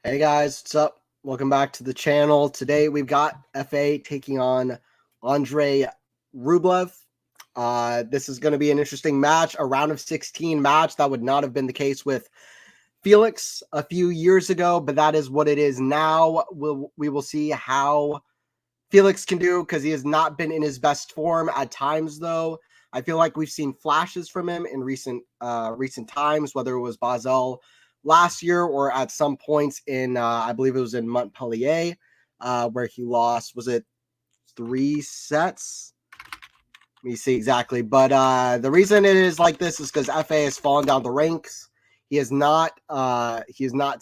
Hey guys, what's up? Welcome back to the channel. Today we've got FA taking on Andrey Rublev. This is going to be an interesting match, a round of 16 match. That would not have been the case with Felix a few years ago, but that is what it is now. We will see how Felix can do because he has not been in his best form at times, though. I feel like we've seen flashes from him in recent times, whether it was Basel last year or at some points in I believe it was in Montpellier, where he lost. Was it 3 sets? Let me see exactly. But the reason it is like this is because FA has fallen down the ranks. He is not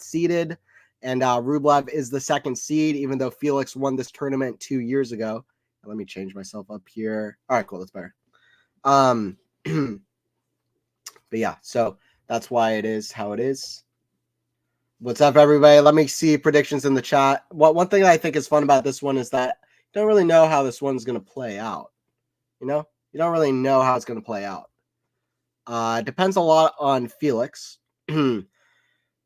seeded, and Rublev is the second seed, even though Felix won this tournament 2 years ago. Let me change myself up here. All right, cool. That's better. But yeah, so that's why it is how it is. What's up, everybody? Let me see predictions in the chat. One thing I think is fun about this one is that you don't really know how this one's going to play out. You know, you don't really know how it's going to play out. Depends a lot on Felix. The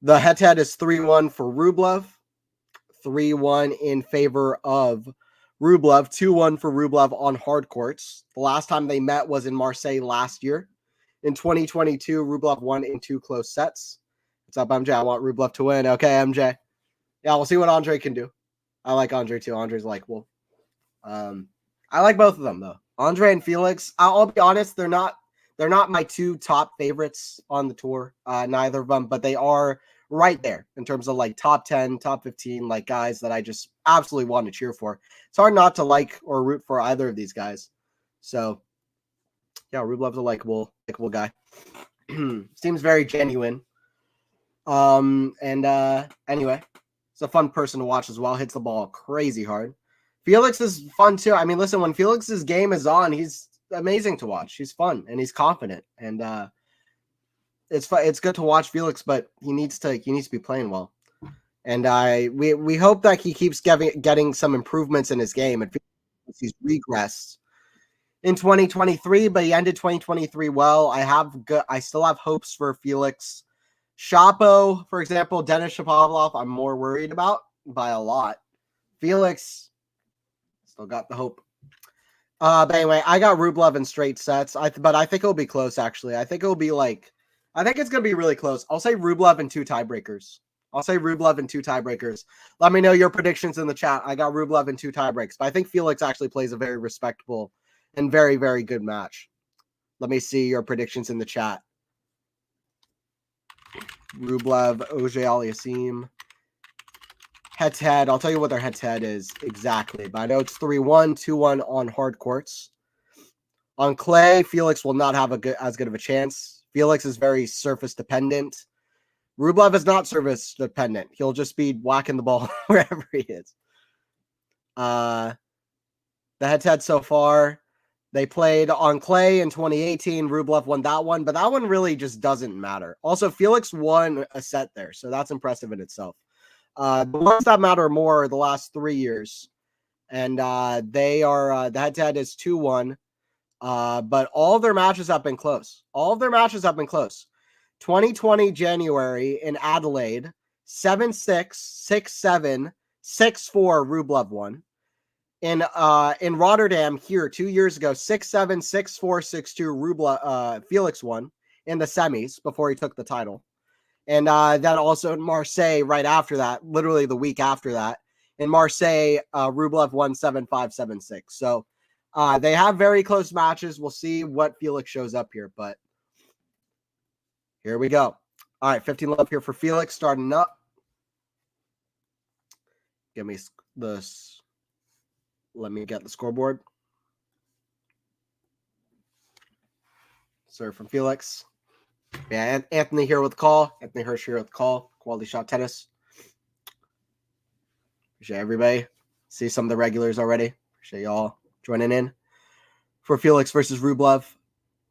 head-to-head is 3-1 for Rublev, 3-1 in favor of Rublev, 2-1 for Rublev on hard courts. The last time they met was in Marseille last year. In 2022, Rublev won in 2 close sets. What's up, MJ? I want Rublev to win. Okay, MJ. Yeah, we'll see what Andrey can do. I like Andrey too. Andrey's likable. I like both of them though. Andrey and Felix. I'll be honest, they're not my 2 top favorites on the tour. Neither of them, but they are right there in terms of like top 10, top 15, like guys that I just absolutely want to cheer for. It's hard not to like or root for either of these guys. So yeah, Rublev's a likable guy. Seems very genuine. Anyway, it's a fun person to watch as well. Hits the ball crazy hard. Felix is fun too. I mean, listen, when Felix's game is on, he's amazing to watch. He's fun and he's confident, and it's fun. It's good to watch Felix, but he needs to be playing well. And we hope that he keeps getting some improvements in his game. And he's regressed in 2023, but he ended 2023 well. I still have hopes for Felix. Shapo, for example, Denis Shapovalov, I'm more worried about by a lot. Felix, still got the hope. But anyway, I got Rublev in straight sets. But I think it'll be close, actually. I think it's going to be really close. I'll say Rublev in 2 tiebreakers. Let me know your predictions in the chat. I got Rublev in 2 tiebreaks. But I think Felix actually plays a very respectable and very, very good match. Let me see your predictions in the chat. Rublev, Auger-Aliassime. Head-to-head. I'll tell you what their head-to-head is exactly. But I know it's 3-1, 2-1 on hard courts. On clay, Felix will not have as good of a chance. Felix is very surface-dependent. Rublev is not surface-dependent. He'll just be whacking the ball wherever he is. The head-to-head so far, they played on clay in 2018. Rublev won that one, but that one really just doesn't matter. Also, Felix won a set there, so that's impressive in itself. The ones that matter more are the last 3 years, and they are the head-to-head is 2-1. But all of their matches have been close. 2020 January in Adelaide, 7-6, 6-7, 6-4. Rublev won. In Rotterdam here 2 years ago, 6-7, 6-4, 6-2. Rublev Felix won in the semis before he took the title. And then also in Marseille right after that, literally the week after that, in Marseille, Rublev won 7-5, 7-6. So they have very close matches. We'll see what Felix shows up here, but here we go. All right, 15 love here for Felix starting up. Give me this. Let me get the scoreboard. Serve from Felix. Yeah, Anthony here with the call. Anthony Hirsch here with the call. QualityShot Tennis. Appreciate everybody. See some of the regulars already. Appreciate y'all joining in. For Felix versus Rublev.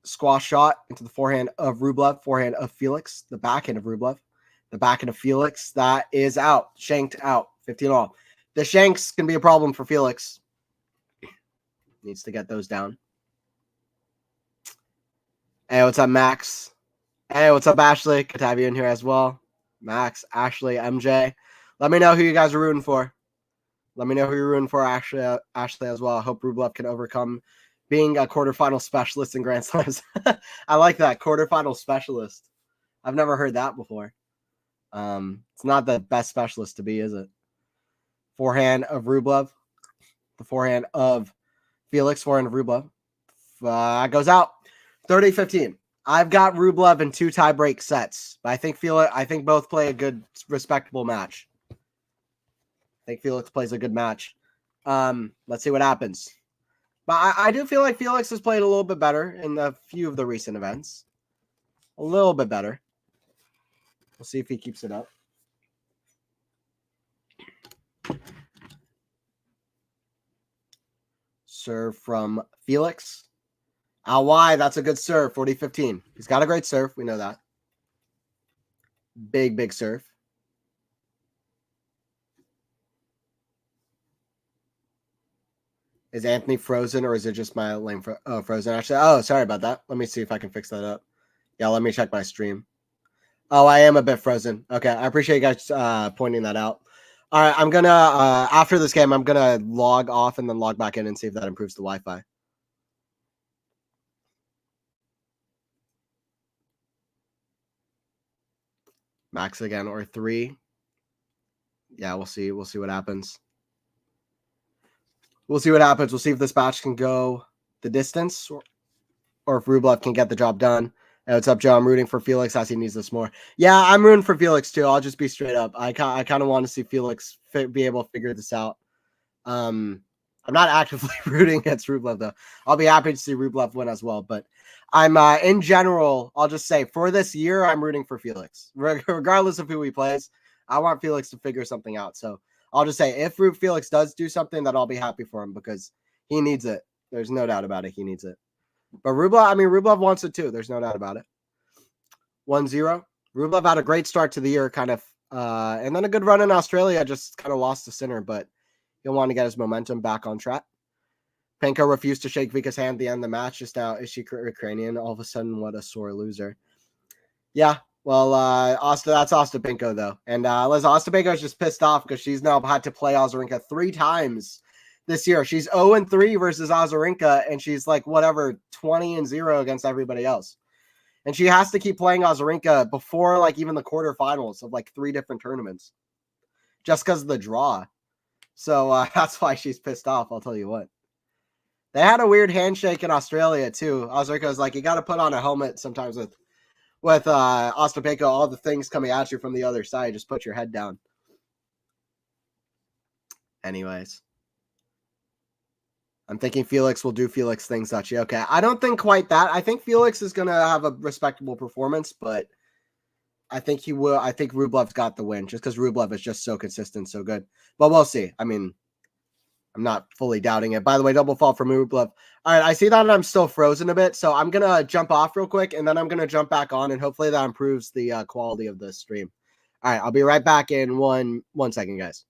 Squash shot into the forehand of Rublev. Forehand of Felix. The backhand of Rublev. The backhand of Felix. That is out. Shanked out. 15 all. The shanks can be a problem for Felix. Needs to get those down. Hey, what's up, Max? Hey, what's up, Ashley? Good to have you in here as well. Max, Ashley, MJ. Let me know who you guys are rooting for. Let me know who you're rooting for, Ashley as well. I hope Rublev can overcome being a quarterfinal specialist in Grand Slams. I like that, quarterfinal specialist. I've never heard that before. It's not the best specialist to be, is it? Forehand of Rublev. The forehand of Felix, forehand of Rublev. Goes out 30-15. I've got Rublev in 2 tiebreak sets, but I think both play a good, respectable match. I think Felix plays a good match. Let's see what happens. But I do feel like Felix has played a little bit better in a few of the recent events. A little bit better. We'll see if he keeps it up. Serve from Felix. Out wide, that's a good serve, 40-15. He's got a great serve. We know that. Big serve. Is Anthony frozen or is it just my lane frozen? Actually, oh, sorry about that. Let me see if I can fix that up. Yeah, let me check my stream. Oh, I am a bit frozen. Okay, I appreciate you guys pointing that out. All right, I'm gonna after this game, I'm gonna log off and then log back in and see if that improves the Wi-Fi. Max again or 3. Yeah, we'll see. We'll see what happens. We'll see what happens. We'll see if this match can go the distance or if Rublev can get the job done. Hey, what's up, Joe? I'm rooting for Felix as he needs this more. Yeah, I'm rooting for Felix too. I'll just be straight up. I kind of want to see Felix be able to figure this out. I'm not actively rooting against Rublev though. I'll be happy to see Rublev win as well. But I'm in general, I'll just say for this year, I'm rooting for Felix. Regardless of who he plays, I want Felix to figure something out. So I'll just say if Felix does do something, that I'll be happy for him because he needs it. There's no doubt about it. He needs it. But Rublev wants it too. There's no doubt about it. 1-0. Rublev had a great start to the year, kind of, and then a good run in Australia. Just kind of lost the center, but he'll want to get his momentum back on track. Penko refused to shake Vika's hand at the end of the match. Just now, is she Ukrainian? All of a sudden, what a sore loser. Yeah, well, that's Ostapenko, though. And Ostapenko is just pissed off because she's now had to play Azarenka 3 times this year. She's 0-3 versus Azarenka, and she's like, 20-0 against everybody else. And she has to keep playing Azarenka before, like, even the quarterfinals of, like, 3 different tournaments. Just because of the draw. So that's why she's pissed off, I'll tell you what. They had a weird handshake in Australia, too. Azarenka was like, you got to put on a helmet sometimes with Ostapenko, all the things coming at you from the other side. Just put your head down. Anyways. I'm thinking Felix will do Felix things, actually. Okay, I don't think quite that. I think Felix is going to have a respectable performance, but I think he will. I think Rublev's got the win just because Rublev is just so consistent, so good. But we'll see. I mean, I'm not fully doubting it. By the way, double fault from Rublev. All right, I see that I'm still frozen a bit, so I'm going to jump off real quick, and then I'm going to jump back on, and hopefully that improves the quality of the stream. All right, I'll be right back in one second, guys.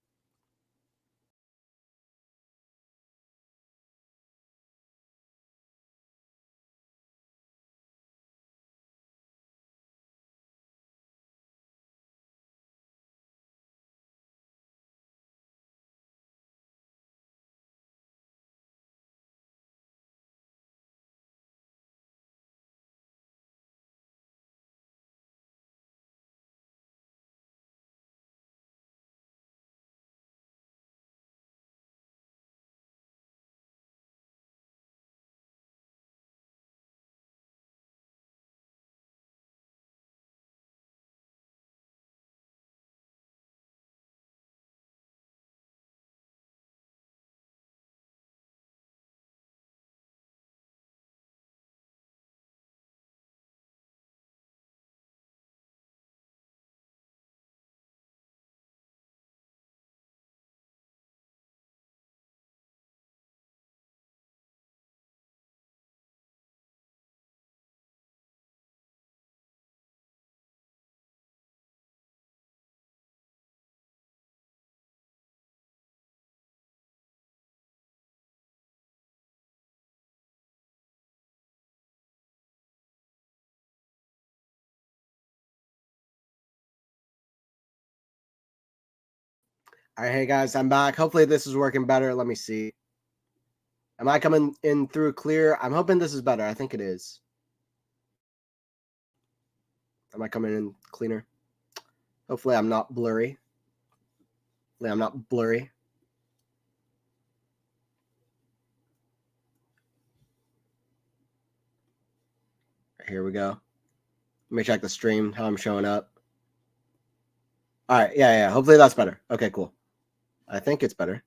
All right, hey guys, I'm back. Hopefully this is working better. Let me see. Am I coming in through clear? I'm hoping this is better. I think it is. Am I coming in cleaner? Hopefully I'm not blurry. Hopefully I'm not blurry. Here we go. Let me check the stream, how I'm showing up. All right, yeah. Hopefully that's better. Okay, cool. I think it's better.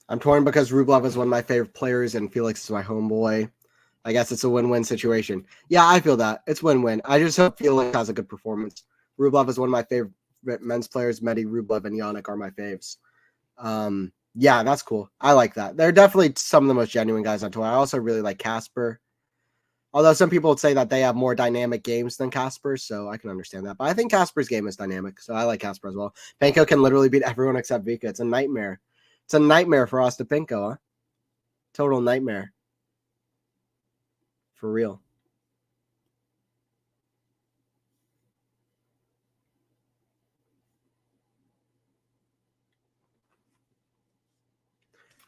I'm torn because Rublev is one of my favorite players and Felix is my homeboy. I guess it's a win-win situation. Yeah, I feel that. It's win-win. I just hope Felix has a good performance. Rublev is one of my favorite men's players. Medi, Rublev, and Yannick are my faves. Yeah, that's cool. I like that. They're definitely some of the most genuine guys on tour. I also really like Casper. Although some people would say that they have more dynamic games than Casper, so I can understand that. But I think Casper's game is dynamic, so I like Casper as well. Penko can literally beat everyone except Vika. It's a nightmare. It's a nightmare for Ostapenko, huh? Total nightmare. For real.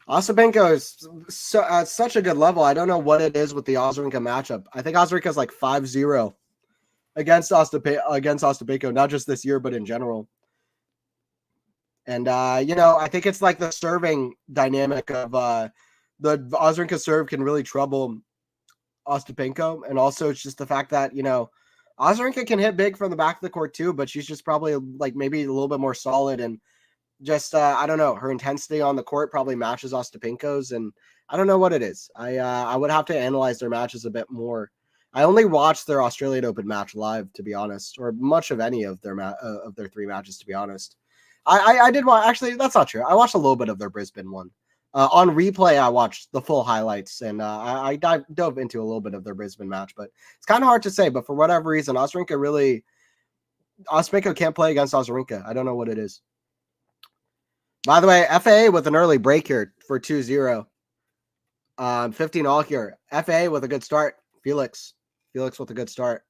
Ostapenko is so at such a good level. I don't know what it is with the Osrinka matchup. I think Osrinka's like 5-0 against Ostapenko, not just this year, but in general. And I think it's like the serving dynamic of the Osrinka serve can really trouble Ostapenko, and also it's just the fact that Osrinka can hit big from the back of the court too, but she's just probably like maybe a little bit more solid and just I don't know, her intensity on the court probably matches Ostapenko's, and I don't know what it is. I would have to analyze their matches a bit more. I only watched their Australian Open match live, to be honest, or much of any of their three matches, to be honest. I did watch. Actually, that's not true. I watched a little bit of their Brisbane one. On replay, I watched the full highlights, and I dove into a little bit of their Brisbane match, but it's kind of hard to say. But for whatever reason, Ostapenko can't play against Osrinka. I don't know what it is. By the way, FAA with an early break here for 2-0. 15 all here. FAA with a good start. Felix with a good start.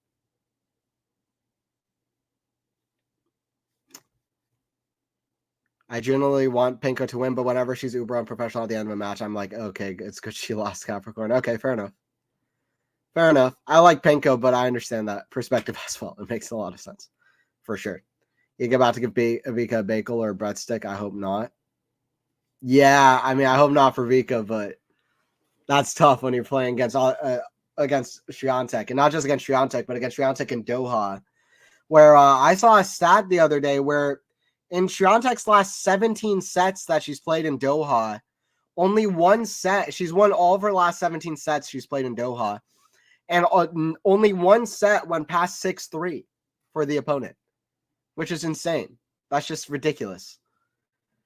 I generally want Penko to win, but whenever she's uber unprofessional at the end of a match, I'm like, okay, it's because she lost Capricorn. Okay, fair enough. Fair enough. I like Penko, but I understand that perspective as well. It makes a lot of sense. For sure. You about to give Vika a bagel or a breadstick? I hope not. Yeah, I mean, I hope not for Vika, but that's tough when you're playing against Swiatek, and not just against Swiatek, but against Swiatek in Doha, where I saw a stat the other day where in Swiatek's last 17 sets that she's played in Doha, only one set, she's won all of her last 17 sets she's played in Doha, and only one set went past 6-3 for the opponent, which is insane. That's just ridiculous.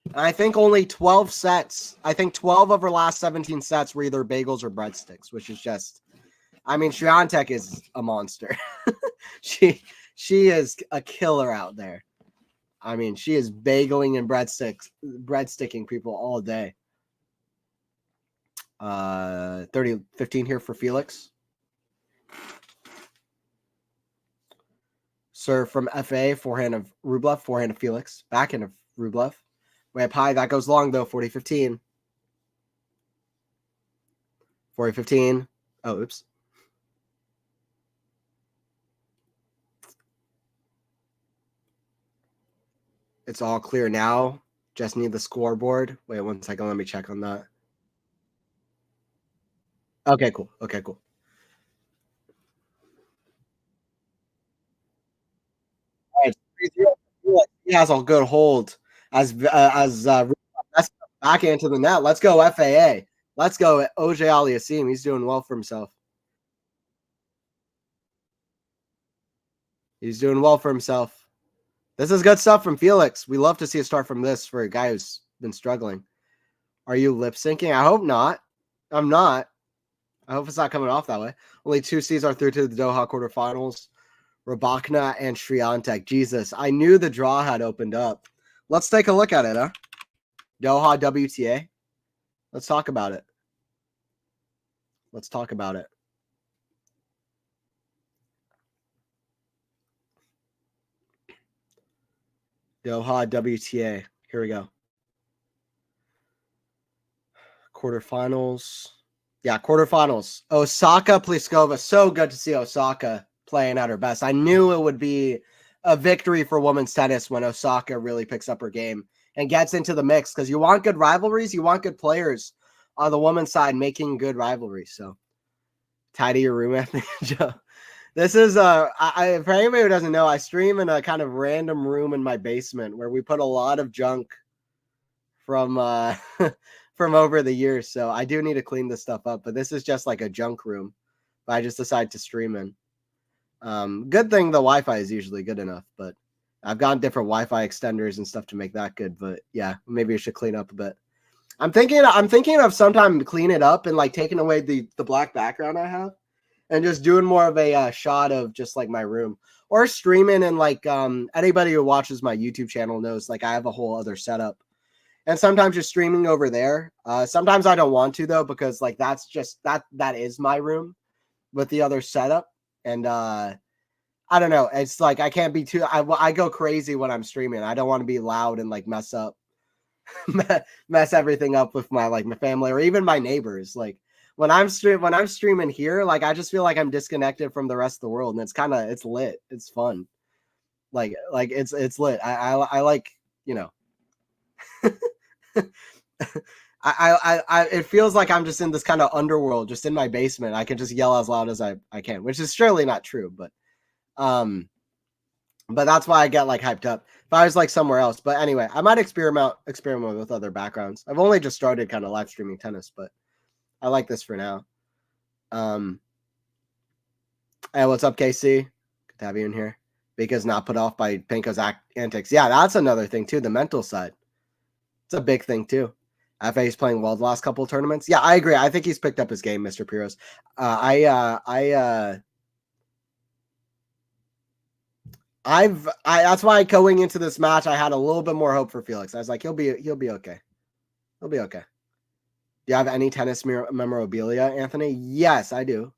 And I think only 12 sets. I think 12 of her last 17 sets were either bagels or breadsticks, which is just, I mean, Swiatek is a monster. She is a killer out there. I mean, she is bageling and breadsticking people all day. 30-15 here for Felix. Serve from FA, forehand of Rublev, forehand of Felix, backhand of Rublev. Way up high. That goes long, though. 40-15. 40-15. Oh, oops. It's all clear now. Just need the scoreboard. Wait 1 second. Let me check on that. Okay, cool. Okay, cool. All right. He has a good hold as back into the net. Let's go FAA. Let's go Auger-Aliassime. He's doing well for himself. He's doing well for himself. This is good stuff from Felix. We love to see a start from this for a guy who's been struggling. Are you lip syncing? I hope not. I'm not. I hope it's not coming off that way. Only 2 C's are through to the Doha quarterfinals. Rybakina and Swiatek. Jesus, I knew the draw had opened up. Let's take a look at it, huh? Doha WTA. Let's talk about it. Let's talk about it. Doha WTA. Here we go. Quarterfinals. Yeah, quarterfinals. Osaka Pliskova. So good to see Osaka playing at her best. I knew it would be a victory for women's tennis when Osaka really picks up her game and gets into the mix, because you want good rivalries. You want good players on the women's side making good rivalries. So tidy your room, Anthony Joe. This is for anybody who doesn't know, I stream in a kind of random room in my basement where we put a lot of junk from from over the years. So I do need to clean this stuff up, but this is just like a junk room. But I just decided to stream in. Good thing the Wi-Fi is usually good enough, but I've gotten different Wi-Fi extenders and stuff to make that good. But yeah, maybe I should clean up a bit. I'm thinking of sometime clean it up and like taking away the black background I have and just doing more of a shot of just like my room, or streaming. And like anybody who watches my YouTube channel knows like I have a whole other setup, and sometimes just streaming over there. Sometimes I don't want to though, because like that's just that is my room with the other setup. And I don't know, it's like I can't be too I go crazy when I'm streaming. I don't want to be loud and like mess everything up with my family or even my neighbors. Like when I'm streaming here, like I just feel like I'm disconnected from the rest of the world, and it's lit. It's fun. Like it's lit. I like, you know, I it feels like I'm just in this kind of underworld, just in my basement. I can just yell as loud as I can, which is surely not true, but that's why I get like hyped up. If I was like somewhere else, but anyway, I might experiment with other backgrounds. I've only just started kind of live streaming tennis, but I like this for now. Hey, what's up, KC? Good to have you in here. Because not put off by Penko's antics. Yeah, that's another thing too. The mental side. It's a big thing too. FA's playing well the last couple of tournaments. Yeah, I agree. I think he's picked up his game, Mr. Piros. That's why going into this match, I had a little bit more hope for Felix. I was like, he'll be okay. He'll be okay. Do you have any tennis memorabilia, Anthony? Yes, I do.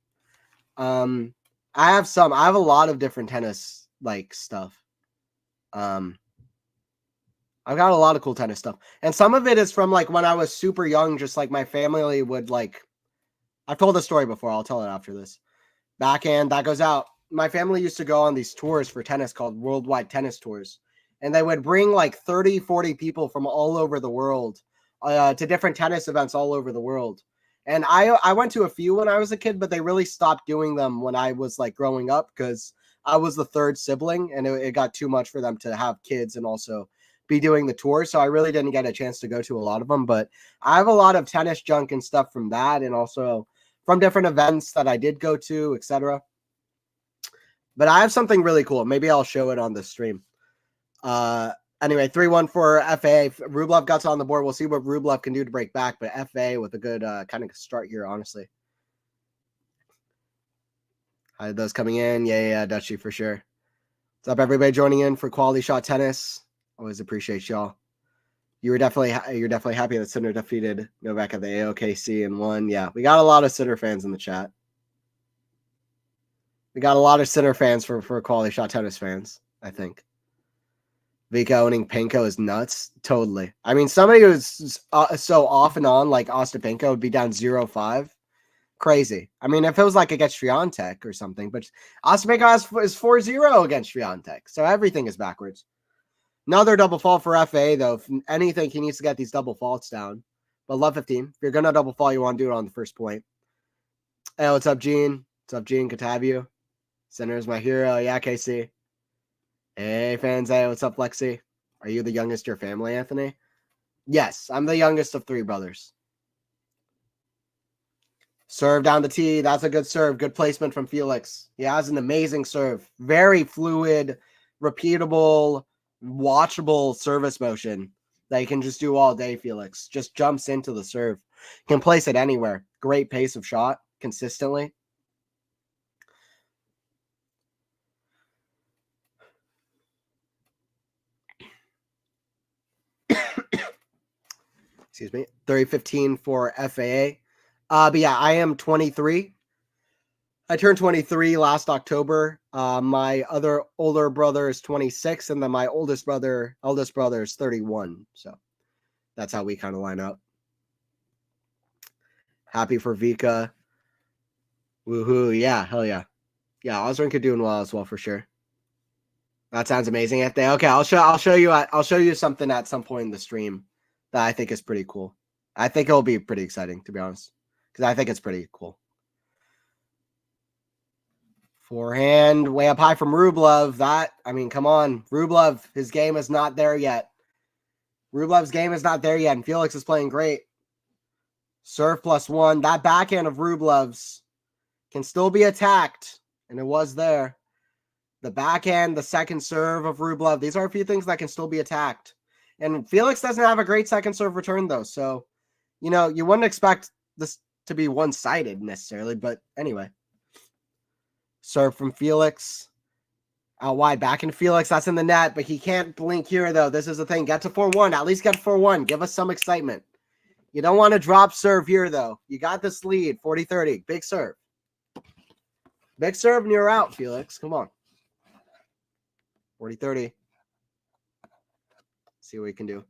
I have some. I have a lot of different tennis like stuff. I've got a lot of cool tennis stuff. And some of it is from like when I was super young, just like my family would like, I've told the story before. I'll tell it after this. Backhand, that goes out. My family used to go on these tours for tennis called worldwide tennis tours. And they would bring like 30, 40 people from all over the world to different tennis events all over the world. And I went to a few when I was a kid, but they really stopped doing them when I was like growing up, because I was the third sibling and it got too much for them to have kids and also be doing the tour. So I really didn't get a chance to go to a lot of them, but I have a lot of tennis junk and stuff from that, and also from different events that I did go to, etc. But I have something really cool. Maybe I'll show it on the stream. Anyway, 3-1 for FA. Rublev got on the board. We'll see what Rublev can do to break back, but FA with a good kind of start here, honestly. Hi, those coming in. Yeah, Dutchy for sure. What's up, everybody joining in for Quality Shot Tennis? Always appreciate y'all. You're definitely happy that Sinner defeated Novak at the AOKC and won. Yeah, we got a lot of Sinner fans in the chat. We got a lot of Sinner fans for Quality Shot Tennis fans, I think. Vika owning Penko is nuts. Totally. I mean, somebody who's so off and on like Ostapenko would be down 0-5. Crazy. I mean, if it was like against Swiatek or something, but Ostapenko is 4-0 against Swiatek, so everything is backwards. Another double fault for FA, though. If anything, he needs to get these double faults down. But love 15. If you're going to double fault, you want to do it on the first point. Hey, what's up, Gene? What's up, Gene? Good to have you. Sinner's my hero. Yeah, KC. Hey, fans. Hey, what's up, Lexi? Are you the youngest of your family, Anthony? Yes, I'm the youngest of 3 brothers. Serve down the tee. That's a good serve. Good placement from Felix. He has an amazing serve. Very fluid, repeatable, watchable service motion that you can just do all day. Felix just jumps into the serve, can place it anywhere. Great pace of shot consistently. Excuse me. 30-15 for FAA. But yeah, I am 23. I turned 23 last October. My other older brother is 26, and then my eldest brother is 31. So that's how we kind of line up. Happy for Vika. Woohoo. Yeah, hell yeah. Yeah, Osrinka doing well as well for sure. That sounds amazing. Okay, I'll show you something at some point in the stream that I think is pretty cool. I think it'll be pretty exciting, to be honest, because I think it's pretty cool. Forehand way up high from Rublev. Come on. Rublev, his game is not there yet. Rublev's game is not there yet, and Felix is playing great. Serve +1. That backhand of Rublev's can still be attacked, and it was there. The backhand, the second serve of Rublev, these are a few things that can still be attacked. And Felix doesn't have a great second serve return, though. So, you wouldn't expect this to be one-sided necessarily, but anyway. Serve from Felix. Out wide, back in Felix. That's in the net, but he can't blink here, though. This is the thing. Get to 4-1. At least get to 4-1. Give us some excitement. You don't want to drop serve here, though. You got this lead, 40-30. Big serve. Big serve, and you're out, Felix. Come on. 40-30. See what we can do.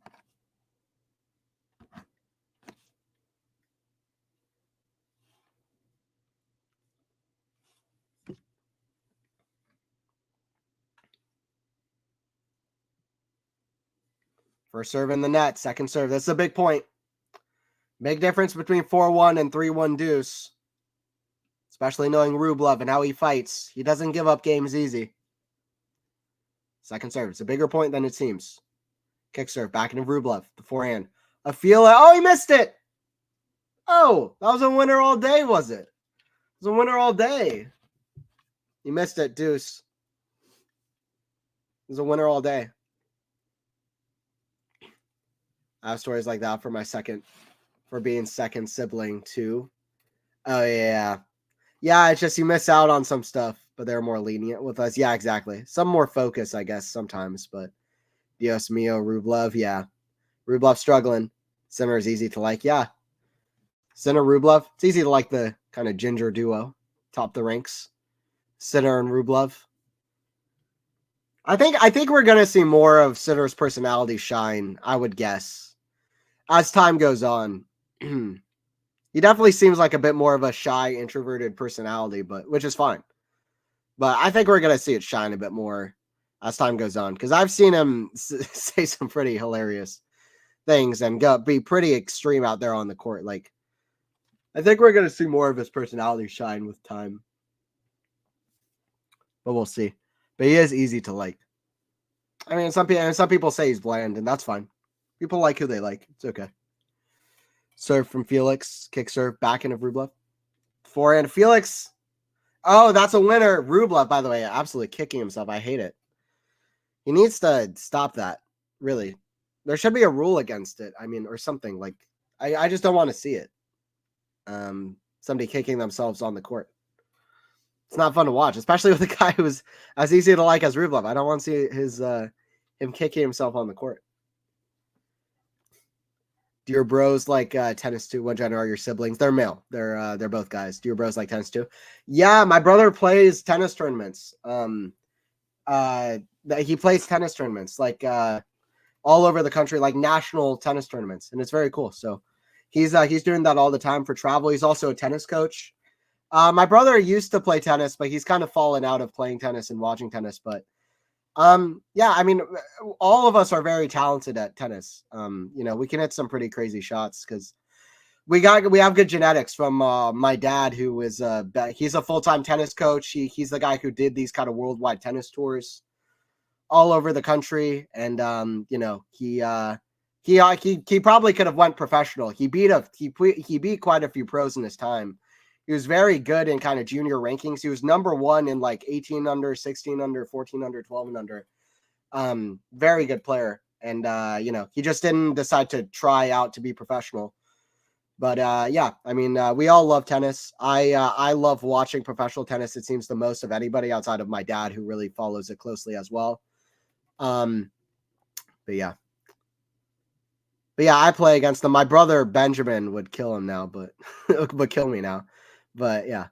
First serve in the net. Second serve. That's a big point. Big difference between 4-1 and 3-1 deuce. Especially knowing Rublev and how he fights. He doesn't give up games easy. Second serve. It's a bigger point than it seems. Kick serve. Back into Rublev. The forehand. Oh, he missed it. Oh, that was a winner all day, was it? It was a winner all day. He missed it, deuce. It was a winner all day. I have stories like that for being second sibling too. Oh yeah. Yeah, it's just you miss out on some stuff, but they're more lenient with us. Yeah, exactly. Some more focus, I guess, sometimes, but Dios mío, Rublev, yeah. Rublev struggling. Sinner is easy to like, yeah. Sinner, Rublev, it's easy to like the kind of ginger duo, top the ranks. Sinner and Rublev. I think we're gonna see more of Sinner's personality shine, I would guess, as time goes on. He definitely seems like a bit more of a shy, introverted personality, which is fine. But I think we're going to see it shine a bit more as time goes on, because I've seen him say some pretty hilarious things and be pretty extreme out there on the court. Like, I think we're going to see more of his personality shine with time. But we'll see. But he is easy to like. I mean, some people say he's bland, and that's fine. People like who they like. It's okay. Serve from Felix. Kick serve. Back into Rublev. Forehand. Felix. Oh, that's a winner. Rublev, by the way, absolutely kicking himself. I hate it. He needs to stop that. Really. There should be a rule against it. I mean, or something. Like, I just don't want to see it. Somebody kicking themselves on the court. It's not fun to watch, especially with a guy who's as easy to like as Rublev. I don't want to see him kicking himself on the court. Do your bros like tennis too? What gender are your siblings? They're male. They're both guys. Do your bros like tennis too? Yeah, my brother plays tennis tournaments. He plays tennis tournaments like all over the country, like national tennis tournaments, and it's very cool. So he's doing that all the time for travel. He's also a tennis coach. My brother used to play tennis, but he's kind of fallen out of playing tennis and watching tennis. But yeah, I mean, all of us are very talented at tennis. We can hit some pretty crazy shots because we have good genetics from my dad, who is he's a full-time tennis coach. He's the guy who did these kind of worldwide tennis tours all over the country, and he probably could have went professional. He beat quite a few pros in his time. He was very good in kind of junior rankings. He was number 1 in like 18 under, 16 under, 14 under, 12 and under. Very good player. And, he just didn't decide to try out to be professional. But, yeah, I mean, we all love tennis. I love watching professional tennis. It seems the most of anybody outside of my dad, who really follows it closely as well. But yeah, I play against them. My brother Benjamin would kill him now, but would kill me now. But yeah,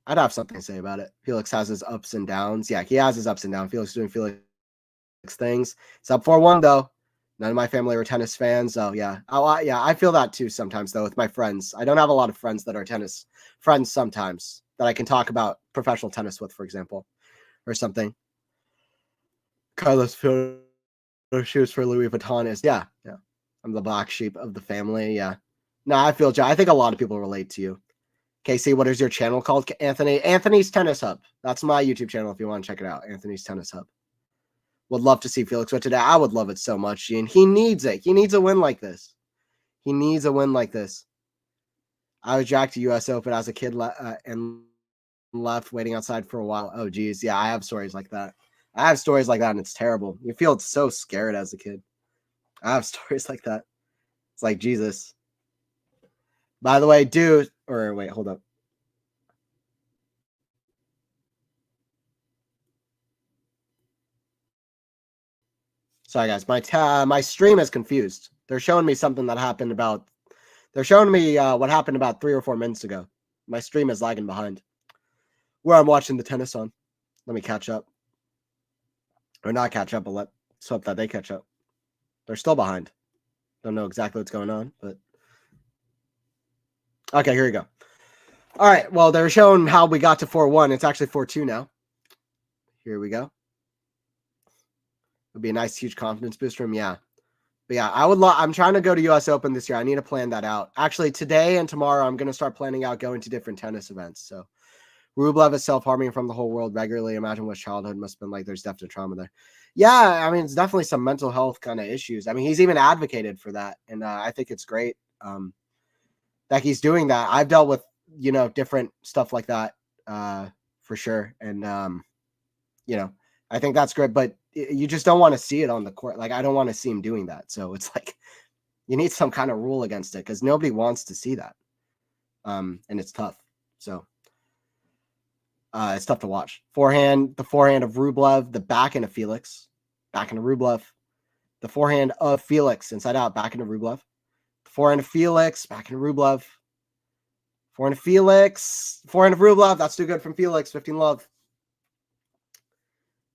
I'd have something to say about it. Felix has his ups and downs. Yeah, he has his ups and downs. Felix doing Felix things. It's up 4-1 though. None of my family are tennis fans, so yeah. Yeah, I feel that too sometimes though with my friends. I don't have a lot of friends that are tennis friends sometimes that I can talk about professional tennis with, for example, or something. Carlos Field shoes for Louis Vuitton is yeah. I'm the black sheep of the family. Yeah. No, I feel I think a lot of people relate to you. Casey, what is your channel called? Anthony. Anthony's Tennis Hub. That's my YouTube channel if you want to check it out. Anthony's Tennis Hub. Would love to see Felix win today. I would love it so much, Gene. He needs it. He needs a win like this. He needs a win like this. I was jacked to U.S. Open as a kid and left waiting outside for a while. Oh, geez. Yeah, I have stories like that. I have stories like that, and it's terrible. You feel so scared as a kid. I have stories like that. It's like, Jesus. By the way, dude, or wait, hold up. Sorry, guys. My stream is confused. They're showing me something that happened about. They're showing me what happened about 3 or 4 minutes ago. My stream is lagging behind. Where I'm watching the tennis on. Let me catch up. Or not catch up, but let's hope that they catch up. They're still behind. Don't know exactly what's going on, but okay, here we go. All right. Well, they're showing how we got to 4-1. It's actually 4-2 now. Here we go. Would be a nice, huge confidence boost for him. Yeah. But yeah, I'm trying to go to US Open this year. I need to plan that out. Actually, today and tomorrow, I'm going to start planning out going to different tennis events. So Rublev is self-harming from the whole world regularly. Imagine what childhood must have been like. There's definitely trauma there. Yeah, I mean, it's definitely some mental health kind of issues. I mean, he's even advocated for that. And I think it's great that he's doing that. I've dealt with, different stuff like that for sure. And, I think that's great. But you just don't want to see it on the court. Like, I don't want to see him doing that. So it's like you need some kind of rule against it because nobody wants to see that. And it's tough. So it's tough to watch. The forehand of Rublev, the backhand of Felix, backhand of Rublev, the forehand of Felix, inside out, backhand of Rublev, the forehand of Felix, backhand of Rublev, forehand of Felix, forehand of Rublev. That's too good from Felix. 15 love.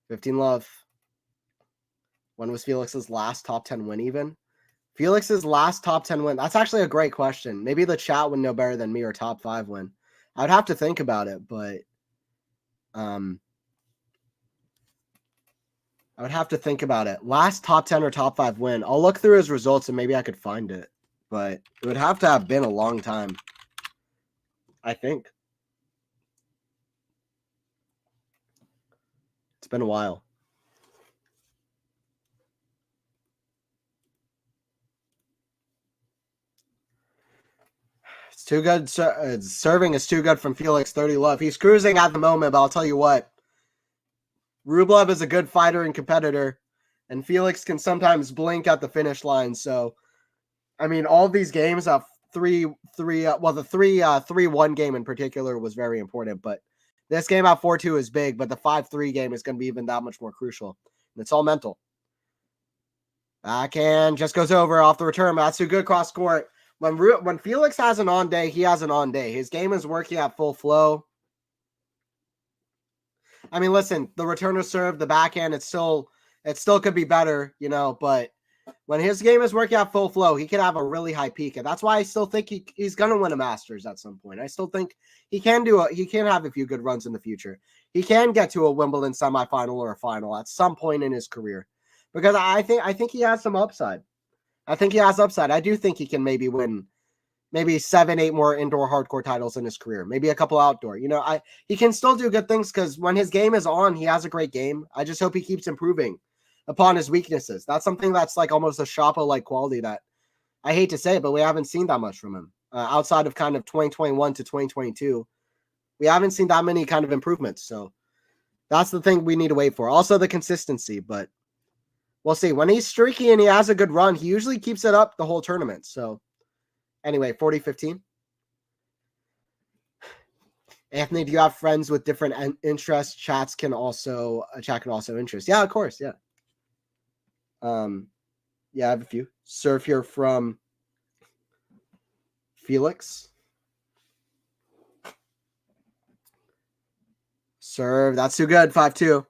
15 love. When was Felix's last top 10 win even? Felix's last top 10 win. That's actually a great question. Maybe the chat would know better than me or top 5 win. I'd have to think about it, but I would have to think about it. Last top 10 or top 5 win. I'll look through his results and maybe I could find it, but it would have to have been a long time. I think. It's been a while. It's too good. Serving is too good from Felix. 30 love. He's cruising at the moment, but I'll tell you what. Rublev is a good fighter and competitor, and Felix can sometimes blink at the finish line. So, I mean, all of these games have the 3-1 game in particular was very important, but this game at 4-2 is big, but the 5-3 game is going to be even that much more crucial. And it's all mental. Backhand just goes over off the return. That's too good cross court. When Felix has an on day, he has an on day. His game is working at full flow. I mean, listen, the returner serve, the backhand, it still could be better, but when his game is working at full flow, he can have a really high peak. And that's why I still think he's going to win a Masters at some point. I still think he can have a few good runs in the future. He can get to a Wimbledon semifinal or a final at some point in his career because I think he has some upside. I think he has upside. I do think he can maybe win 7, 8 more indoor hardcore titles in his career, maybe a couple outdoor. He can still do good things because when his game is on, he has a great game. I just hope he keeps improving upon his weaknesses. That's something that's like almost a Shapo-like quality that I hate to say it, but we haven't seen that much from him outside of kind of 2021 to 2022. We haven't seen that many kind of improvements. So that's the thing we need to wait for. Also the consistency, but we'll see. When he's streaky and he has a good run, he usually keeps it up the whole tournament. So anyway, 40-15. Anthony, do you have friends with different interests? Chat can also interest. Yeah, of course. Yeah. Yeah, I have a few. Surf here from Felix. Serve. That's too good. 5-2.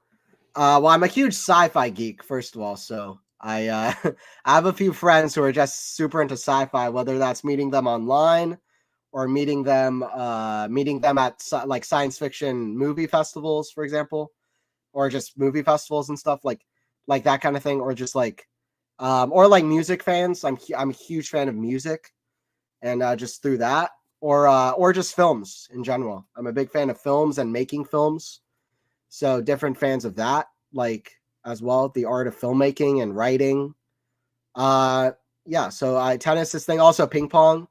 Well, I'm a huge sci-fi geek, first of all, so I I have a few friends who are just super into sci-fi, whether that's meeting them online or meeting them at like science fiction movie festivals, for example, or just movie festivals and stuff like that kind of thing, or just like or like music fans. I'm a huge fan of music, and just through that, or just films in general. I'm a big fan of films and making films. So different fans of that, like as well, the art of filmmaking and writing. Yeah. So tennis, this thing, also ping pong.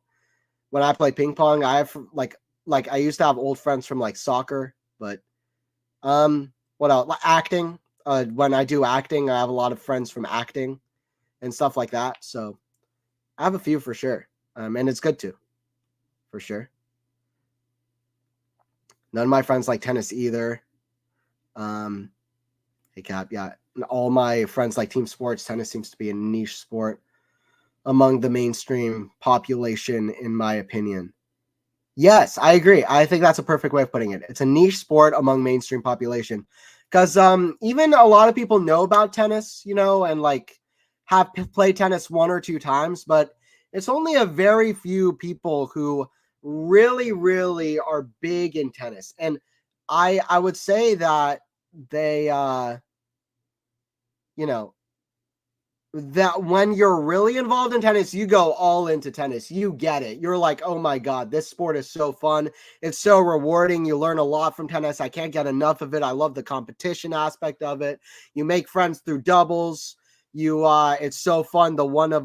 When I play ping pong, I have like I used to have old friends from like soccer, but what else? Like acting. When I do acting, I have a lot of friends from acting and stuff like that. So I have a few for sure. And it's good too, for sure. None of my friends like tennis either. Hey Cap, yeah. All my friends like team sports. Tennis seems to be a niche sport among the mainstream population, in my opinion. Yes, I agree. I think that's a perfect way of putting it. It's a niche sport among mainstream population. Because even a lot of people know about tennis, and like have played tennis one or two times, but it's only a very few people who really, really are big in tennis. And I would say that they that when you're really involved in tennis, you go all into tennis. You get it. You're like, oh my God, this sport is so fun. It's so rewarding. You learn a lot from tennis. I can't get enough of it. I love the competition aspect of it. You make friends through doubles. It's so fun. The one of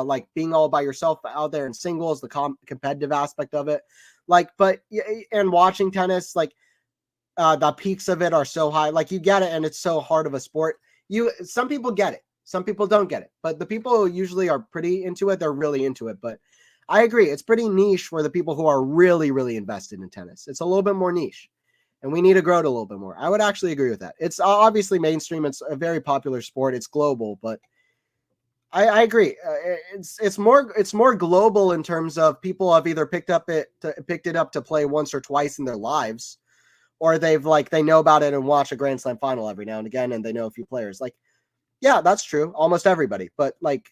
like being all by yourself out there in singles, the competitive aspect of it. And watching tennis, like the peaks of it are so high. Like you get it, and it's so hard of a sport. Some people get it. Some people don't get it, but the people who usually are pretty into it, they're really into it. But I agree. It's pretty niche for the people who are really, really invested in tennis. It's a little bit more niche, and we need to grow it a little bit more. I would actually agree with that. It's obviously mainstream. It's a very popular sport. It's global, but I agree. It's more global in terms of people have either picked it up to play once or twice in their lives, or they know about it and watch a Grand Slam final every now and again, and they know a few players. Like, yeah, that's true. Almost everybody. But for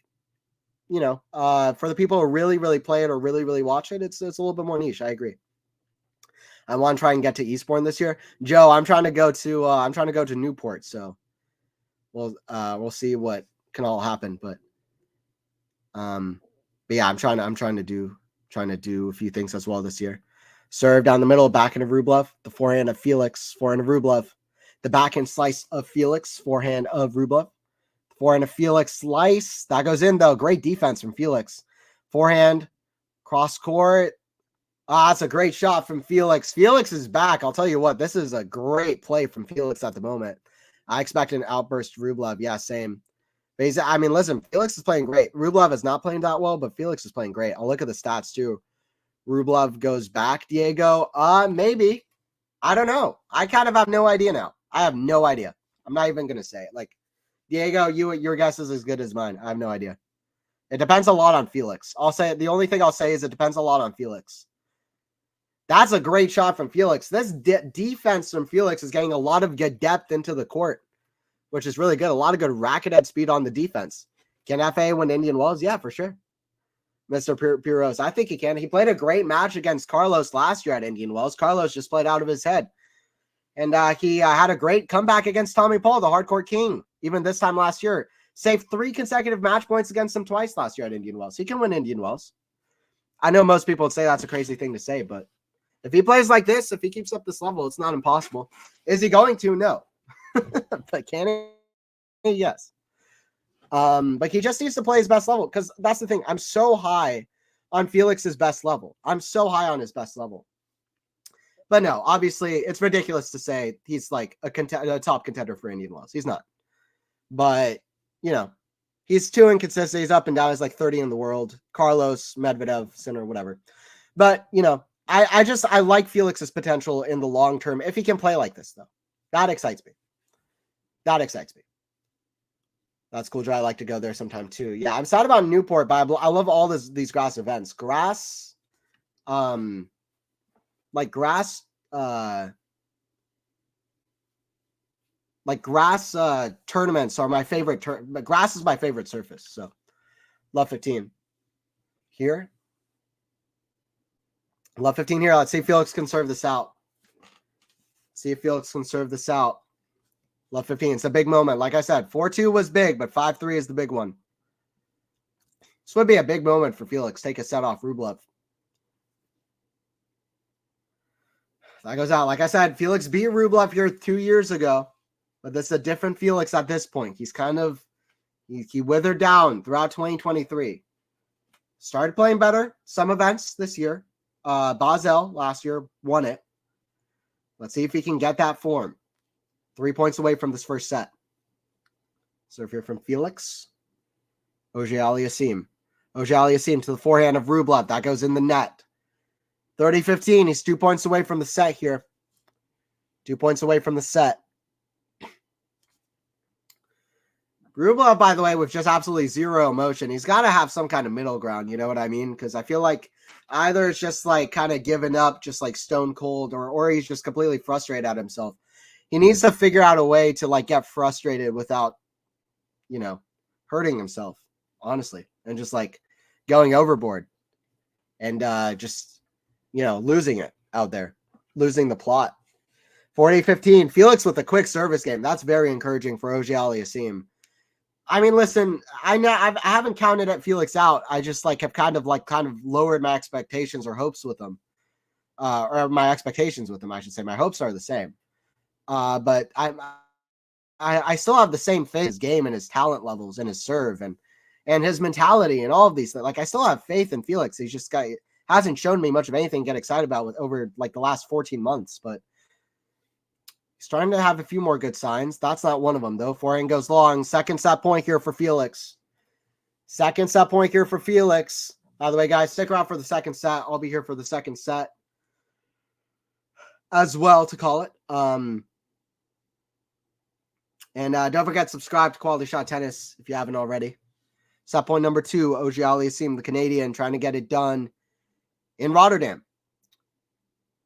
the people who really, really play it or really, really watch it, it's a little bit more niche. I agree. I want to try and get to Eastbourne this year. Joe, I'm trying to go to Newport, so we'll see what can all happen. But yeah, I'm trying to do a few things as well this year. Serve down the middle, backhand of Rublev, the forehand of Felix, forehand of Rublev, the backhand slice of Felix, forehand of Rublev. Forehand of Felix slice. That goes in, though. Great defense from Felix. Forehand, cross court. That's a great shot from Felix. Felix is back. I'll tell you what, this is a great play from Felix at the moment. I expect an outburst Rublev. Yeah, same. But listen, Felix is playing great. Rublev is not playing that well, but Felix is playing great. I'll look at the stats, too. Rublev goes back, Diego. Maybe. I don't know. I kind of have no idea now. I have no idea. I'm not even going to say it. Like, Diego, your guess is as good as mine. I have no idea. It depends a lot on Felix. The only thing I'll say is it depends a lot on Felix. That's a great shot from Felix. This defense from Felix is getting a lot of good depth into the court, which is really good. A lot of good racket head speed on the defense. Can FA win Indian Wells? Yeah, for sure. Mr. Piros, I think he can. He played a great match against Carlos last year at Indian Wells. Carlos just played out of his head. And he had a great comeback against Tommy Paul, the hardcourt king, even this time last year. Saved 3 consecutive match points against him twice last year at Indian Wells. He can win Indian Wells. I know most people would say that's a crazy thing to say, but if he plays like this, if he keeps up this level, it's not impossible. Is he going to? No. But can he? Yes. But he just needs to play his best level, because that's the thing. I'm so high on Felix's best level. I'm so high on his best level. But no, obviously, it's ridiculous to say he's like a top contender for Indian Wells. He's not. But, he's too inconsistent. He's up and down. He's like 30 in the world. Carlos, Medvedev, Sinner, whatever. But, I like Felix's potential in the long term if he can play like this, though. That excites me. That's cool, Joe. I like to go there sometime, too. Yeah, I'm sad about Newport, but I love all these grass events. Grass, like grass tournaments are my favorite. Grass is my favorite surface. So love 15 here. Love 15 here. Let's see if Felix can serve this out. See if Felix can serve this out. Love 15. It's a big moment. Like I said, 4-2 was big, but 5-3 is the big one. This would be a big moment for Felix. Take a set off Rublev. That goes out. Like I said, Felix beat Rublev here 2 years ago, but this is a different Felix at this point. He's kind of, he withered down throughout 2023. Started playing better. Some events this year. Basel last year won it. Let's see if he can get that form. 3 points away from this first set. Serve here from Felix. Auger-Aliassime. Auger-Aliassime to the forehand of Rublev. That goes in the net. 30-15. He's 2 points away from the set here. 2 points away from the set. Rublev, by the way, with just absolutely zero emotion, he's got to have some kind of middle ground. You know what I mean? Because I feel like either it's just like kind of giving up, just like stone cold, or he's just completely frustrated at himself. He needs to figure out a way to like get frustrated without, you know, hurting himself, honestly, and just like going overboard and just, you know, losing it out there, losing the plot. 40-15. Felix with a quick service game. That's very encouraging for Auger-Aliassime. I mean, listen, I know I haven't counted at Felix out. I just like have kind of lowered my expectations or hopes with him, or my expectations with him, I should say. My hopes are the same, but I still have the same faith in his game and his talent levels and his serve and his mentality and all of these things. Like I still have faith in Felix. He's just hasn't shown me much of anything to get excited about with over like the last 14 months, but he's trying to have a few more good signs. That's not one of them, though. Forehand goes long. Second set point here for Felix. Second set point here for Felix. By the way, guys, stick around for the second set. I'll be here for the second set as well, to call it. And don't forget, subscribe to Quality Shot Tennis if you haven't already. Set point number 2, Auger-Aliassime, the Canadian, trying to get it done in Rotterdam.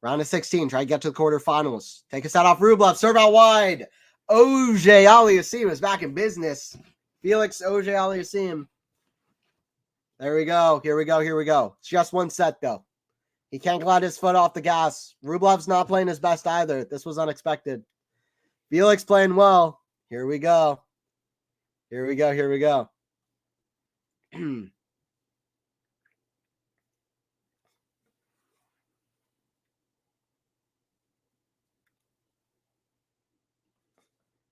Round of 16, try to get to the quarterfinals. Take a set off Rublev, serve out wide. Auger-Aliassime is back in business. Felix Auger-Aliassime. There we go. Here we go. Here we go. It's just one set, though. He can't glide his foot off the gas. Rublev's not playing his best either. This was unexpected. Felix playing well. Here we go. Here we go. Here we go.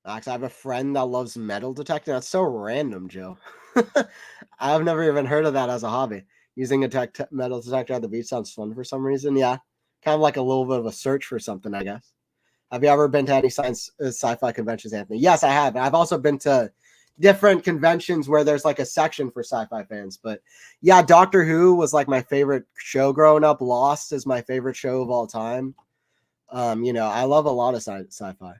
Max, I have a friend that loves metal detecting. That's so random, Joe. I've never even heard of that as a hobby. Using a metal detector at the beach sounds fun for some reason. Yeah, kind of like a little bit of a search for something, I guess. Have you ever been to any sci-fi conventions, Anthony? Yes, I have. I've also been to different conventions where there's like a section for sci-fi fans. But yeah, Doctor Who was like my favorite show growing up. Lost is my favorite show of all time. You know, I love a lot of sci-fi.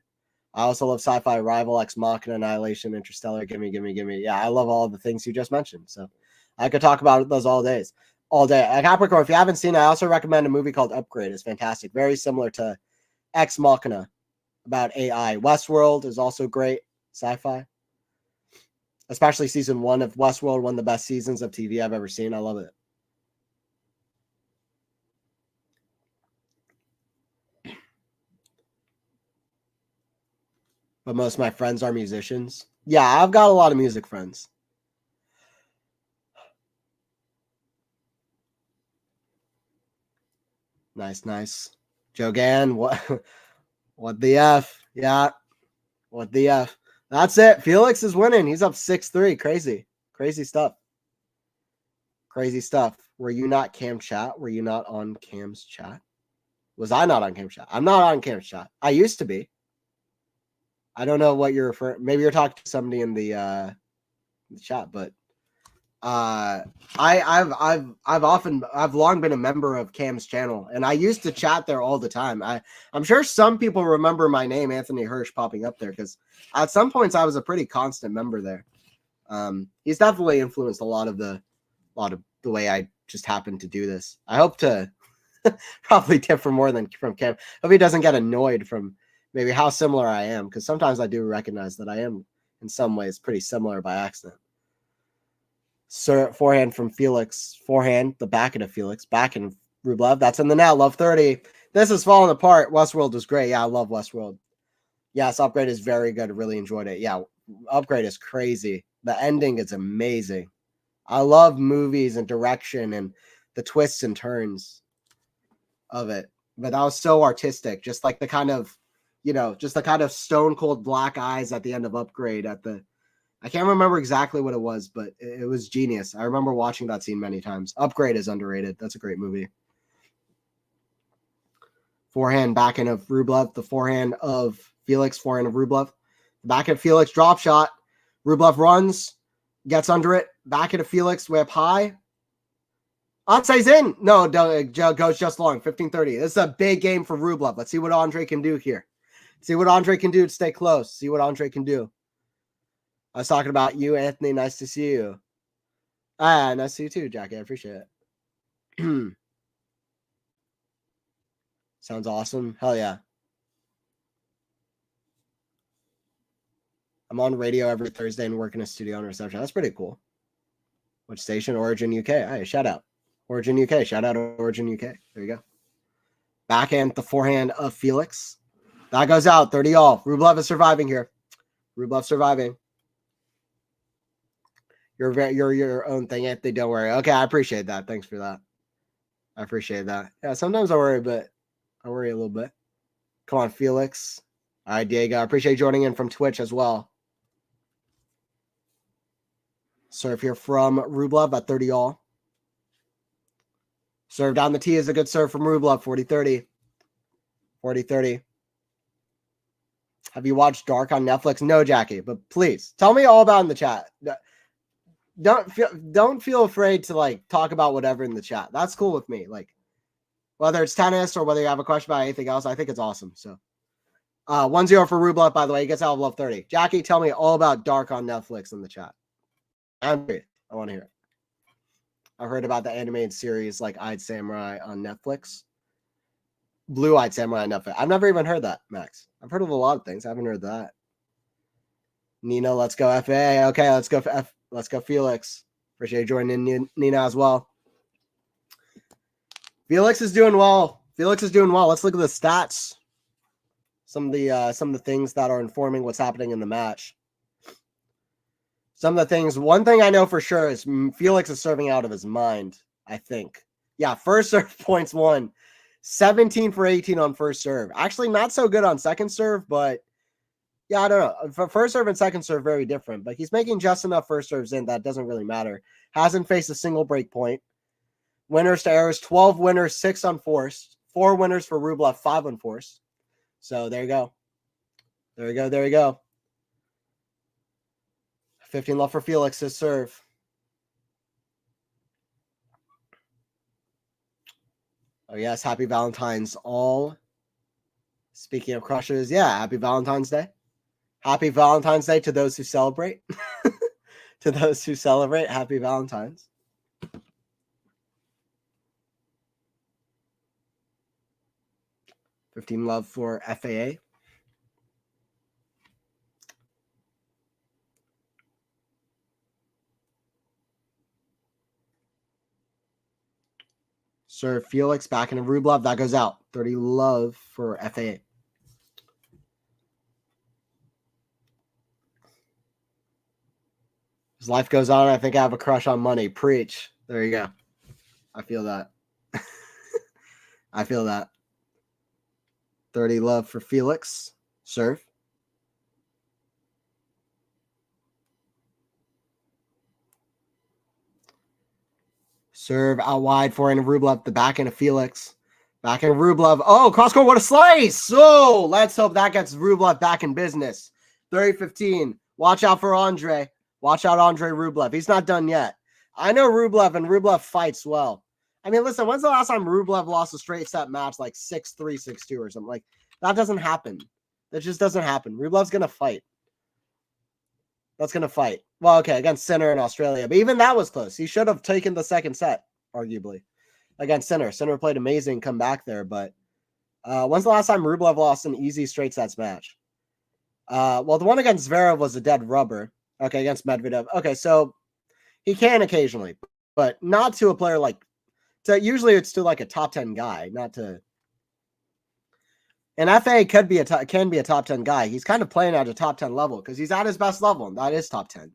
I also love sci-fi, Rival, Ex Machina, Annihilation, Interstellar, gimme. Yeah, I love all the things you just mentioned. So I could talk about those all day. Capricorn, if you haven't seen it, I also recommend a movie called Upgrade. It's fantastic. Very similar to Ex Machina about AI. Westworld is also great sci-fi. Especially season 1 of Westworld, one of the best seasons of TV I've ever seen. I love it. But most of my friends are musicians. Yeah, I've got a lot of music friends. Nice. Jogan, what the F? Yeah, what the F? That's it. Felix is winning. He's up 6-3. Crazy stuff. Were you not Cam chat? Were you not on Cam's chat? Was I not on Cam's chat? I'm not on Cam's chat. I used to be. I don't know what you're referring. Maybe you're talking to somebody in the chat, but I've long been a member of Cam's channel, and I used to chat there all the time. I'm sure some people remember my name, Anthony Hirsch, popping up there because at some points I was a pretty constant member there. He's definitely influenced a lot of the way I just happen to do this. I hope to probably differ more than from Cam. Hope he doesn't get annoyed from maybe how similar I am, because sometimes I do recognize that I am in some ways pretty similar by accident. Forehand from Felix. Forehand, the backhand of Felix. Backhand of Rublev. That's in the net. Love 30. This is falling apart. Westworld is great. Yeah, I love Westworld. Yes, Upgrade is very good. Really enjoyed it. Yeah, Upgrade is crazy. The ending is amazing. I love movies and direction and the twists and turns of it. But that was so artistic. Just like the kind of, just the kind of stone cold black eyes at the end of Upgrade I can't remember exactly what it was, but it was genius. I remember watching that scene many times. Upgrade is underrated. That's a great movie. Forehand, backhand of Rublev. The forehand of Felix, forehand of Rublev. Backhand of Felix, drop shot. Rublev runs, gets under it. Backhand of Felix, way up high. Onsai's in. No, goes just long. 15-30. This is a big game for Rublev. Let's see what Andrey can do here. See what Andrey can do to stay close. See what Andrey can do. I was talking about you, Anthony. Nice to see you. Nice to see you too, Jackie. I appreciate it. Sounds awesome. Hell yeah. I'm on radio every Thursday and work in a studio on reception. That's pretty cool. Which station? Origin UK. Hey, shout out. Origin UK. Shout out Origin UK. There you go. Backhand, the forehand of Felix. That goes out. 30 all. Rublev is surviving here. Rublev surviving. You're your own thing, Anthony. Don't worry. Okay, I appreciate that. Thanks for that. I appreciate that. Yeah, sometimes I worry, but I worry a little bit. Come on, Felix. All right, Diego. I appreciate you joining in from Twitch as well. Serve here from Rublev at 30 all. Serve down the tee is a good serve from Rublev. 40-30. 40-30. Have you watched Dark on Netflix? No, Jackie, but please tell me all about it in the chat. Don't feel afraid to talk about whatever in the chat. That's cool with me. Whether it's tennis or whether you have a question about anything else, I think it's awesome. So 1-0 for Rublev, by the way. He gets out of love 30. Jackie, tell me all about Dark on Netflix in the chat. Andrey, I want to hear it. I've heard about the animated series Eyed Samurai on Netflix. Blue-Eyed Samurai on Netflix. I've never even heard that, Max. I've heard of a lot of things. I haven't heard that. Nina, let's go FA. Okay, let's go Let's go, Felix. Appreciate you joining in, Nina, as well. Felix is doing well. Felix is doing well. Let's look at the stats. Some of the things that are informing what's happening in the match. Some of the things. One thing I know for sure is Felix is serving out of his mind, I think. Yeah, first serve points won. 17 for 18 on first serve. Actually, not so good on second serve, but yeah, I don't know. For first serve and second serve, very different. But he's making just enough first serves in that doesn't really matter. Hasn't faced a single break point. Winners to errors, 12 winners, 6 unforced. 4 winners for Rublev, 5 unforced. So there you go. There you go. There you go. 15 love for Felix to serve. Oh, yes. Happy Valentine's all. Speaking of crushes, yeah, happy Valentine's Day. Happy Valentine's Day to those who celebrate. To those who celebrate, happy Valentine's. $15 love for FAA. Sir Felix back in a Rublev. That goes out. 30 love for FAA. As life goes on, I think I have a crush on money. Preach. There you go. I feel that. I feel that. 30 love for Felix. Serve. Serve out wide, forehand of Rublev. The backhand of Felix. Backhand of Rublev. Oh, cross court. What a slice. Oh, let's hope that gets Rublev back in business. 30-15. Watch out for Andrey. Watch out, Andrey Rublev. He's not done yet. I know Rublev, and Rublev fights well. I mean, listen, when's the last time Rublev lost a straight set match 6-3, 6-2 or something? That doesn't happen. That just doesn't happen. Rublev's going to fight. That's going to fight. Well, okay, against Sinner in Australia. But even that was close. He should have taken the second set, arguably, against Sinner. Sinner played amazing comeback there, but When's the last time Rublev lost an easy straight sets match? Well, the one against Zverev was a dead rubber. Okay, against Medvedev. Okay, so he can occasionally, but not to a player like. Usually it's to like a top 10 guy, not to. And FA can be a top 10 guy. He's kind of playing at a top 10 level because he's at his best level, and that is top 10.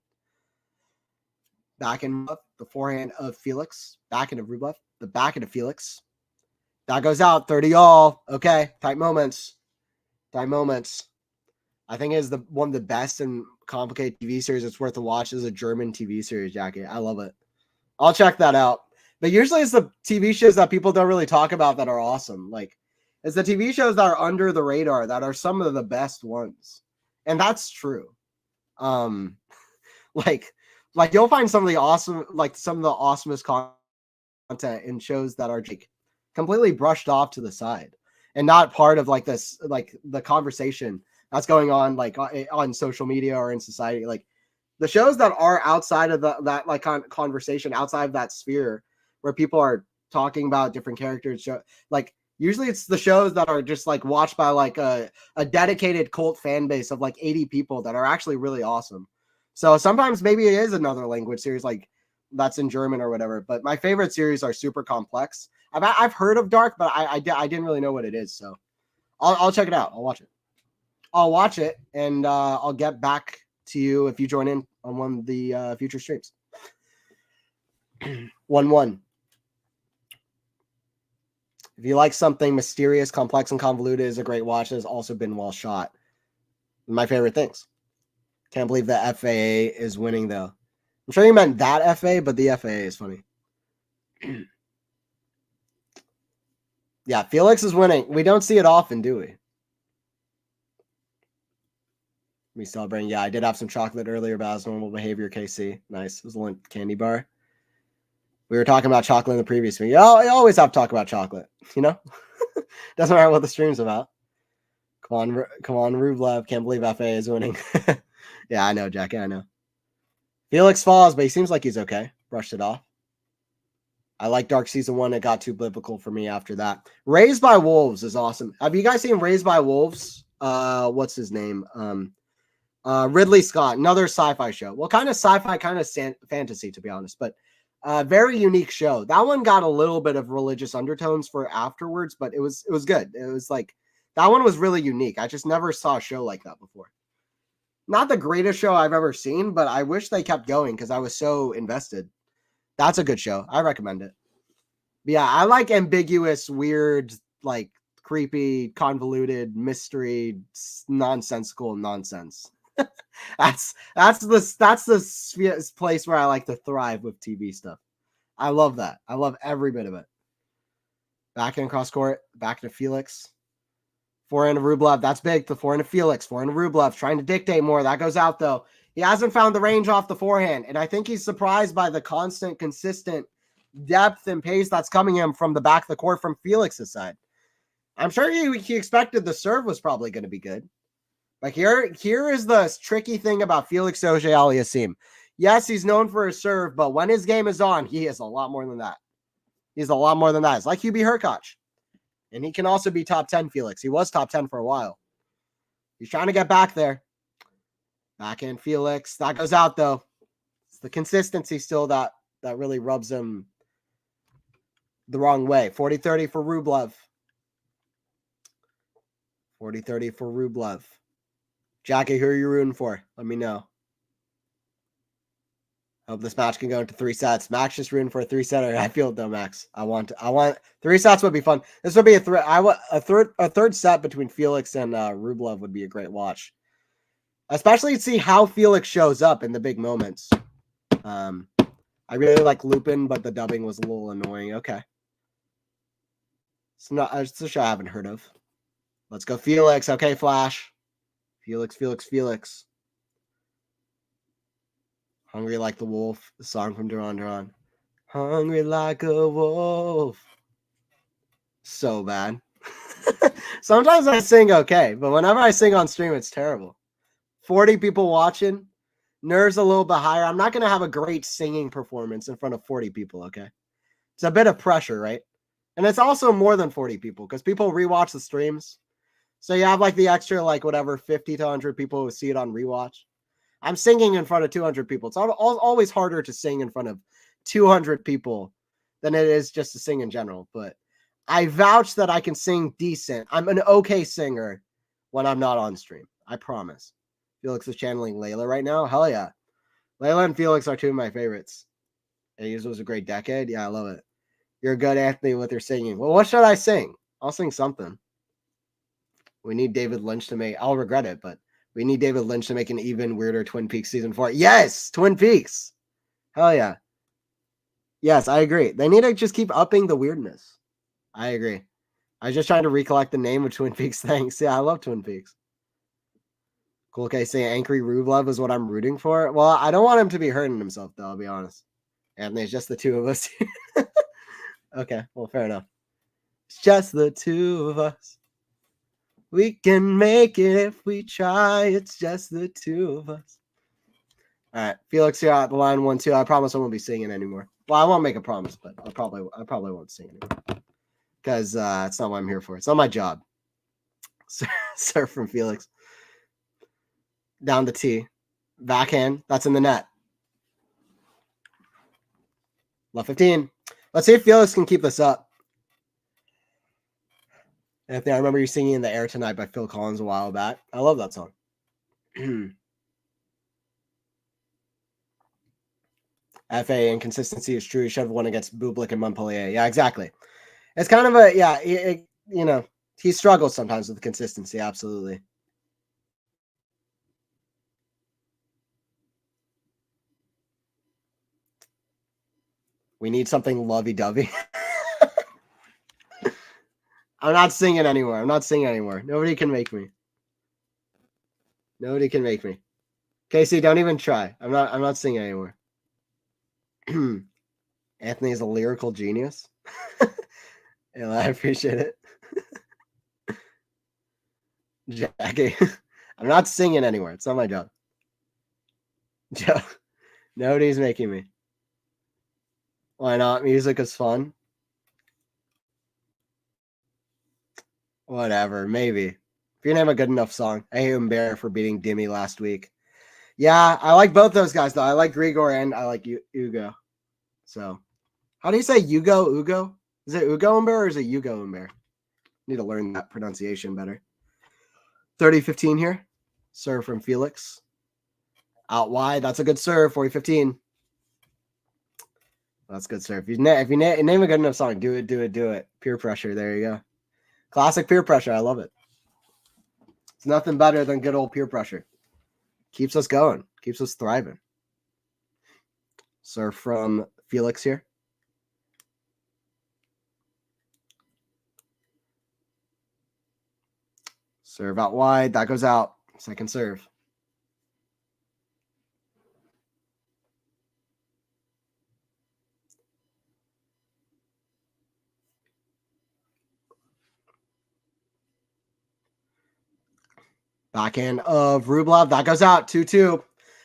Back in the forehand of Felix. Back into Rublev. The back into Felix. That goes out. 30 all. Okay. Tight moments. Tight moments. I think it's one of the best and complicated TV series it's worth a watch is a German TV series, Jackie. I love it. I'll check that out. But usually it's the TV shows that people don't really talk about that are awesome. Like, it's the TV shows that are under the radar that are some of the best ones. And that's true. Like you'll find some of the awesomest content in shows that are like completely brushed off to the side and not part of like this, like the conversation that's going on like on social media or in society. Like the shows that are outside of that like conversation, outside of that sphere where people are talking about different characters, like usually it's the shows that are just like watched by like a dedicated cult fan base of like 80 people that are actually really awesome. So sometimes maybe it is another language series like that's in German or whatever. But my favorite series are super complex. I've heard of Dark, but I didn't really know what it is. So I'll check it out. I'll watch it, and I'll get back to you if you join in on one of the future streams. 1-1. If you like something mysterious, complex, and convoluted, is a great watch. It has also been well shot. My favorite things. Can't believe the FAA is winning, though. I'm sure you meant that FA, but the FAA is funny. Yeah, Felix is winning. We don't see it often, do we? Me celebrating. Yeah, I did have some chocolate earlier, but as normal behavior, KC. Nice. It was a little candy bar. We were talking about chocolate in the previous week. You always have to talk about chocolate, you know? Doesn't matter what the stream's about. Come on, Rublev. Can't believe FA is winning. Yeah, I know, Jackie. I know. Felix falls, but he seems like he's okay. Brushed it off. I like Dark Season 1. It got too biblical for me after that. Raised by Wolves is awesome. Have you guys seen Raised by Wolves? What's his name? Ridley Scott, another sci-fi show. Well, kind of sci-fi, kind of fantasy, to be honest, but very unique show. That one got a little bit of religious undertones for afterwards, but it was good. It was like, that one was really unique. I just never saw a show like that before. Not the greatest show I've ever seen, but I wish they kept going because I was so invested. That's a good show. I recommend it. But yeah, I like ambiguous, weird, like creepy, convoluted, mystery, nonsensical nonsense. That's the place where I like to thrive with TV stuff. I love that. I love every bit of it. Back in cross court, back to Felix. Forehand to Rublev. That's big. The forehand to Felix. Forehand to Rublev. Trying to dictate more. That goes out, though. He hasn't found the range off the forehand. And I think he's surprised by the constant, consistent depth and pace that's coming in from the back of the court from Felix's side. I'm sure he expected the serve was probably going to be good. Like here is the tricky thing about Felix Auger-Aliassime. Yes, he's known for his serve, but when his game is on, he is a lot more than that. He's a lot more than that. It's like Hubie Hurkacz. And he can also be top 10, Felix. He was top 10 for a while. He's trying to get back there. Back in Felix. That goes out, though. It's the consistency still that really rubs him the wrong way. 40-30 for Rublev. 40-30 for Rublev. Jackie, who are you rooting for? Let me know. Hope this match can go into 3 sets. Max just rooting for a 3-setter. I feel it though, Max. I want 3 sets would be fun. This would be a third set between Felix and Rublev would be a great watch. Especially to see how Felix shows up in the big moments. I really like Lupin, but the dubbing was a little annoying. Okay. It's a show I haven't heard of. Let's go Felix. Okay, Flash. Felix. Hungry Like the Wolf, the song from Duran Duran. Hungry like a wolf. So bad. Sometimes I sing okay, but whenever I sing on stream, it's terrible. 40 people watching. Nerves a little bit higher. I'm not going to have a great singing performance in front of 40 people, okay? It's a bit of pressure, right? And it's also more than 40 people because people rewatch the streams. So you have like the extra, like whatever, 50 to 100 people who see it on rewatch. I'm singing in front of 200 people. It's always harder to sing in front of 200 people than it is just to sing in general. But I vouch that I can sing decent. I'm an okay singer when I'm not on stream. I promise. Felix is channeling Layla right now. Hell yeah. Layla and Felix are two of my favorites. And it was a great decade. Yeah, I love it. You're a good athlete with your singing. Well, what should I sing? I'll sing something. We need David Lynch to make... I'll regret it, but we need David Lynch to make an even weirder Twin Peaks season 4. Yes! Twin Peaks! Hell yeah. Yes, I agree. They need to just keep upping the weirdness. I agree. I was just trying to recollect the name of Twin Peaks. Thanks. Yeah, I love Twin Peaks. Cool case saying Angry Rublev is what I'm rooting for. Well, I don't want him to be hurting himself, though, I'll be honest. And there's just the two of us. Okay, well, fair enough. It's just the two of us. We can make it if we try. It's just the two of us. All right, Felix here at the line 1-2. I promise I won't be singing anymore. Well, I won't make a promise, but I probably won't sing anymore because it's not what I'm here for. It's not my job. Sir from Felix. Down the tee. Backhand. That's in the net. Left 15. Let's see if Felix can keep this up. Anthony, I remember you singing In the Air Tonight by Phil Collins a while back. I love that song. FA inconsistency is true. You should have won against Bublik and Montpellier. Yeah, exactly. It's kind of a, yeah, you know, he struggles sometimes with consistency. Absolutely. We need something lovey-dovey. I'm not singing anymore. I'm not singing anymore. Nobody can make me. Nobody can make me. Casey, don't even try. I'm not singing anymore. Anthony is a lyrical genius. Yeah, I appreciate it. Jackie, I'm not singing anywhere. It's not my job. Joe, nobody's making me. Why not? Music is fun. Whatever, maybe. If you didn't have a good enough song. I hate Umber for beating Dimmy last week. Yeah, I like both those guys, though. I like Grigor and I like Ugo. So, how do you say Ugo? Is it Ugo Umber or is it Ugo Umber? Need to learn that pronunciation better. 30-15 here. Serve from Felix. Out wide. That's a good serve. 40-15. That's good serve. If you name a good enough song, do it. Peer pressure. There you go. Classic peer pressure. I love it. It's nothing better than good old peer pressure. Keeps us going. Keeps us thriving. Serve from Felix here. Serve out wide. That goes out. Second serve. Backhand of Rublev. That goes out. 2-2.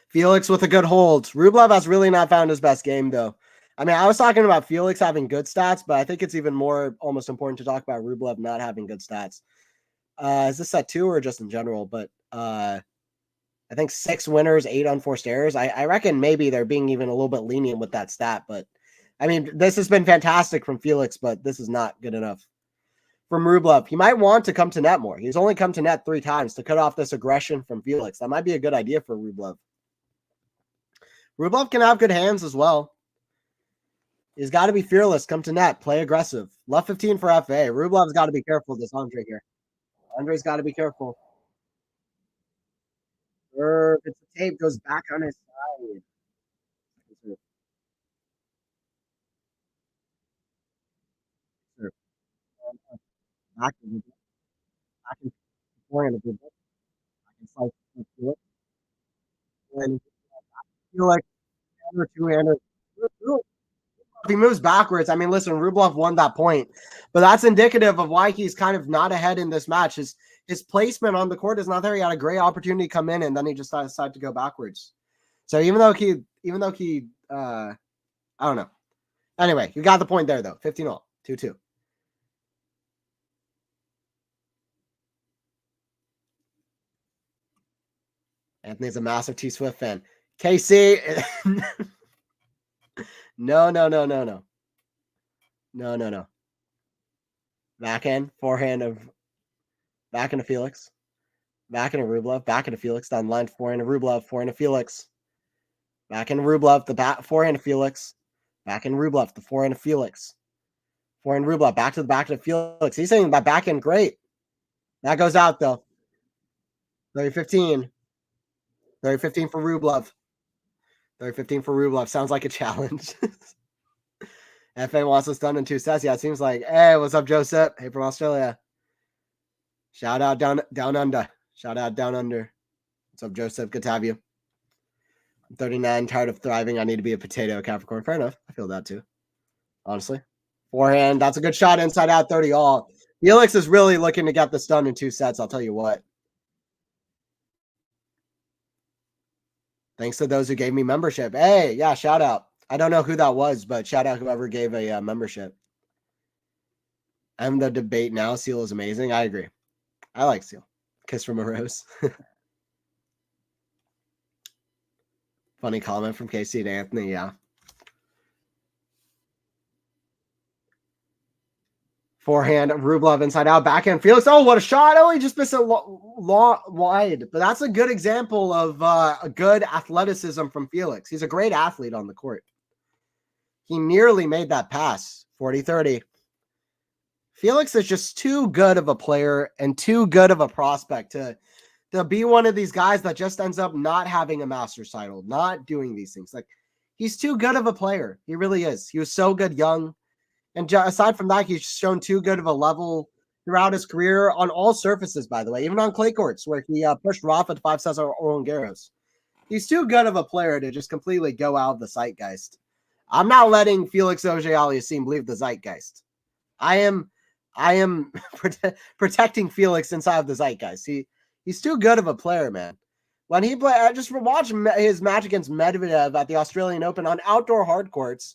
Felix with a good hold. Rublev has really not found his best game, though. I mean, I was talking about Felix having good stats, but I think it's even more almost important to talk about Rublev not having good stats. Is this set 2 or just in general? But I think 6 winners, 8 unforced errors. I reckon maybe they're being even a little bit lenient with that stat. But, I mean, this has been fantastic from Felix, but this is not good enough from Rublev. He might want to come to net more. He's only come to net 3 times to cut off this aggression from Felix. That might be a good idea for Rublev. Rublev can have good hands as well. He's got to be fearless, come to net, play aggressive. Left 15 for FA. Rublev's got to be careful of this Andrey here. Andrey's got to be careful. If it's the tape, goes back on his side. Back and forehand. And feel like two-hander. If he moves backwards, I mean, listen, Rublev won that point, but that's indicative of why he's kind of not ahead in this match. His placement on the court is not there. He had a great opportunity to come in, and then he just decided to go backwards. So even though he, I don't know. Anyway, you got the point there, though. 15-all, 2-2. Anthony's a massive T Swift fan. KC. No. Forehand of Felix. Back into Rublev. Back into Felix. Down the line. Forehand of Rublev. Forehand of Felix. Back in Rublev. The forehand of Felix. Back in Rublev. The forehand of Felix. Forehand Rublev. Back to the back of Felix. He's saying that backhand great. That goes out though. 30-15. 30-15 for Rublev. 30-15 for Rublev. Sounds like a challenge. FA wants us done in 2 sets. Yeah, it seems like. Hey, what's up, Joseph? Hey, from Australia. Shout out down under. Shout out down under. What's up, Joseph? Good to have you. I'm 39, tired of thriving. I need to be a potato, Capricorn. Fair enough. I feel that too. Honestly. Forehand. That's a good shot inside out 30 all. Felix is really looking to get this done in 2 sets. I'll tell you what. Thanks to those who gave me membership. Hey, yeah, shout out. I don't know who that was, but shout out whoever gave a membership. And the debate now. Seal is amazing. I agree. I like Seal. Kiss from a rose. Funny comment from KC to Anthony. Yeah. Forehand, Rublev inside out, backhand Felix. Oh, what a shot. Oh, he just missed it wide. But that's a good example of a good athleticism from Felix. He's a great athlete on the court. He nearly made that pass. 40-30. Felix is just too good of a player and too good of a prospect to be one of these guys that just ends up not having a Masters title, not doing these things. Like, he's too good of a player. He really is. He was so good young. And aside from that, he's shown too good of a level throughout his career on all surfaces, by the way, even on clay courts where he pushed Rafa to 5 sets or Roland Garros. He's too good of a player to just completely go out of the zeitgeist. I'm not letting Felix Auger-Aliassime leave the zeitgeist. I am protecting Felix inside of the zeitgeist. He's too good of a player, man. When he played, I just watched his match against Medvedev at the Australian Open on outdoor hard courts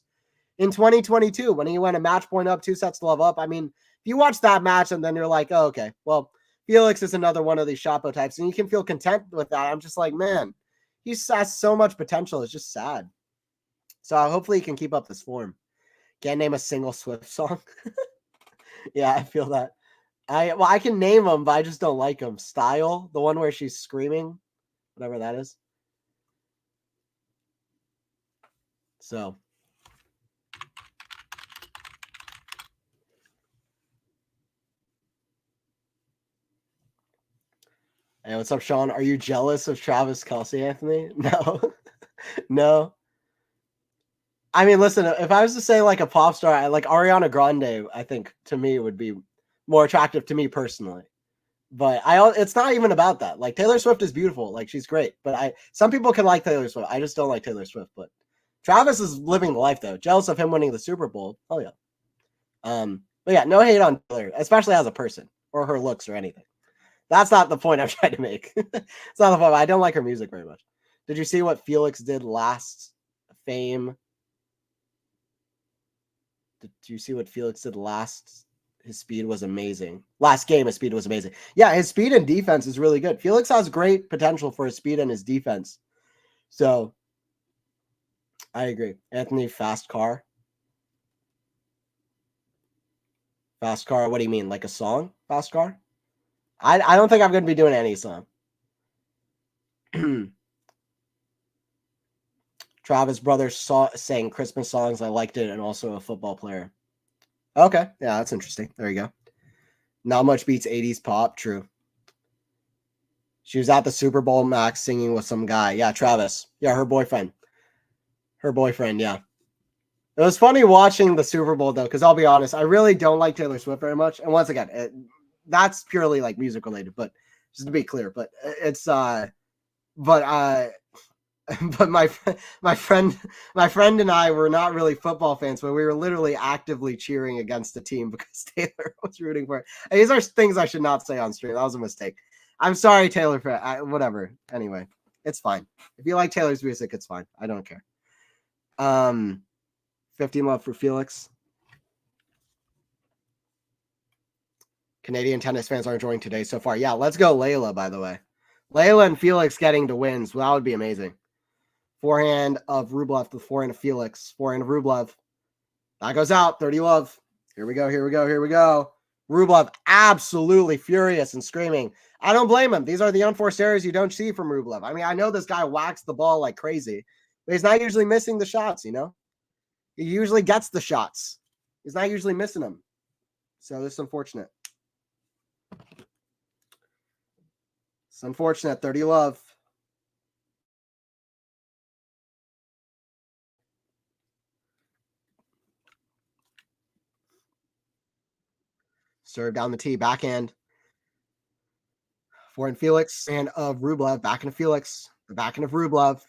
in 2022 when he went a match point up, 2 sets to love up. I mean, if you watch that match and then you're like, oh, okay, well, Felix is another one of these Chapo types, and you can feel content with that. I'm just like, man, he has so much potential. It's just sad. So hopefully he can keep up this form. Can't name a single Swift song. Yeah, I feel that. I can name them, but I just don't like them. Style, the one where she's screaming, whatever that is. So. Hey, what's up, Sean? Are you jealous of Travis Kelce, Anthony? No. No. I mean, listen, if I was to say like a pop star, like Ariana Grande, I think to me would be more attractive to me personally. But it's not even about that. Like, Taylor Swift is beautiful. Like, she's great. But some people can like Taylor Swift. I just don't like Taylor Swift. But Travis is living the life, though. Jealous of him winning the Super Bowl. Oh, yeah. But yeah, no hate on Taylor, especially as a person or her looks or anything. That's not the point I'm trying to make. It's not the point. I don't like her music very much. Did you see what Felix did last Fame? Did you see what Felix did last? His speed was amazing. Last game, his speed was amazing. Yeah, his speed and defense is really good. Felix has great potential for his speed and his defense. So, I agree. Anthony, fast car. Fast car, what do you mean? Like a song? Fast car? I don't think I'm going to be doing any song. Travis Brothers sang Christmas songs. I liked it, and also a football player. Okay, yeah, that's interesting. There you go. Not much beats 80s pop. True. She was at the Super Bowl, Max, singing with some guy. Yeah, Travis. Yeah, her boyfriend. Her boyfriend, yeah. It was funny watching the Super Bowl, though, because I'll be honest, I really don't like Taylor Swift very much. And once again, that's purely like music related, but just to be clear, but it's but my friend and I were not really football fans, but we were literally actively cheering against the team because Taylor was rooting for it. These are things I should not say on stream. That was a mistake. I'm sorry, Taylor. Whatever. Anyway, it's fine. If you like Taylor's music, it's fine. I don't care. 15 love for Felix. Canadian tennis fans are enjoying today so far. Yeah, let's go, Layla, by the way. Layla and Felix getting the wins. Well, that would be amazing. Forehand of Rublev, the forehand of Felix, forehand of Rublev. That goes out. 30 love. Here we go. Here we go. Here we go. Rublev absolutely furious and screaming. I don't blame him. These are the unforced errors you don't see from Rublev. I mean, I know this guy whacks the ball like crazy, but he's not usually missing the shots, you know? He usually gets the shots. He's not usually missing them. So this is unfortunate. It's unfortunate. 30 love. Serve down the tee, backhand. Forehand Felix and of Rublev, back into Felix. The backhand of Rublev,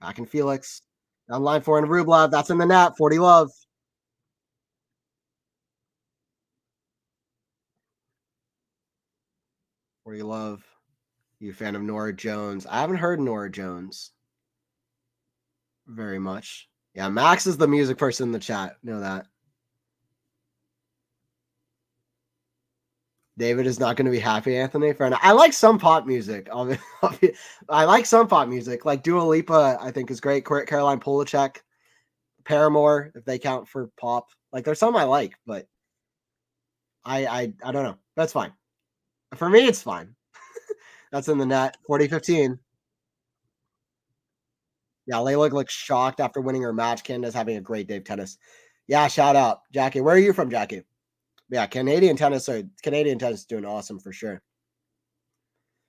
back in Felix. Down line forehand of Rublev, that's in the net. 40 love. 40 love. You a fan of Nora Jones? I haven't heard Nora Jones very much. Yeah, Max is the music person in the chat. Know that. David is not going to be happy, Anthony. Fair enough. I like some pop music. I like some pop music. Like Dua Lipa, I think is great. Caroline Polachek, Paramore, if they count for pop. Like there's some I like, but I don't know. That's fine. For me, it's fine. That's in the net. 40-15. Yeah, Layla looks shocked after winning her match. Canada's having a great day of tennis. Yeah, shout out, Jackie. Where are you from, Jackie? Yeah, Canadian tennis is doing awesome for sure.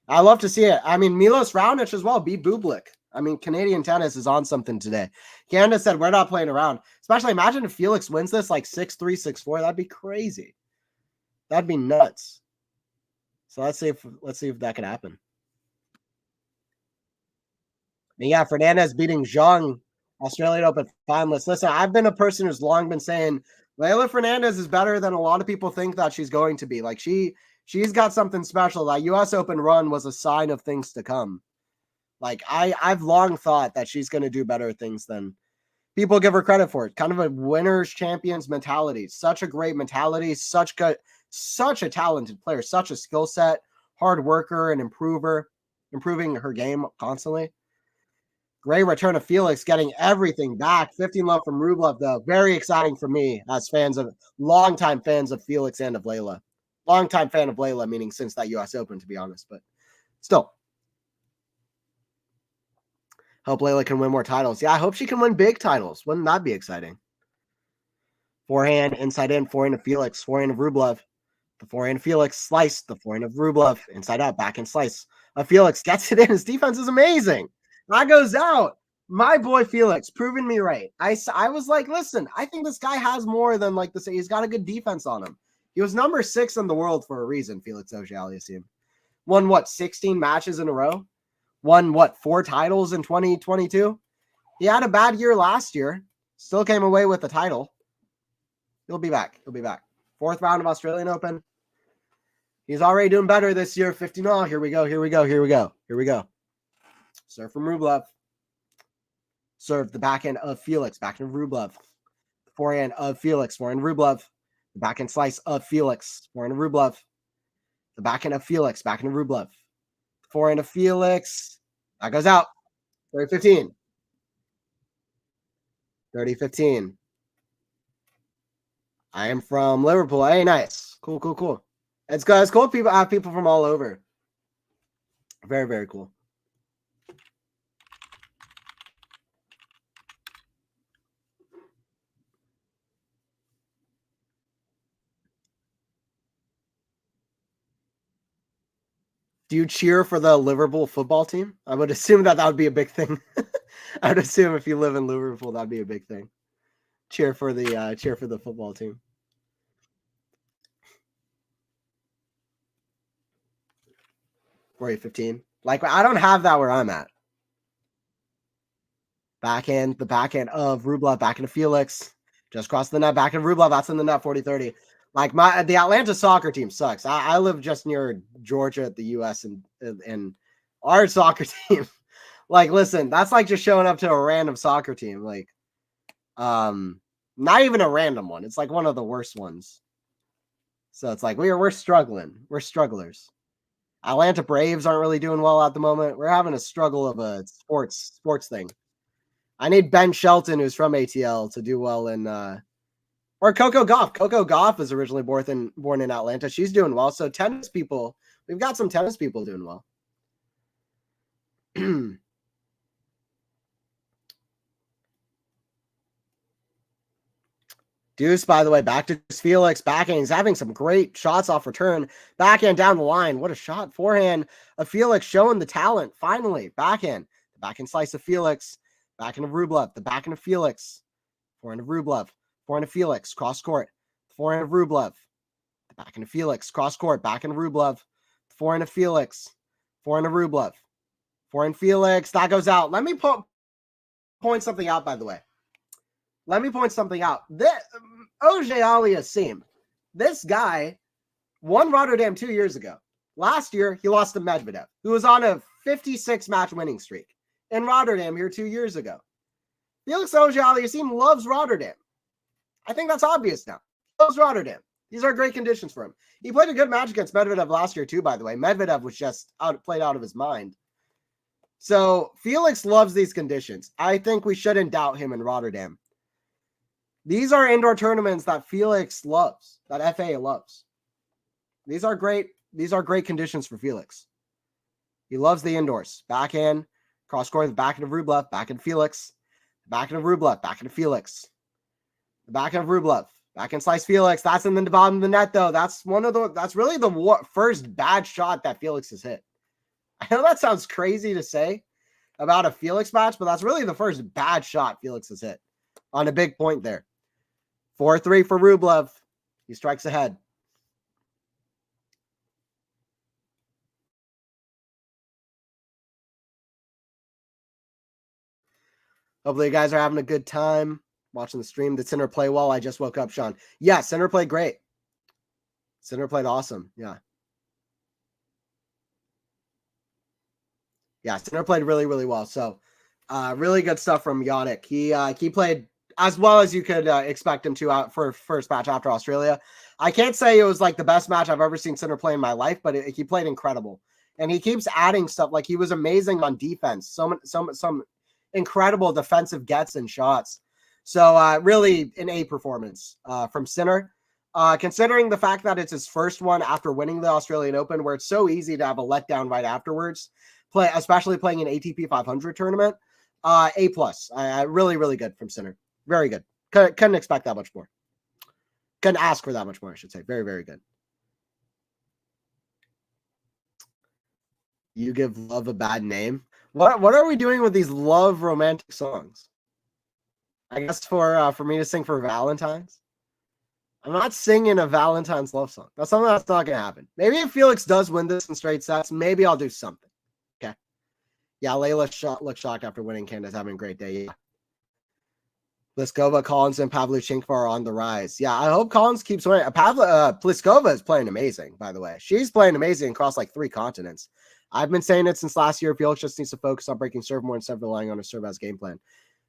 I love to see it. I mean, Milos Raonic as well beat Bublik. I mean, Canadian tennis is on something today. Canada said we're not playing around. Especially imagine if Felix wins this like 6-3, 6-4. That'd be crazy. That'd be nuts. So let's see if that can happen. And yeah, Fernandez beating Zhang, Australian Open finalist. Listen, I've been a person who's long been saying Leylah Fernandez is better than a lot of people think that she's going to be. Like she's got something special. That US Open run was a sign of things to come. Like I've long thought that she's going to do better things than people give her credit for. It kind of a winner's champions mentality. Such a great mentality. Such a talented player. Such a skill set. Hard worker and improving her game constantly. Great return of Felix, getting everything back. 15 love from Rublev, though. Very exciting for me as longtime fans of Felix and of Layla. Longtime fan of Layla, meaning since that US Open, to be honest. But still. Hope Layla can win more titles. Yeah, I hope she can win big titles. Wouldn't that be exciting? Forehand, inside in, forehand of Felix, forehand of Rublev. The forehand of Felix, slice. The forehand of Rublev, inside out, backhand slice. Felix gets it in. His defense is amazing. That goes out. My boy Felix, proving me right. I was like, listen, I think this guy has more than like this. He's got a good defense on him. He was number 6 in the world for a reason, Felix Auger-Aliassime. Won, 16 matches in a row? Won, 4 titles in 2022? He had a bad year last year. Still came away with the title. He'll be back. 4th round of Australian Open. He's already doing better this year. 15-0. Here we go. Serve from Rublev. Serve the backhand of Felix. Backhand of Rublev. Forehand of Felix. Forehand of Rublev. The backhand slice of Felix. Forehand of Rublev. The backhand of Felix. Backhand of Rublev. Forehand of Felix. That goes out. 30-15. 30-15. I am from Liverpool. Hey, nice. Cool. It's cool. People have people from all over. Very, very cool. Do you cheer for the Liverpool football team? I would assume that would be a big thing. I would assume if you live in Liverpool, that'd be a big thing. Cheer for the football team. For 15. Like I don't have that where I'm at. The backhand of Rublev, backhand of Felix. Just cross the net, backhand of Rublev. That's in the net, 40-30. Like the Atlanta soccer team sucks. I live just near Georgia at the US and our soccer team. Like, listen, that's like just showing up to a random soccer team. Like, not even a random one. It's like one of the worst ones. So it's like we're struggling. We're strugglers. Atlanta Braves aren't really doing well at the moment. We're having a struggle of a sports thing. I need Ben Shelton, who's from ATL, to do well in or Coco Gauff. Coco Gauff was originally born in Atlanta. She's doing well. So tennis people, we've got some tennis people doing well. Deuce, by the way, back to Felix. Backhand. He's having some great shots off return. Backhand down the line. What a shot. Forehand of Felix showing the talent. Finally, backhand. The backhand slice of Felix. Backhand of Rublev. The backhand of Felix. Forehand of Rublev. Forehand of Felix. Cross court. Forehand of Rublev. The backhand of Felix. Cross court. Backhand of Rublev. Forehand of Felix. Forehand of Rublev. Forehand Felix. That goes out. Let me point something out, by the way. Let me point something out. Auger-Aliassime, this guy won Rotterdam 2 years ago. Last year, he lost to Medvedev, who was on a 56-match winning streak in Rotterdam here 2 years ago. Felix Auger-Aliassime loves Rotterdam. I think that's obvious now. He loves Rotterdam. These are great conditions for him. He played a good match against Medvedev last year too, by the way. Medvedev was just played out of his mind. So Felix loves these conditions. I think we shouldn't doubt him in Rotterdam. These are indoor tournaments that Felix loves, that FA loves. These are great conditions for Felix. He loves the indoors. Backhand, cross court, the backhand of Rublev, backhand Felix, backhand of Rublev, backhand of Felix, the backhand of Rublev, backhand slice Felix. That's in the bottom of the net, though. That's really the first bad shot that Felix has hit. I know that sounds crazy to say about a Felix match, but that's really the first bad shot Felix has hit on a big point there. 4-3 for Rublev. He strikes ahead. Hopefully you guys are having a good time watching the stream. Did Sinner play well? I just woke up, Sean. Yeah, Sinner played great. Sinner played awesome. Yeah. Yeah, Sinner played really, really well. So really good stuff from Yannick. He played as well as you could expect him to out for first match after Australia. I can't say it was like the best match I've ever seen Sinner play in my life, but he played incredible. And he keeps adding stuff. Like he was amazing on defense. Some incredible defensive gets and shots. So really an A performance from Sinner. Considering the fact that it's his first one after winning the Australian Open, where it's so easy to have a letdown right afterwards, especially playing an ATP 500 tournament. A+. Really, really good from Sinner. Very good. Couldn't expect that much more. Couldn't ask for that much more, I should say. Very, very good. You give love a bad name. What are we doing with these love romantic songs? I guess for me to sing for Valentine's. I'm not singing a Valentine's love song. That's something that's not gonna happen. Maybe if Felix does win this in straight sets, maybe I'll do something. Okay. Yeah, Layla looked shocked after winning. Canada's having a great day. Yeah. Pliskova, Collins, and Pavlyuchenkova are on the rise. Yeah, I hope Collins keeps winning. Pliskova is playing amazing, by the way. She's playing amazing across like 3 continents. I've been saying it since last year. Felix just needs to focus on breaking serve more instead of relying on his serve as game plan.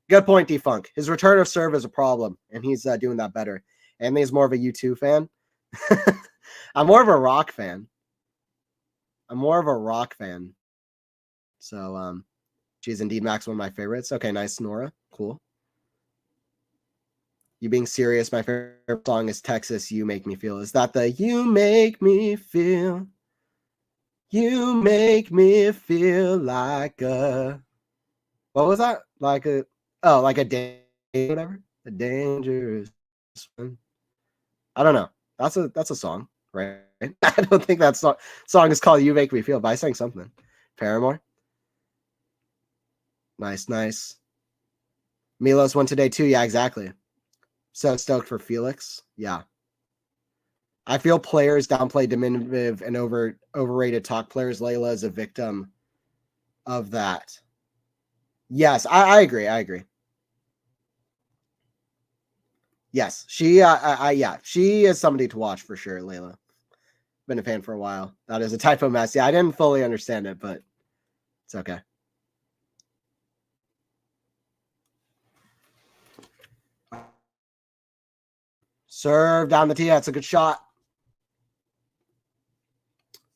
Good point, Defunk. His return of serve is a problem, and he's doing that better. And he's more of a U2 fan. I'm more of a rock fan. So, she's indeed Max, one of my favorites. Okay, nice, Nora. Cool. You being serious, my favorite song is Texas, You Make Me Feel. Is that the You Make Me Feel? You make me feel like a... What was that? Like a day, whatever? A dangerous one. I don't know. That's a song, right? I don't think that song is called You Make Me Feel, but I sang something. Paramore. Nice. Milos won today too. Yeah, exactly. So stoked for Felix. Yeah. I feel players downplay diminutive and overrated talk players. Layla is a victim of that. Yes, I agree. Yes, she she is somebody to watch for sure, Layla. Been a fan for a while. That is a typo mess. Yeah, I didn't fully understand it, but it's okay. Serve down the tee. That's a good shot.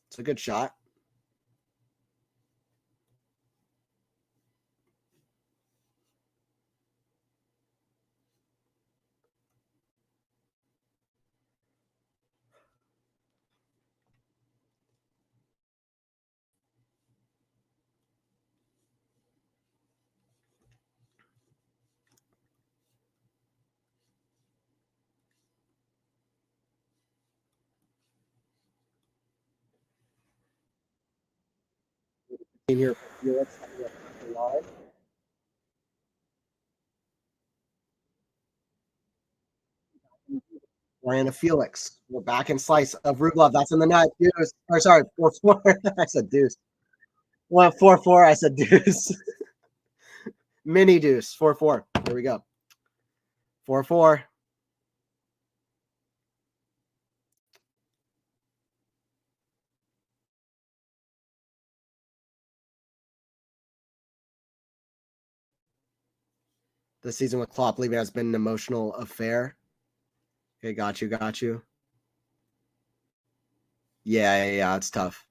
It's a good shot. here for Felix. Ryan Felix. We're back in slice of Rublev. That's in the net. Deuce. Or sorry, 4-4. I said deuce. Well, 4-4. I said deuce. Mini deuce. 4-4. Here we go. 4-4. This season with Klopp leaving has been an emotional affair. Okay, got you, got you. Yeah, it's tough.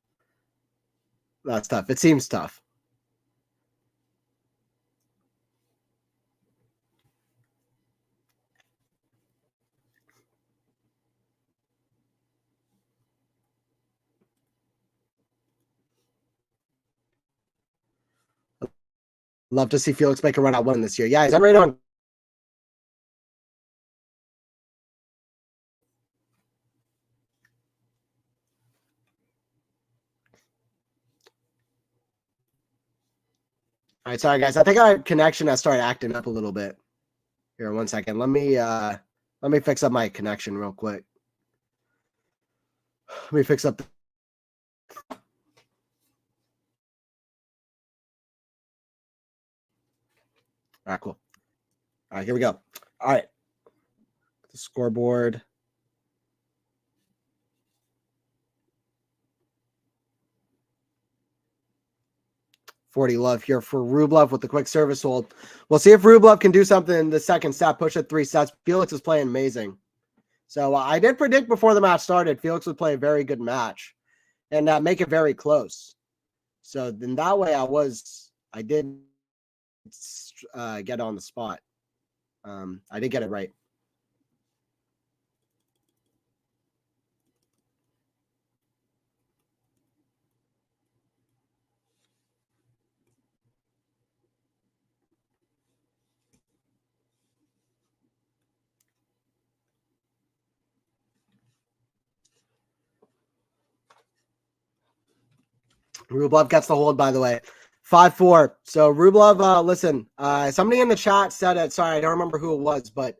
That's tough. It seems tough. Love to see Felix make a run out one this year. Yeah, he's right on. All right, sorry guys. I think our connection has started acting up a little bit. Here, 1 second. Let me fix up my connection real quick. Let me fix up. All right, cool. All right, here we go. All right. The scoreboard. $40 love here for Rublev with the quick service hold. We'll see if Rublev can do something in the second set, push it 3 sets. Felix is playing amazing. So I did predict before the match started, Felix would play a very good match and make it very close. So then that way I did get on the spot. I did get it right. Rublev gets the hold, by the way. 5-4. So Rublev, listen, somebody in the chat said it. Sorry, I don't remember who it was, but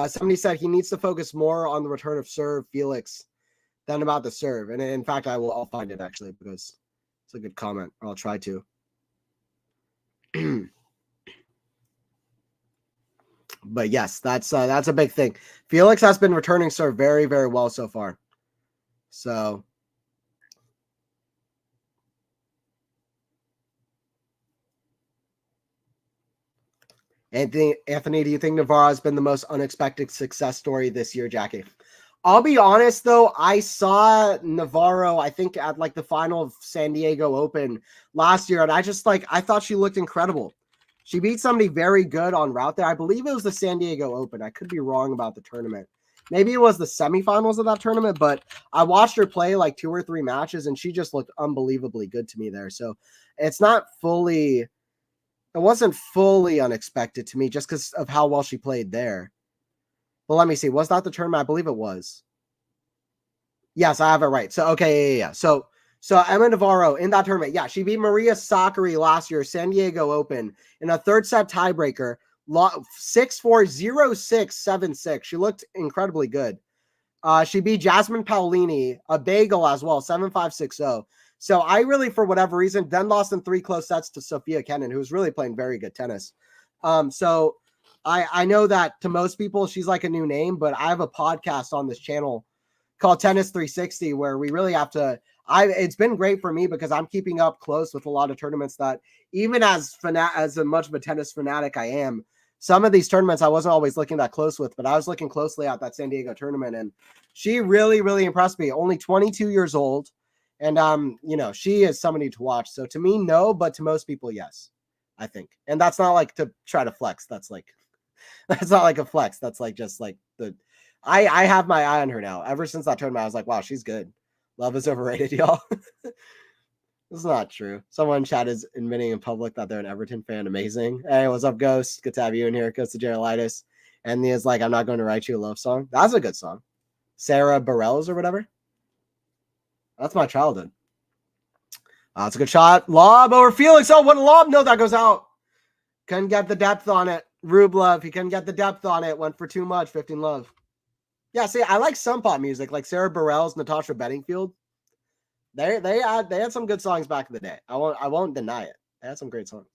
somebody said he needs to focus more on the return of serve, Felix, than about the serve. And in fact, I'll find it actually because it's a good comment. Or I'll try to. But yes, that's a big thing. Felix has been returning serve very, very well so far. So Anthony, do you think Navarro has been the most unexpected success story this year, Jackie? I'll be honest though, I saw Navarro, I think at like the final of San Diego Open last year, and I thought she looked incredible. She beat somebody very good on route there. I believe it was the San Diego Open. I could be wrong about the tournament. Maybe it was the semifinals of that tournament, but I watched her play like 2 or 3 matches, and she just looked unbelievably good to me there. So it wasn't fully unexpected to me just because of how well she played there. Well, let me see. Was that the tournament? I believe it was. Yes, I have it right. So, okay, yeah. So Emma Navarro in that tournament, yeah, she beat Maria Sakkari last year, San Diego Open, in a 3rd set tiebreaker, 6-4, 0-6, 7-6. She looked incredibly good. She beat Jasmine Paolini, a bagel as well, 7-5, 6-0. So I really, for whatever reason, then lost in 3 close sets to Sophia Kenin, who was really playing very good tennis. So I know that to most people, she's like a new name, but I have a podcast on this channel called Tennis 360 where we really have to, it's been great for me because I'm keeping up close with a lot of tournaments that even as much of a tennis fanatic I am, some of these tournaments I wasn't always looking that close with, but I was looking closely at that San Diego tournament, and she really, really impressed me. Only 22 years old. And, she is somebody to watch. So to me, no, but to most people, yes, I think. And that's not like to try to flex. That's not like a flex. That's like, just like I have my eye on her now. Ever since that tournament, I was like, wow, she's good. Love is overrated, y'all. It's not true. Someone in chat is admitting in public that they're an Everton fan. Amazing. Hey, what's up, Ghost? Good to have you in here. Goes to Geralitis. And Nia's like, I'm not going to write you a love song. That's a good song. Sarah Bareilles or whatever. That's my childhood. That's a good shot. Lob over Felix. Oh, what a lob. No, that goes out. Couldn't get the depth on it. Rublev, he couldn't get the depth on it. Went for too much. 15 love. Yeah, see, I like some pop music, like Sarah Bareilles, Natasha Bedingfield. They had some good songs back in the day. I won't deny it. They had some great songs.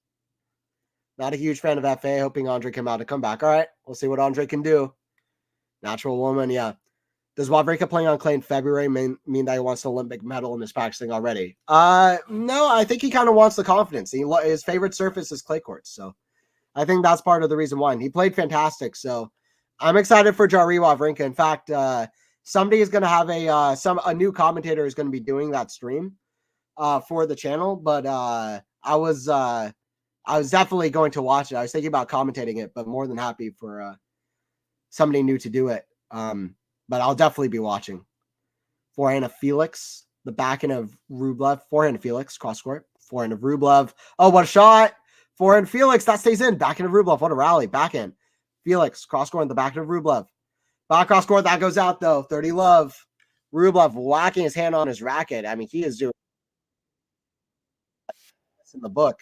Not a huge fan of FA, hoping Andrey come out to come back. All right, we'll see what Andrey can do. Natural woman, yeah. Does Wawrinka playing on clay in February mean that he wants an Olympic medal in this practicing already? No, I think he kind of wants the confidence. His favorite surface is clay courts, so I think that's part of the reason why. And he played fantastic, so I'm excited for Jari Wawrinka. In fact, somebody is going to have a new commentator is going to be doing that stream for the channel, but I was definitely going to watch it. I was thinking about commentating it, but more than happy for somebody new to do it. But I'll definitely be watching. Forehand of Felix, the backhand of Rublev. Forehand of Felix, cross court. Forehand of Rublev. Oh, what a shot. Forehand of Felix, that stays in. Backhand of Rublev, what a rally. Backhand. Felix, cross court in the backhand of Rublev. Back cross court, that goes out though. 30 love. Rublev whacking his hand on his racket. I mean, he is doing this in the book.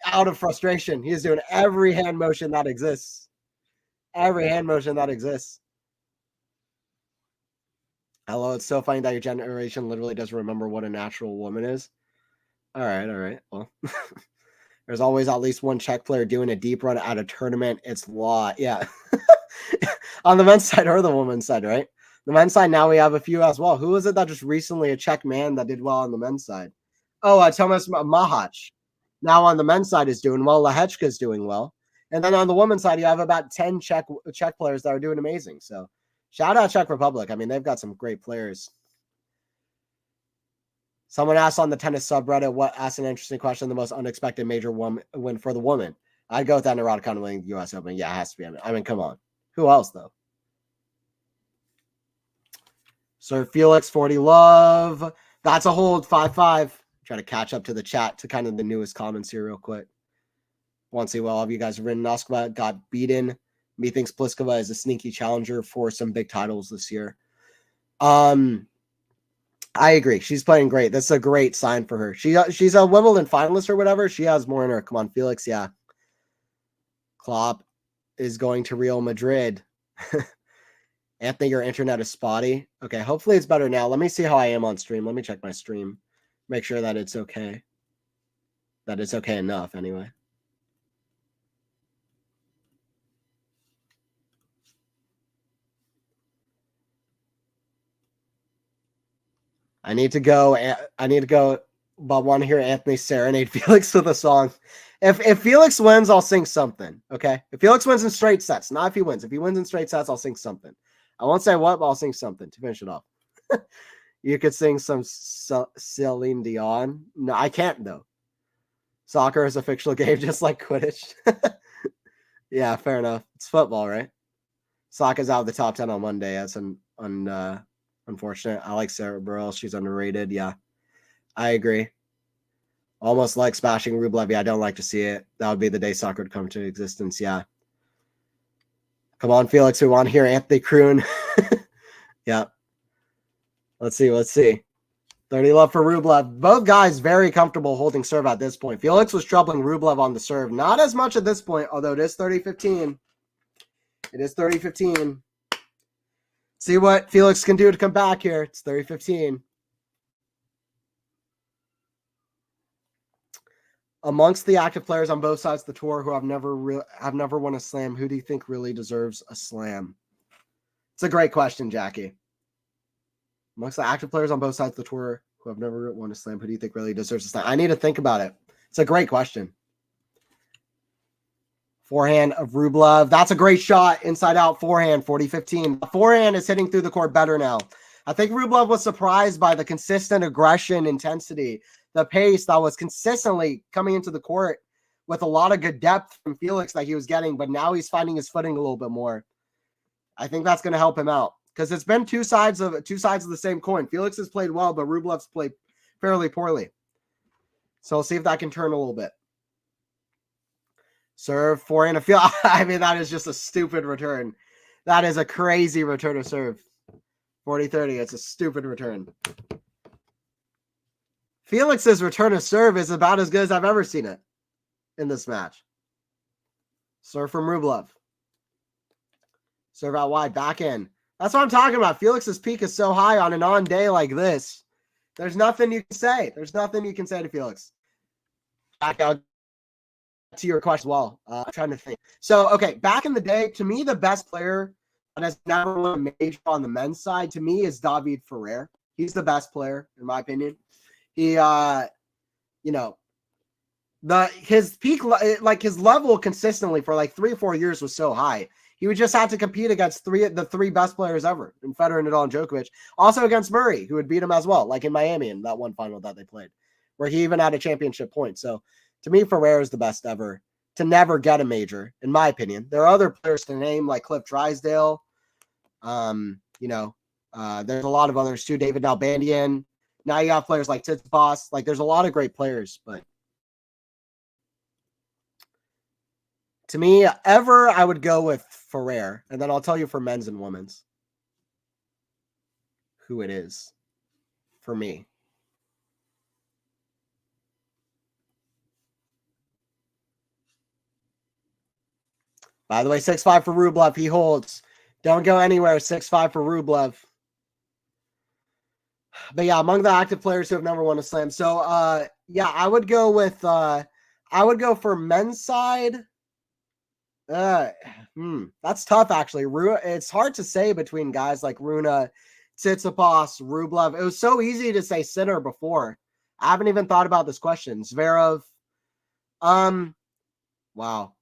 Out of frustration. He is doing every hand motion that exists. Every hand motion that exists. Hello, it's so funny that your generation literally doesn't remember what a natural woman is. All right. Well, there's always at least one Czech player doing a deep run at a tournament. It's law. Yeah. On the men's side or the women's side, right? The men's side, now we have a few as well. Who was it that just recently, a Czech man that did well on the men's side? Oh, Tomas Mahac. Now on the men's side is doing well. Lehechka is doing well. And then on the women's side, you have about 10 Czech players that are doing amazing. So shout out Czech Republic. I mean, they've got some great players. Someone asked on the tennis subreddit, asked an interesting question, the most unexpected major win for the woman. I'd go with Anna Raducanu winning the U.S. Open. Yeah, it has to be. I mean, come on. Who else, though? Sir Felix, 40 love. That's a hold, 5-5. Try to catch up to the chat, to kind of the newest comments here real quick. Want to see what all of you guys have written. Noskova got beaten. Methinks Pliskova is a sneaky challenger for some big titles this year. I agree. She's playing great. That's a great sign for her. She's a Wimbledon finalist or whatever. She has more in her. Come on, Felix. Yeah. Klopp is going to Real Madrid. Anthony, your internet is spotty. Okay, hopefully it's better now. Let me see how I am on stream. Let me check my stream. Make sure that it's okay. That it's okay enough, anyway. I need to go, but I want to hear Anthony serenade Felix with a song. If Felix wins, I'll sing something, okay? If Felix wins in straight sets, not if he wins. If he wins in straight sets, I'll sing something. I won't say what, but I'll sing something to finish it off. You could sing some Celine Dion. No, I can't, though. Soccer is a fictional game, just like Quidditch. Yeah, fair enough. It's football, right? Soccer's out of the top 10 on Monday. That's unfortunate. I like Sarah Bareilles. She's underrated. Yeah, I agree. Almost like smashing Rublev. Yeah, I don't like to see it. That would be the day soccer would come into existence. Yeah. Come on, Felix. We want to hear Anthony croon. Yeah. Let's see. 30 love for Rublev. Both guys very comfortable holding serve at this point. Felix was troubling Rublev on the serve. Not as much at this point, although it is 30-15. It is 30-15. See what Felix can do to come back here. It's 30-15. Amongst the active players on both sides of the tour who have never won a slam, who do you think really deserves a slam? It's a great question, Jackie. Amongst the active players on both sides of the tour who have never won a slam, who do you think really deserves a slam? I need to think about it. It's a great question. Forehand of Rublev. That's a great shot. Inside out forehand, 40-15. The forehand is hitting through the court better now. I think Rublev was surprised by the consistent aggression, intensity, the pace that was consistently coming into the court with a lot of good depth from Felix that he was getting, but now he's finding his footing a little bit more. I think that's going to help him out because it's been two sides of the same coin. Felix has played well, but Rublev's played fairly poorly. So we'll see if that can turn a little bit. Serve, forehand, a field. I mean, that is just a stupid return. That is a crazy return of serve. 40-30. It's a stupid return. Felix's return of serve is about as good as I've ever seen it in this match. Serve from Rublev. Serve out wide, back in. That's what I'm talking about. Felix's peak is so high on an on day like this. There's nothing you can say. There's nothing you can say to Felix. Back out to your question as well. I'm trying to think. So, okay, back in the day, to me, the best player that has never won a major on the men's side, to me, is David Ferrer. He's the best player, in my opinion. He, you know, his peak, like his level consistently for like 3 or 4 years was so high. He would just have to compete against the three best players ever, in Federer, Nadal, and Djokovic. Also against Murray, who would beat him as well, like in Miami in that one final that they played, where he even had a championship point. So to me, Ferrer is the best ever to never get a major, in my opinion. There are other players to name, like Cliff Drysdale. You know, there's a lot of others too. David Nalbandian. Now you have players like Tsitsipas. Like, there's a lot of great players, but to me, ever, I would go with Ferrer, and then I'll tell you for men's and women's who it is for me. By the way, 6-5 for Rublev. He holds. Don't go anywhere. 6-5 for Rublev. But yeah, among the active players who have never won a slam. So yeah, I would go with I would go for men's side. That's tough actually. It's hard to say between guys like Rune, Tsitsipas, Rublev. It was so easy to say Sinner before. I haven't even thought about this question. Zverev. Wow.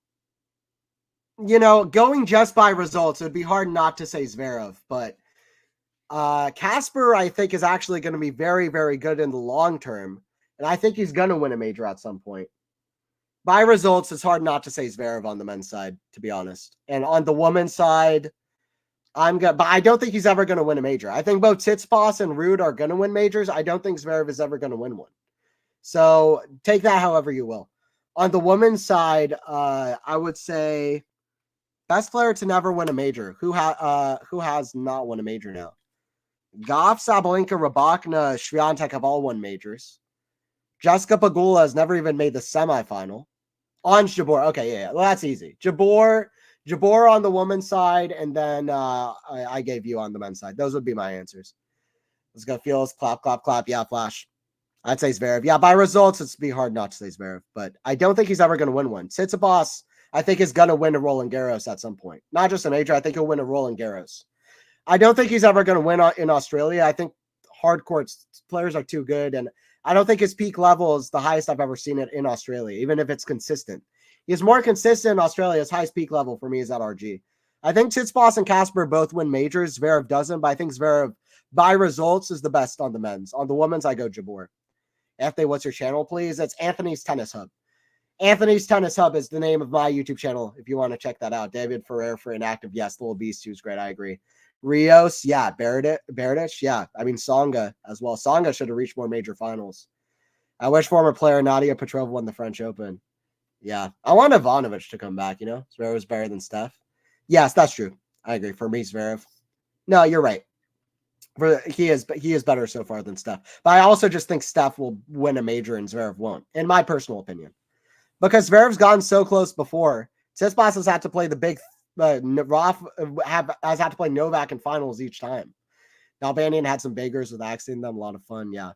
You know, going just by results, it would be hard not to say Zverev, but Casper, I think, is actually going to be very, very good in the long term. And I think he's going to win a major at some point. By results, it's hard not to say Zverev on the men's side, to be honest. And on the women's side, but I don't think he's ever going to win a major. I think both Tsitsipas and Ruud are going to win majors. I don't think Zverev is ever going to win one. So take that however you will. On the women's side, I would say best player to never win a major. Who has not won a major now? Goff, Sabalenka, Rybakina, Swiatek have all won majors. Jessica Pegula has never even made the semifinal. Ons Jabeur. Okay, yeah, well, that's easy. Jabeur on the women's side, and then I gave you on the men's side. Those would be my answers. Let's go, Felix. Clap, clap, clap. Yeah, Flash. I'd say Zverev. Yeah, by results, it'd be hard not to say Zverev, but I don't think he's ever going to win one. Tsitsipas, I think, is going to win a Roland Garros at some point. Not just a major. I think he'll win a Roland Garros. I don't think he's ever going to win in Australia. I think hardcourt players are too good, and I don't think his peak level is the highest I've ever seen it in Australia, even if it's consistent. He's more consistent in Australia. His highest peak level for me is at RG. I think Tsitsipas and Casper both win majors. Zverev doesn't, but I think Zverev, by results, is the best on the men's. On the women's, I go Jabeur. Anthony, what's your channel, please? It's Anthony's Tennis Hub. Anthony's Tennis Hub is the name of my YouTube channel, if you want to check that out. David Ferrer for inactive. Yes, Little Beast, who's great. I agree. Rios, yeah. Berdych, yeah. I mean, Tsonga as well. Tsonga should have reached more major finals. I wish former player Nadia Petrova won the French Open. Yeah. I want Ivanovic to come back, you know? Zverev was better than Steph. Yes, that's true. I agree. For me, Zverev. No, you're right. He is better so far than Steph. But I also just think Steph will win a major and Zverev won't, in my personal opinion. Because Zverev's gone so close before. Tsitsipas has had to play the big has had to play Novak in finals each time. Nalbandian had some beggars with Axel in them. A lot of fun, yeah.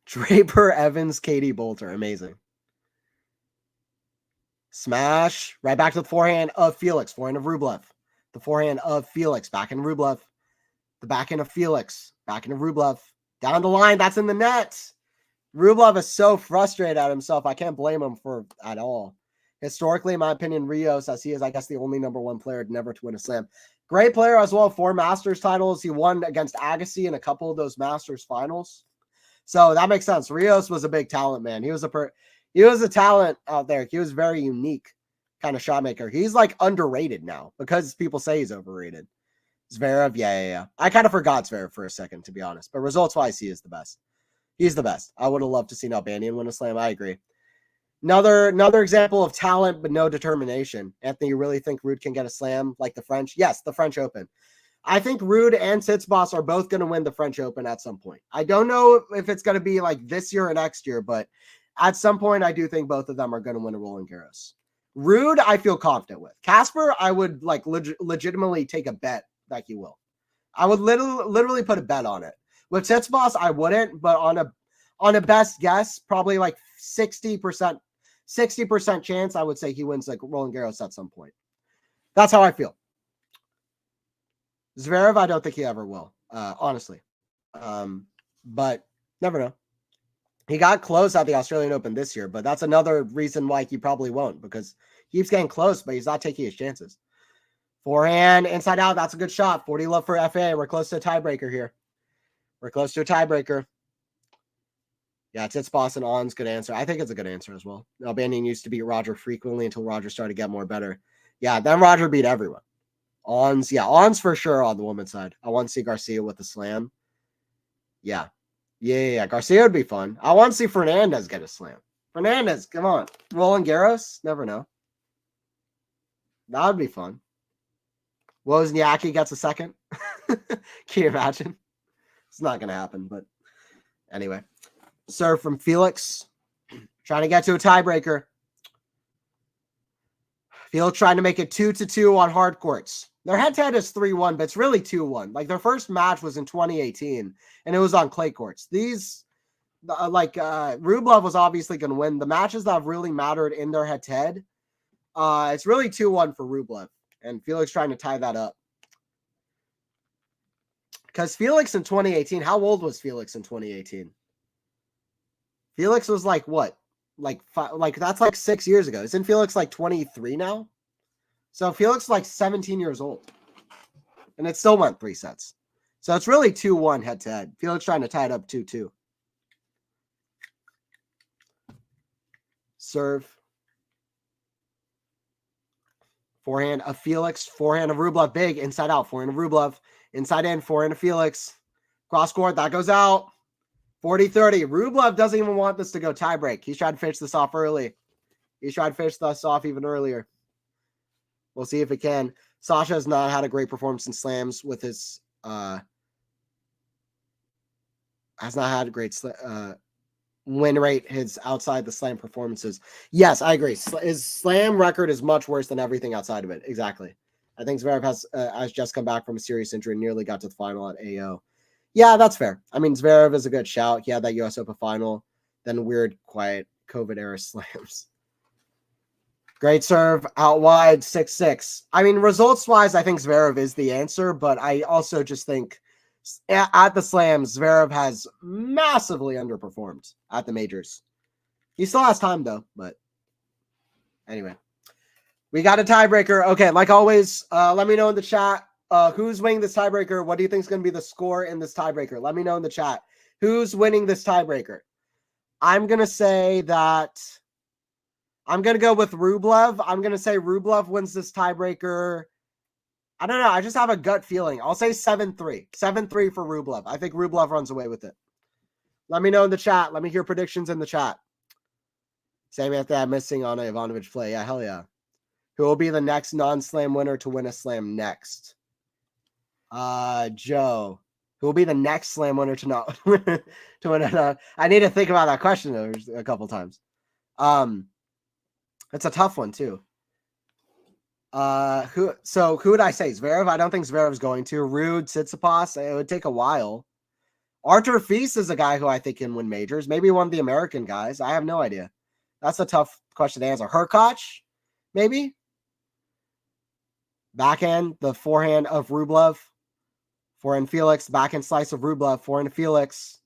Draper, Evans, Katie Bolter. Amazing. Smash. Right back to the forehand of Felix. Forehand of Rublev. The forehand of Felix. Back in Rublev. The backhand of Felix. Backhand of Rublev. Down the line. That's in the net. Rublev is so frustrated at himself. I can't blame him for at all. Historically, in my opinion, Rios, as he is, I guess, the only #1 player never to win a slam. Great player as well. 4 Masters titles. He won against Agassi in a couple of those Masters finals. So that makes sense. Rios was a big talent, man. He was a talent out there. He was very unique kind of shot maker. He's like underrated now because people say he's overrated. Zverev, yeah. I kind of forgot Zverev for a second, to be honest. But results-wise, he is the best. He's the best. I would have loved to see Nalbandian win a slam. I agree. Another example of talent but no determination. Anthony, you really think Ruud can get a slam like the French? Yes, the French Open. I think Ruud and Tsitsipas are both going to win the French Open at some point. I don't know if it's going to be like this year or next year, but at some point, I do think both of them are going to win a Roland Garros. Ruud, I feel confident with. Casper, I would like legitimately take a bet that he will. I would literally put a bet on it. With Tsitsipas, I wouldn't, but on a best guess, probably like 60% chance, I would say he wins like Roland Garros at some point. That's how I feel. Zverev, I don't think he ever will, honestly. But never know. He got close at the Australian Open this year, but that's another reason why he probably won't, because he keeps getting close, but he's not taking his chances. Forehand, inside out, that's a good shot. 40 love for FA. We're close to a tiebreaker here. We're close to a tiebreaker. Yeah, Tsitsipas and On's good answer. I think it's a good answer as well. Albanian used to beat Roger frequently until Roger started to get more better. Yeah, then Roger beat everyone. On's for sure on the women's side. I want to see Garcia with the slam. Yeah. Garcia would be fun. I want to see Fernandez get a slam. Fernandez, come on. Roland Garros? Never know. That would be fun. Wozniacki gets a second. Can you imagine? It's not going to happen, but anyway. Serve from Felix. Trying to get to a tiebreaker. Felix trying to make it 2-2 on hard courts. Their head-to-head is 3-1, but it's really 2-1. Like, their first match was in 2018, and it was on clay courts. These, Rublev was obviously going to win. The matches that have really mattered in their head-to-head, it's really 2-1 for Rublev, and Felix trying to tie that up. Because Felix in 2018, how old was Felix in 2018? Felix was like, what? That's like 6 years ago. Isn't Felix like 23 now? So Felix is like 17 years old. And it still went 3 sets. So it's really 2-1 head-to-head. Felix trying to tie it up 2-2. Serve. Forehand of Felix. Forehand of Rublev. Big. Inside out. Forehand of Rublev. Inside in. Forehand of Felix. Cross court. That goes out. 40-30. Rublev doesn't even want this to go tiebreak. He's trying to finish this off early. He's trying to finish this off even earlier. We'll see if it can. Sasha has not had a great performance in slams with his has not had a great win rate, his outside the slam performances. Yes, I agree. His slam record is much worse than everything outside of it. Exactly. I think Zverev has just come back from a serious injury and nearly got to the final at AO. Yeah, that's fair. I mean, Zverev is a good shout. He had that US Open final, then weird, quiet COVID-era slams. Great serve, out wide, 6-6. I mean, results-wise, I think Zverev is the answer, but I also just think at the slams, Zverev has massively underperformed at the majors. He still has time, though, but anyway. We got a tiebreaker. Okay, like always, let me know in the chat who's winning this tiebreaker. What do you think is going to be the score in this tiebreaker? Let me know in the chat. Who's winning this tiebreaker? I'm going to say that I'm going to go with Rublev. I'm going to say Rublev wins this tiebreaker. I don't know. I just have a gut feeling. I'll say 7-3. 7-3 for Rublev. I think Rublev runs away with it. Let me know in the chat. Let me hear predictions in the chat. Same after that missing on a Ivanovic play. Yeah, hell yeah. Who will be the next non-slam winner to win a slam next? Joe. Who will be the next slam winner to not to win a I need to think about that question a couple times. It's a tough one too. Who would I say? Zverev? I don't think Zverev's going to. Ruud, Tsitsipas. It would take a while. Artur Fils is a guy who I think can win majors. Maybe one of the American guys. I have no idea. That's a tough question to answer. Hurkacz, maybe. Backhand, the forehand of Rublev. Forehand Felix, backhand slice of Rublev. Forehand Felix.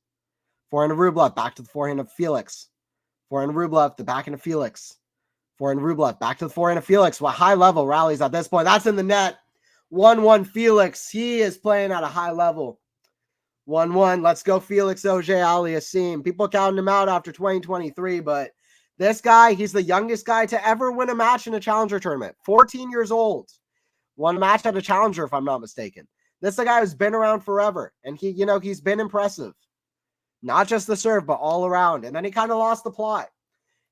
Forehand of Rublev, back to the forehand of Felix. Forehand Rublev, the backhand of Felix. Forehand Rublev, back to the forehand of Felix. What high level rallies at this point. That's in the net. 1-1 Felix. He is playing at a high level. 1-1. Let's go Felix Auger-Aliassime. People counting him out after 2023, but this guy, he's the youngest guy to ever win a match in a challenger tournament. 14 years old. Won a match at a challenger, if I'm not mistaken. This is a guy who's been around forever, and he's been impressive. Not just the serve, but all around. And then he kind of lost the plot.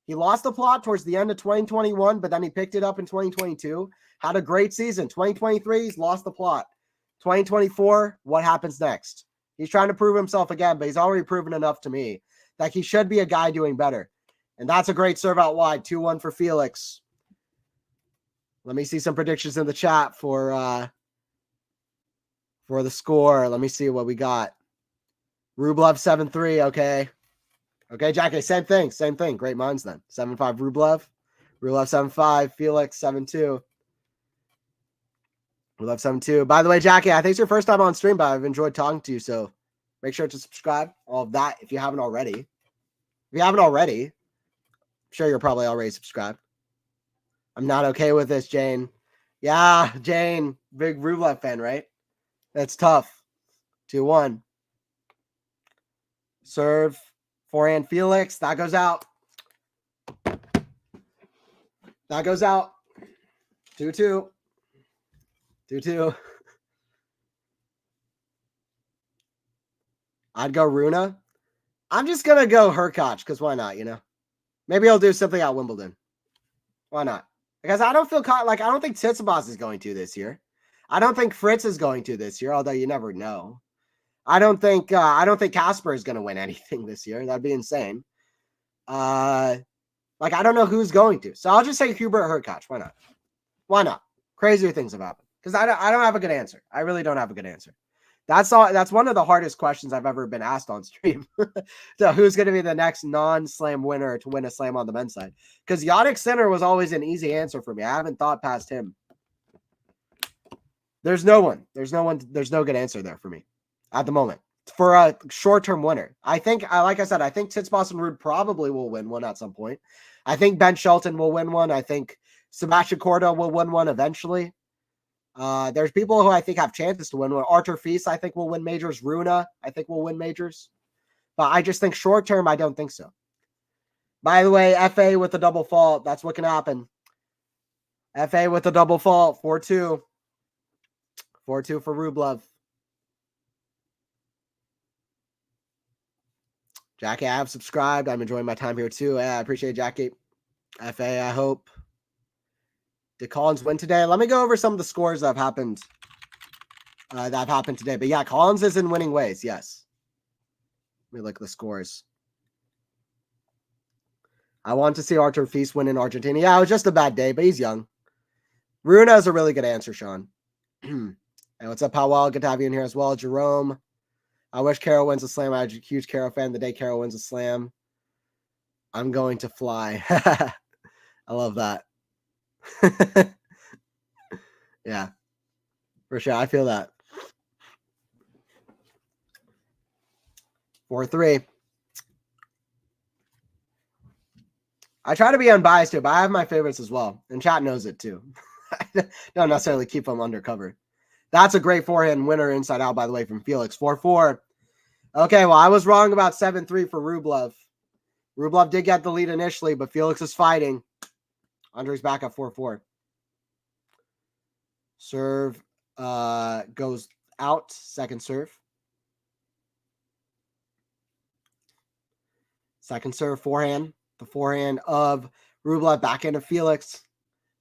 He lost the plot towards the end of 2021, but then he picked it up in 2022. Had a great season. 2023, he's lost the plot. 2024, what happens next? He's trying to prove himself again, but he's already proven enough to me that he should be a guy doing better. And that's a great serve out wide. 2-1 for Felix. Let me see some predictions in the chat for the score. Let me see what we got. Rublev 7-3. Okay. Okay, Jackie, same thing. Same thing. Great minds then. 7-5 Rublev. Rublev 7-5. Felix 7-2. Rublev 7-2. By the way, Jackie, I think it's your first time on stream, but I've enjoyed talking to you. So make sure to subscribe. All of that if you haven't already. If you haven't already, I'm sure you're probably already subscribed. I'm not okay with this, Jane. Yeah, Jane, big Rublev fan, right? That's tough. 2-1. Serve. Forehand Felix. That goes out. That goes out. 2-2. 2-2. I'd go Runa. I'm just going to go Hurkacz because why not, you know? Maybe I'll do something at Wimbledon. Why not? Because I don't feel like I don't think Tsitsipas is going to this year. I don't think Fritz is going to this year, although you never know. I don't think Casper is going to win anything this year. That'd be insane. I don't know who's going to. So I'll just say Hubert Hurkacz. Why not? Why not? Crazier things have happened. Because I don't have a good answer. I really don't have a good answer. That's one of the hardest questions I've ever been asked on stream. So who's going to be the next non-slam winner to win a slam on the men's side? Because Yannick Sinner was always an easy answer for me. I haven't thought past him. There's no one. There's no good answer there for me at the moment for a short-term winner. I think, like I said, I think Tsitsipas and Ruud probably will win one at some point. I think Ben Shelton will win one. I think Sebastian Corda will win one eventually. There's people who I think have chances to win one. Arthur Fils, I think, will win majors. Runa, I think, will win majors. But I just think short-term, I don't think so. By the way, FA with the double fault. That's what can happen. FA with the double fault. 4-2. 4-2 for Rublev. Jackie, I have subscribed. I'm enjoying my time here too. I appreciate it, Jackie. FA, I hope. Did Collins win today? Let me go over some of the scores that have happened. Today. But yeah, Collins is in winning ways. Yes. Let me look at the scores. I want to see Arthur Fils win in Argentina. Yeah, it was just a bad day, but he's young. Runa is a really good answer, Sean. Hey, what's up, Powell? Good to have you in here as well. Jerome. I wish Carol wins a slam. I'm a huge Carol fan. The day Carol wins a slam, I'm going to fly. I love that. Yeah, for sure. I feel that. 4-3. I try to be unbiased here, but I have my favorites as well. And chat knows it too. I don't necessarily keep them undercover. That's a great forehand winner inside out, by the way, from Felix. 4-4. Okay, well, I was wrong about 7-3 for Rublev. Rublev did get the lead initially, but Felix is fighting. Andrey's back at 4-4. Serve goes out. Second serve. Second serve, forehand. The forehand of Rublev, backhand of Felix.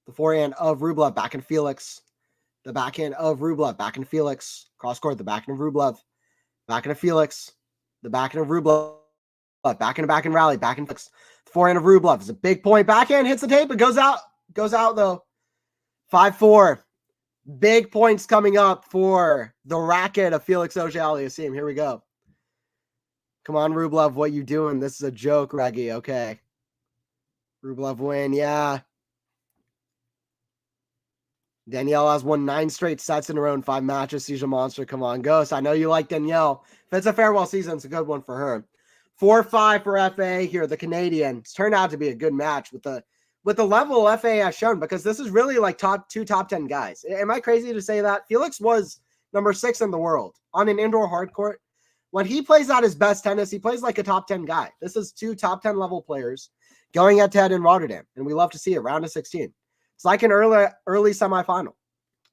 The forehand of Rublev, backhand Felix. The backhand of Rublev, backhand Felix. Cross court, the backhand of Rublev. Backhand of Felix. The backhand of Rublev. Backhand rally. Backhand Felix. The forehand of Rublev is a big point. Backhand hits the tape. It goes out. Goes out though. 5-4. Big points coming up for the racket of Felix Auger-Aliassime. Here we go. Come on, Rublev. What you doing? This is a joke, Reggie. Okay. Rublev win. Yeah. Danielle has won 9 straight sets in a row in 5 matches. She's a monster. Come on, Ghost. I know you like Danielle. If it's a farewell season, it's a good one for her. 4-5 for FA here. The Canadian. It's turned out to be a good match with the level FA has shown, because this is really like top 10 guys. Am I crazy to say that? Felix was number 6 in the world on an indoor hard court. When he plays at his best tennis, he plays like a top 10 guy. This is 2 top 10 level players going head-to-head in Rotterdam, and we love to see it. Round of 16. It's like an early semifinal,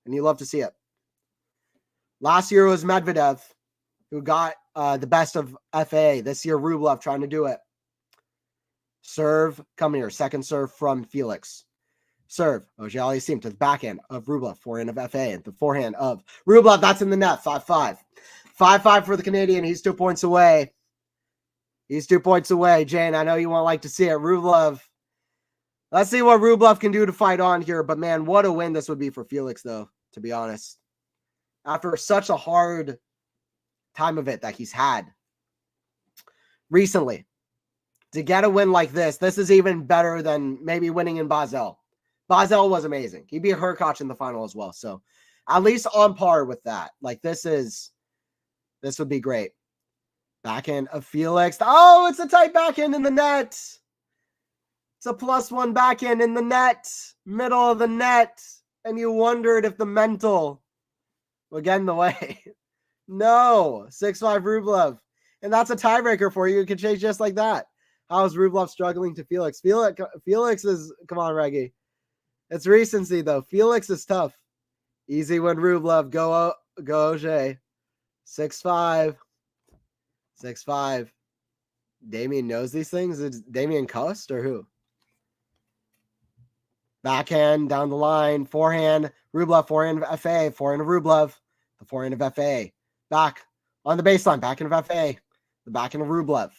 and you love to see it. Last year was Medvedev, who got the best of FA. This year, Rublev trying to do it. Serve, come here. Second serve from Felix. Serve, Auger-Aliassime to the backhand of Rublev. Forehand of FA. And the forehand of Rublev. That's in the net. 5-5. 5-5 for the Canadian. He's 2 points away. He's 2 points away. Jane, I know you won't like to see it. Rublev. Let's see what Rublev can do to fight on here. But, man, what a win this would be for Felix, though, to be honest. After such a hard time of it that he's had recently. To get a win like this is even better than maybe winning in Basel. Basel was amazing. He beat Hurkacz in the final as well. So at least on par with that. Like this would be great. Backhand of Felix. Oh, it's a tight backhand in the net. It's a +1 backhand in the net. Middle of the net. And you wondered if the mental would get in the way. No. 6-5 Rublev. And that's a tiebreaker for you. You can change just like that. How is Rublev struggling to Felix? Felix is, come on, Reggie. It's recency, though. Felix is tough. Easy win, Rublev. Go Auger. 6-5. 6-5. Damien knows these things? Is Damien Cost or who? Backhand down the line. Forehand. Rublev. Forehand of FA. Forehand of Rublev. The forehand of FA. Back on the baseline. Backhand of FA. The backhand of Rublev.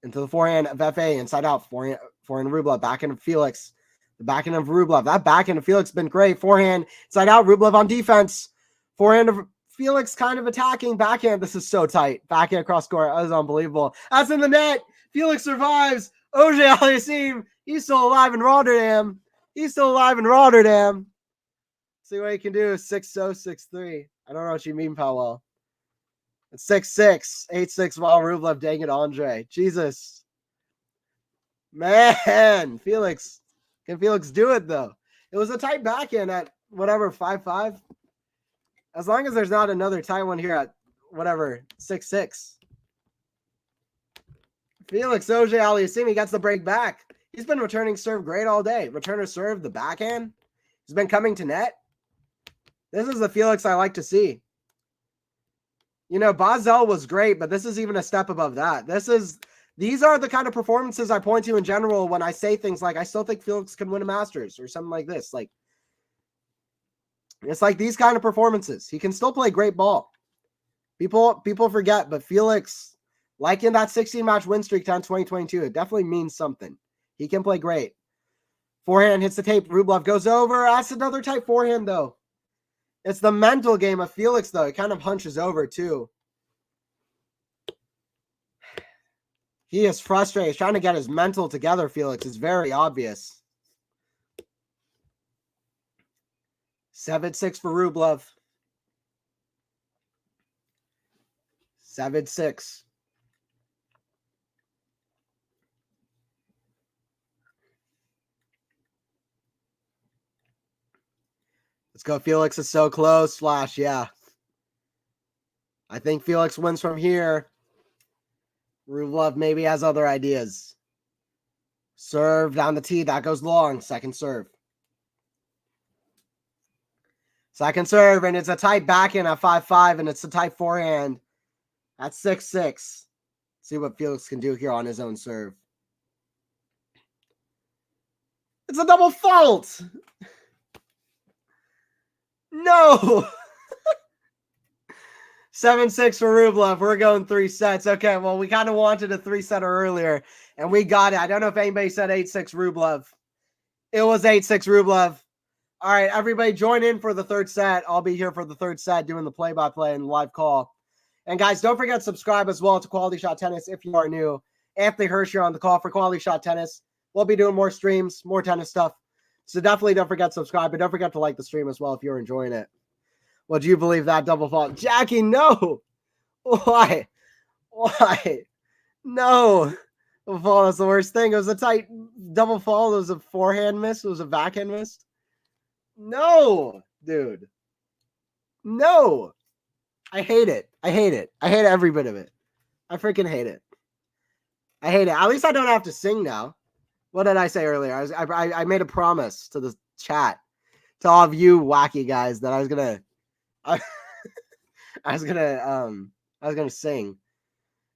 Into the forehand of FA. Inside out. Forehand of Rublev. Backhand of Felix. The backhand of Rublev. That backhand of Felix has been great. Forehand. Inside out. Rublev on defense. Forehand of Felix kind of attacking. Backhand. This is so tight. Backhand cross court. That was unbelievable. That's in the net. Felix survives. Auger-Aliassime. He's still alive in Rotterdam. He's still alive in Rotterdam. See what he can do. 6-0, 6-3. I don't know what you mean, Powell. It's 6-6. 8-6 while Rublev. Dang it, Andrey. Jesus. Man. Felix. Can Felix do it, though? It was a tight backhand at whatever, 5-5. As long as there's not another tight one here at whatever, 6-6. Felix Auger-Aliassime gets the break back. He's been returning serve great all day. Returner serve, the backhand. He's been coming to net. This is the Felix I like to see. You know, Basel was great, but this is even a step above that. These are the kind of performances I point to in general when I say things like, I still think Felix can win a Masters or something like this. Like, it's like these kind of performances. He can still play great ball. People forget, but Felix, like in that 16-match win streak down 2022, it definitely means something. He can play great. Forehand hits the tape. Rublev goes over. That's another tight forehand, though. It's the mental game of Felix, though. He kind of hunches over, too. He is frustrated. He's trying to get his mental together, Felix. It's very obvious. 7-6 for Rublev. 7-6. Let's go. Felix is so close. Flash, yeah. I think Felix wins from here. Rublev maybe has other ideas. Serve down the tee. That goes long. Second serve. Second serve, and it's a tight backhand at 5-5, and it's a tight forehand at 6-6. See what Felix can do here on his own serve. It's a double fault. No. 7-6 for Rublev. We're going 3 sets. Okay, well, we kind of wanted a 3-setter earlier, and we got it. I don't know if anybody said 8-6 Rublev. It was 8-6 Rublev. All right, everybody join in for the third set. I'll be here for the third set doing the play-by-play and live call. And, guys, don't forget to subscribe as well to Quality Shot Tennis if you are new. Anthony Hirsch here on the call for Quality Shot Tennis. We'll be doing more streams, more tennis stuff. So definitely don't forget to subscribe, but don't forget to like the stream as well if you're enjoying it. Would you believe that double fault? Jackie, no. Why? Why? No. Double fault is the worst thing. It was a tight double fault. It was a forehand miss. It was a backhand miss. No, dude. No. I hate it. I hate it. I hate every bit of it. I freaking hate it. I hate it. At least I don't have to sing now. What did I say earlier? I made a promise to the chat, to all of you wacky guys, that I was gonna sing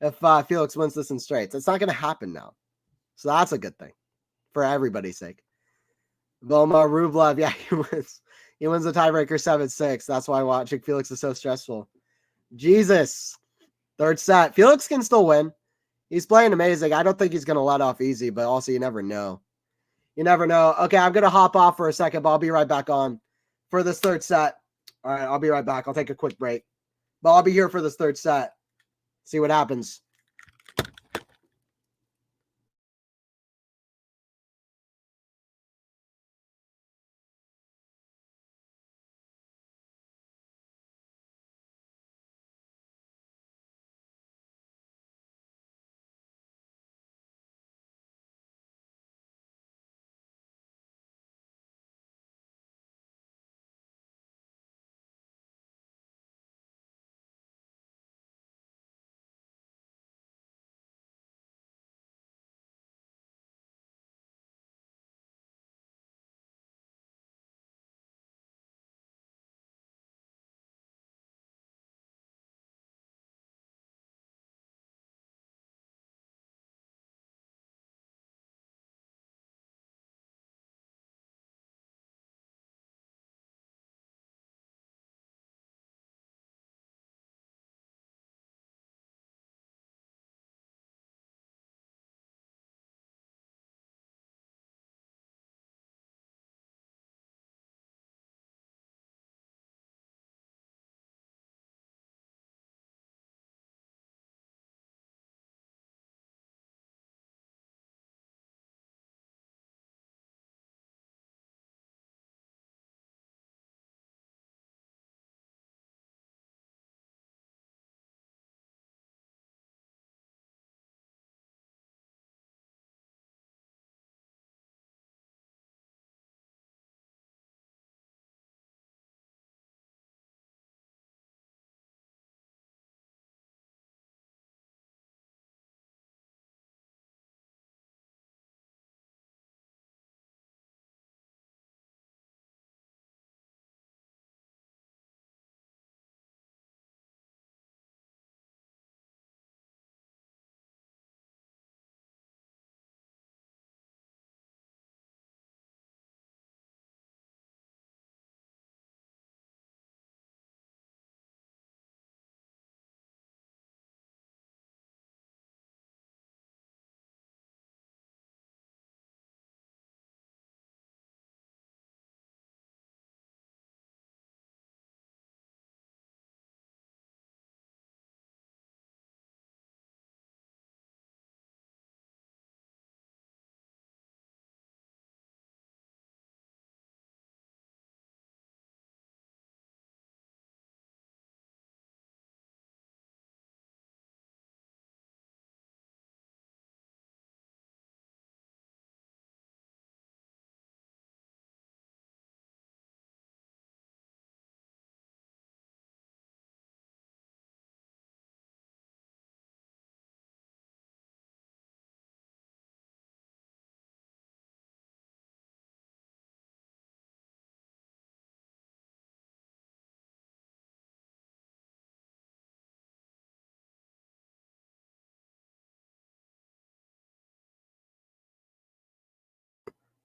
if Felix wins this in straights. It's not gonna happen now. So that's a good thing for everybody's sake. Vilma Rublev, yeah, he wins the tiebreaker 7-6. That's why watching Felix is so stressful. Jesus. Third set. Felix can still win. He's playing amazing. I don't think he's going to let off easy, but also you never know. You never know. Okay, I'm going to hop off for a second, but I'll be right back on for this third set. All right, I'll be right back. I'll take a quick break. But I'll be here for this third set. See what happens.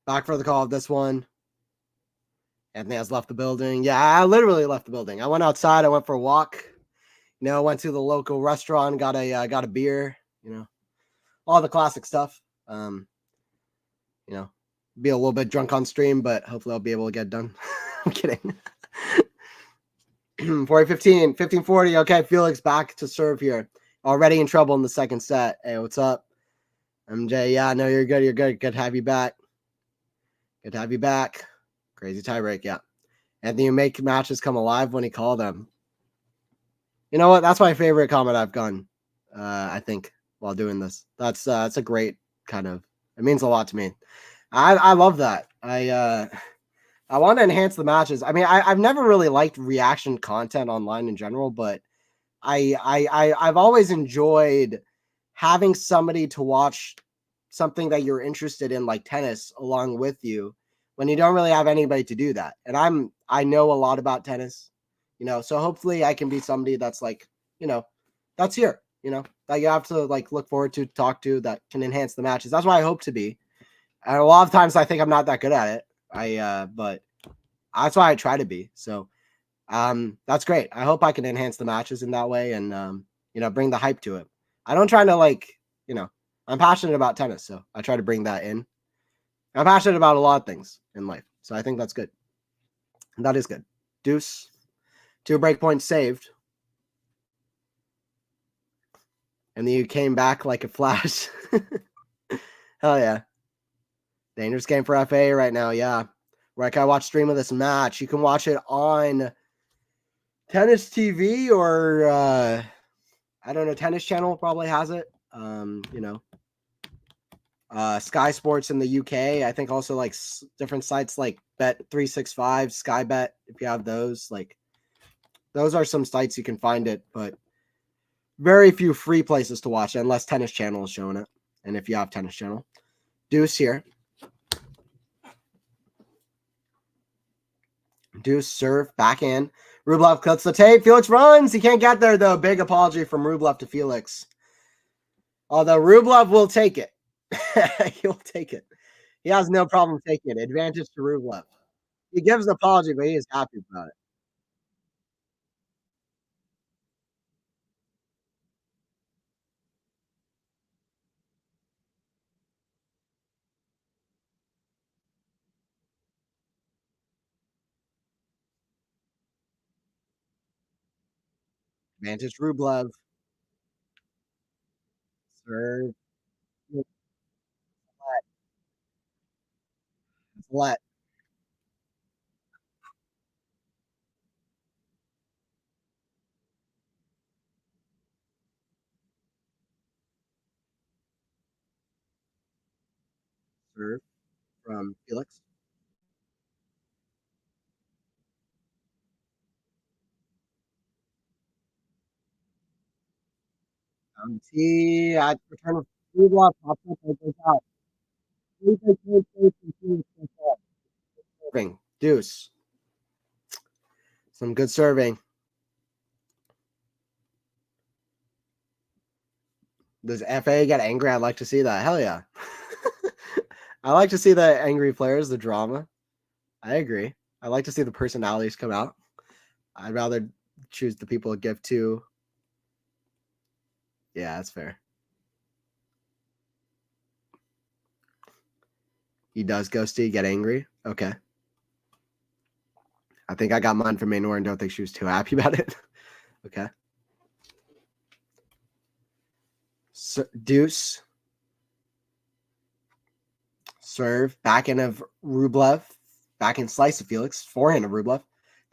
Back for the call of this one. Anthony has left the building. Yeah, I literally left the building. I went outside. I went for a walk. I went to the local restaurant, got a beer. All the classic stuff. Be a little bit drunk on stream, but hopefully I'll be able to get it done. I'm kidding. 40-15, 15-40. Okay, Felix back to serve here. Already in trouble in the second set. Hey, what's up? MJ, yeah, no, you're good. You're good. Good to have you back. Good to have you back. Crazy tiebreak, yeah. Anthony, you make matches come alive when he call them. You know what? That's my favorite comment I've gotten, I think, while doing this. That's a great kind of, it means a lot to me. I love that. I want to enhance the matches. I mean, I've never really liked reaction content online in general, but I've always enjoyed having somebody to watch something that you're interested in, like tennis, along with you when you don't really have anybody to do that. And I know a lot about tennis, so hopefully I can be somebody that's like, that's here. that you have to like look forward to, talk to, that can enhance the matches. That's what I hope to be. And a lot of times I think I'm not that good at it. But that's why I try to be. So that's great. I hope I can enhance the matches in that way and bring the hype to it. I don't try to I'm passionate about tennis, so I try to bring that in. I'm passionate about a lot of things in life, so I think that's good. That is good. Deuce, 2 break points saved. And then you came back like a flash. Hell yeah. Dangerous game for FA right now, yeah. Where I can watch stream of this match. You can watch it on Tennis TV or I don't know, Tennis Channel probably has it. Sky Sports in the UK. I think also like different sites like Bet365, Sky Bet, if you have those. Like those are some sites you can find it, but very few free places to watch it unless Tennis Channel is showing it. And if you have Tennis Channel. Deuce here. Deuce serve, backhand. Rublev cuts the tape. Felix runs. He can't get there, though. Big apology from Rublev to Felix. Although Rublev will take it. He'll take it. He has no problem taking it. Advantage to Rublev. He gives an apology, but he is happy about it. Advantage Rublev. Serve. Let. Serve from Felix. T. I return of Rublev. Pops up and goes out. Serving. Deuce. Some good serving. Does FA get angry? I'd like to see that. Hell yeah. I like to see the angry players, the drama. I agree. I like to see the personalities come out. I'd rather choose the people to give to. Yeah, that's fair. He does ghosty, get angry. Okay. I think I got mine from Maynor and don't think she was too happy about it. Okay. So, Deuce. Serve. Backhand of Rublev. Backhand slice of Felix. Forehand of Rublev.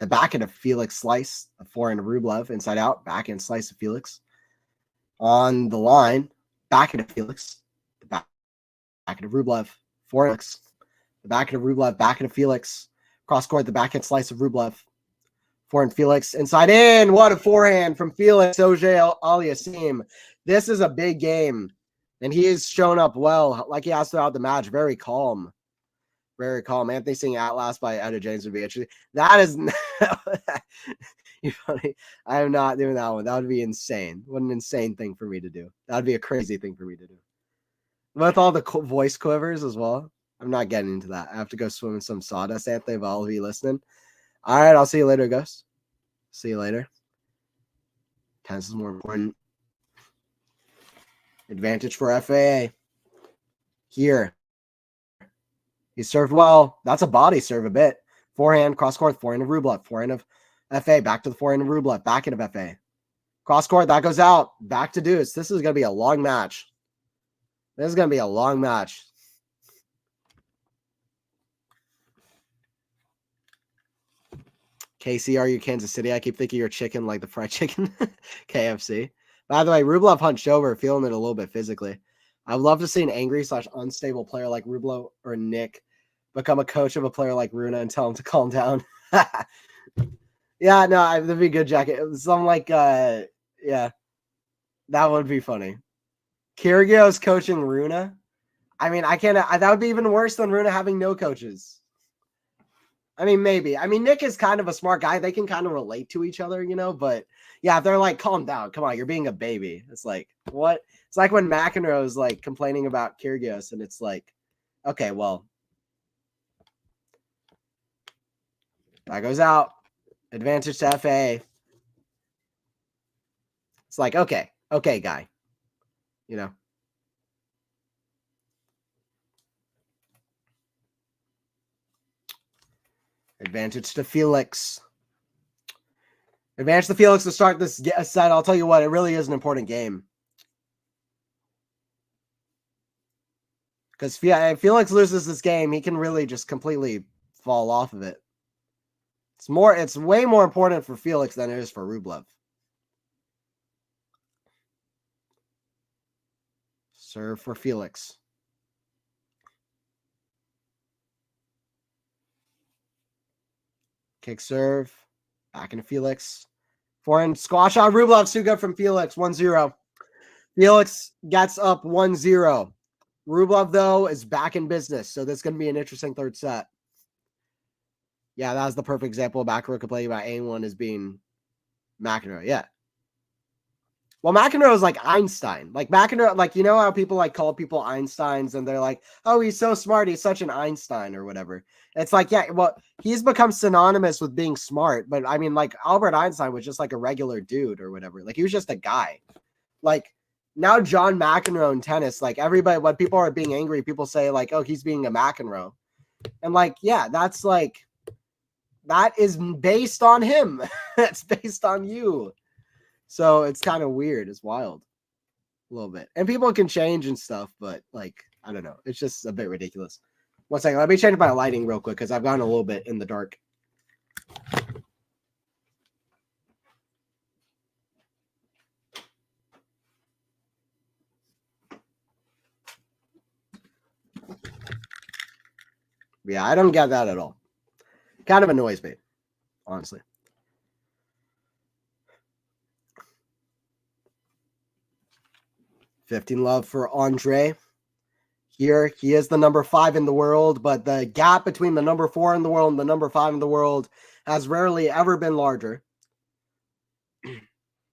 The backhand of Felix slice. The forehand of Rublev. Inside out. Backhand slice of Felix. On the line. Backhand of Felix. The backhand of Rublev. Felix. The backhand of Rublev. Backhand of Felix. Cross court. The backhand slice of Rublev. Forehand Felix. Inside in. What a forehand from Felix. Auger-Aliassime. This is a big game. And he has shown up well, like he has throughout the match. Very calm. Very calm. Anthony seeing Outlast by Etta James would be interesting. That is funny. I am not doing that one. That would be insane. What an insane thing for me to do. That would be a crazy thing for me to do. With all the voice quivers as well. I'm not getting into that. I have to go swim in some sawdust, Anthony, but I'll be listening. All right, I'll see you later, Ghost. See you later. Tennis is more important. Advantage for FAA. Here. He served well. That's a body serve a bit. Forehand, cross court, forehand of Rublev. Forehand of FA. Back to the forehand of Rublev. Backhand of FA. Cross court, that goes out. Back to Deuce. This is going to be a long match. This is going to be a long match. KCRU, Kansas City. I keep thinking you're chicken like the fried chicken. KFC. By the way, Rublev hunched over, feeling it a little bit physically. I would love to see an angry / unstable player like Rublev or Nick become a coach of a player like Runa and tell him to calm down. Yeah, no, that'd be a good jacket. Something like, yeah, that would be funny. Kyrgios coaching Runa. I mean, that would be even worse than Runa having no coaches. I mean, maybe. I mean, Nick is kind of a smart guy. They can kind of relate to each other, but Yeah, they're like, calm down. Come on, you're being a baby. It's like, what? It's like when McEnroe's like complaining about Kyrgios, and it's like, okay, well, that goes out. Advantage to FA. It's like, okay, guy. You know. Advantage to Felix. Advantage to Felix to start this set. I'll tell you what, it really is an important game. Because if Felix loses this game, he can really just completely fall off of it. It's way more important for Felix than it is for Rublev. Serve for Felix. Kick serve. Back into Felix. Forehand squash out. Rublev too good from Felix. 1-0. Felix gets up 1-0. Rublev, though, is back in business. So this is going to be an interesting third set. Yeah, that was the perfect example of McEnroe complaining about anyone as being McEnroe. Yeah. Well, McEnroe is like Einstein. Like McEnroe, like, you know how people like call people Einsteins and they're like, oh, he's so smart. He's such an Einstein or whatever. It's like, yeah, well, he's become synonymous with being smart. But I mean, like Albert Einstein was just like a regular dude or whatever. Like he was just a guy. Like now John McEnroe in tennis, like everybody, when people are being angry, people say like, oh, he's being a McEnroe. And like, yeah, that's like, that is based on him. That's based on you. So it's kind of weird. It's wild a little bit. And people can change and stuff, but like, I don't know. It's just a bit ridiculous. 1 second. Let me change my lighting real quick because I've gone a little bit in the dark. Yeah, I don't get that at all. Kind of annoys me, honestly. $15 love for Andrey. Here, he is the number 5 in the world, but the gap between the number 4 in the world and the number 5 in the world has rarely ever been larger.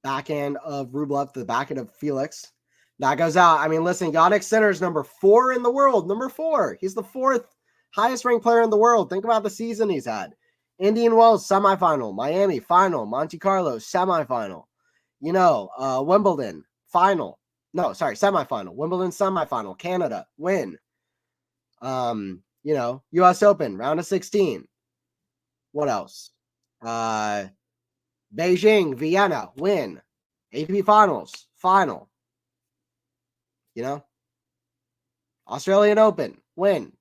Backhand of Rublev to the backhand of Felix. That goes out. I mean, listen, Yannick Sinner is number 4 in the world. Number 4. He's the 4th highest ranked player in the world. Think about the season he's had. Indian Wells, semifinal. Miami, final. Monte Carlo, semifinal. You know, Wimbledon, final. No, sorry, semifinal. Wimbledon, semifinal. Canada, win. You know, U.S. Open, round of 16. What else? Beijing, Vienna, win. ATP Finals, final. You know? Australian Open, win.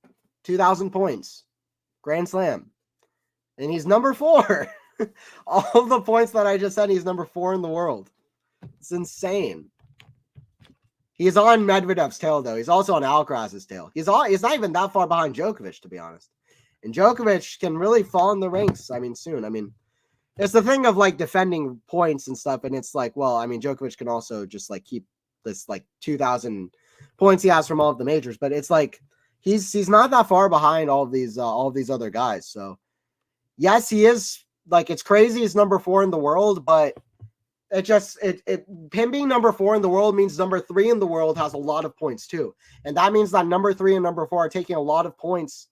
2,000 points. Grand Slam. And he's number 4. All of the points that I just said, he's number 4 in the world. It's insane. He's on Medvedev's tail, though. He's also on Alcaraz's tail. He's not even that far behind Djokovic, to be honest. And Djokovic can really fall in the ranks, I mean, soon. I mean, it's the thing of, like, defending points and stuff, and it's like, well, I mean, Djokovic can also just, like, keep this, like, 2,000 points he has from all of the majors. But it's like, he's not that far behind all of these other guys. So, yes, he is, like, it's crazy he's number 4 in the world, but him being number 4 in the world means number 3 in the world has a lot of points too. And that means that number 3 and number 4 are taking a lot of points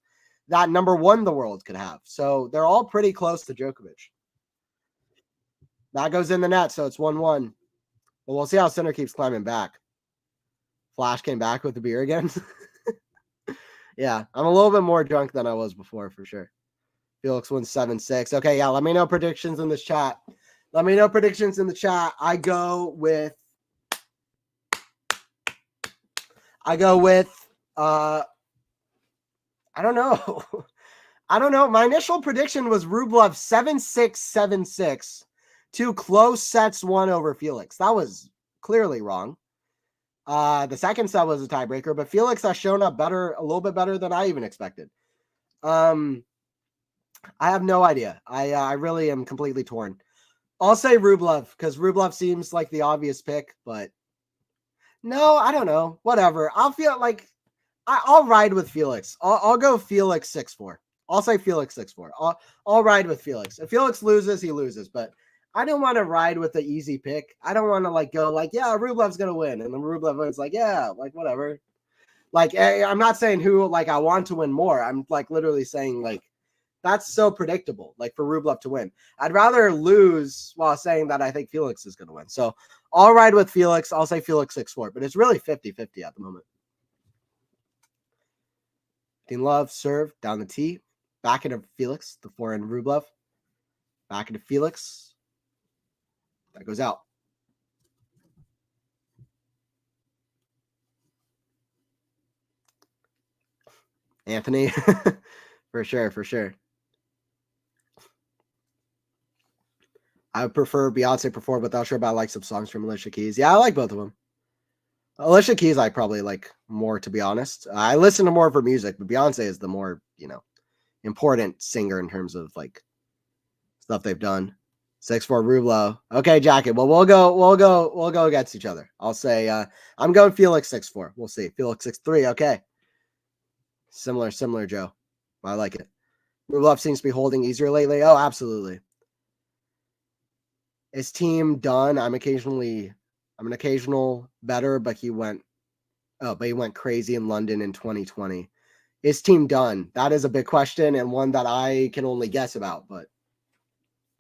that number 1 in the world could have. So they're all pretty close to Djokovic. That goes in the net, so it's 1-1. But we'll see how Sinner keeps climbing back. Flash came back with the beer again. Yeah, I'm a little bit more drunk than I was before, for sure. Felix wins 7-6. Okay, yeah, let me know predictions in this chat. Let me know predictions in the chat. I go with I don't know. I don't know. My initial prediction was Rublev 7-6, 7-6. 2 close sets, 1 over Felix. That was clearly wrong. The second set was a tiebreaker, but Felix has shown up better, a little bit better than I even expected. I have no idea. I really am completely torn. I'll say Rublev because Rublev seems like the obvious pick, but no, I don't know. Whatever. I'll feel like I'll ride with Felix. I'll go Felix 6-4. I'll say Felix 6-4. I'll ride with Felix. If Felix loses, he loses, but I don't want to ride with the easy pick. I don't want to like go like, yeah, Rublev's gonna win, and then Rublev wins. Like, yeah, like whatever. Like, I'm not saying who like I want to win more. I'm like literally saying like that's so predictable. Like for Rublev to win, I'd rather lose while saying that I think Felix is gonna win. So I'll ride with Felix. I'll say Felix 6-4, but it's really 50-50 at the moment. Team Love serve down the tee, back into Felix, the forehand Rublev, back into Felix. That goes out. Anthony, for sure, for sure. I would prefer Beyonce perform, but not sure about like some songs from Alicia Keys. Yeah, I like both of them. Alicia Keys, I probably like more, to be honest. I listen to more of her music, but Beyonce is the more, important singer in terms of like stuff they've done. 6-4 Rublev. Okay, Jacket. Well, we'll go against each other. I'll say I'm going Felix 6-4. We'll see. Felix 6-3. Okay. Similar, Joe. I like it. Rublev seems to be holding easier lately. Oh, absolutely. His team done. I'm an occasional better, but he went crazy in London in 2020. Is team done? That is a big question and one that I can only guess about, but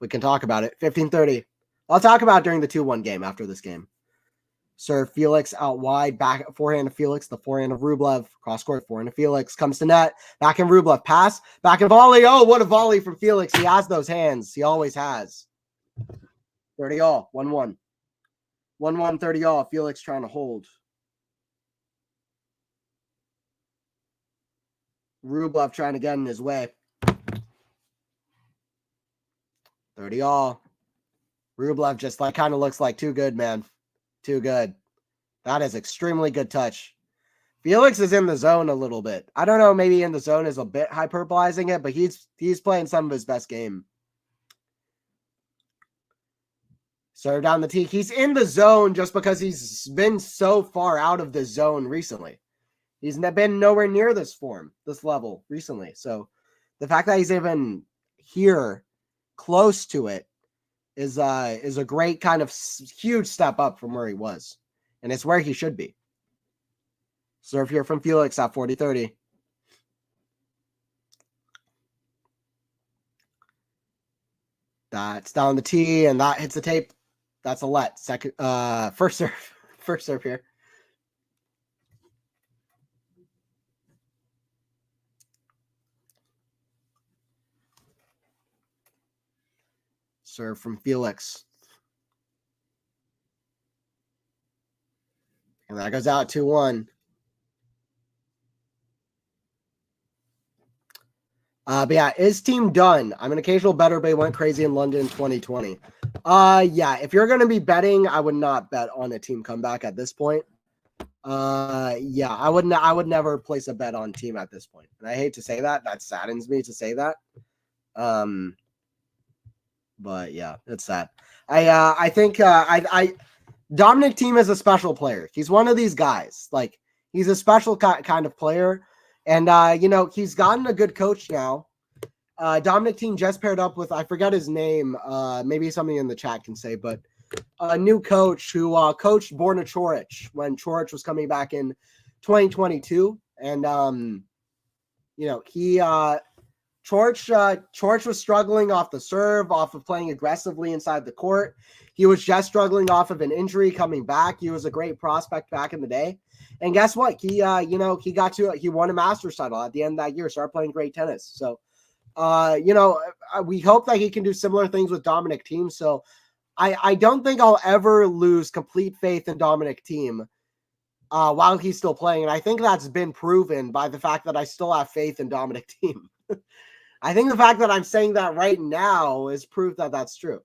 we can talk about it. 15:30. I'll talk about it during the 2-1 game after this game. Serve Felix out wide, back forehand of Felix, the forehand of Rublev, cross court, forehand of Felix, comes to net, back in Rublev, pass, back in volley. Oh, what a volley from Felix. He has those hands. He always has. 30 all, 1-1. 1-1, 30 all. Felix trying to hold. Rublev trying to get in his way. 30 all. Rublev just like kind of looks like too good, man. Too good. That is extremely good touch. Felix is in the zone a little bit. I don't know, maybe in the zone is a bit hyperbolizing it, but he's playing some of his best game. Serve down the tee. He's in the zone just because he's been so far out of the zone recently. He's been nowhere near this form, this level recently. So the fact that he's even here, close to it, is a great kind of huge step up from where he was. And it's where he should be. Serve here from Felix at 40-30. That's down the tee, and that hits the tape. That's a let. Second, first serve here. Serve from Felix. And that goes out 2-1. But yeah, is team done? I'm an occasional better, but he went crazy in London in 2020. Yeah, if you're going to be betting, I would not bet on a team comeback at this point. Yeah, I would never place a bet on team at this point. And I hate to say that. That saddens me to say that. But yeah, it's sad. I think Dominic Thiem is a special player. He's one of these guys. Like, he's a special kind of player. And, he's gotten a good coach now. Dominic Thiem just paired up with, I forget his name. Maybe somebody in the chat can say, but a new coach who coached Borna Coric when Coric was coming back in 2022. And, Coric was struggling off the serve, off of playing aggressively inside the court. He was just struggling off of an injury coming back. He was a great prospect back in the day. And guess what? He won a Masters title at the end of that year, started playing great tennis. So, we hope that he can do similar things with Dominic Thiem. So I don't think I'll ever lose complete faith in Dominic Thiem while he's still playing. And I think that's been proven by the fact that I still have faith in Dominic Thiem. I think the fact that I'm saying that right now is proof that that's true.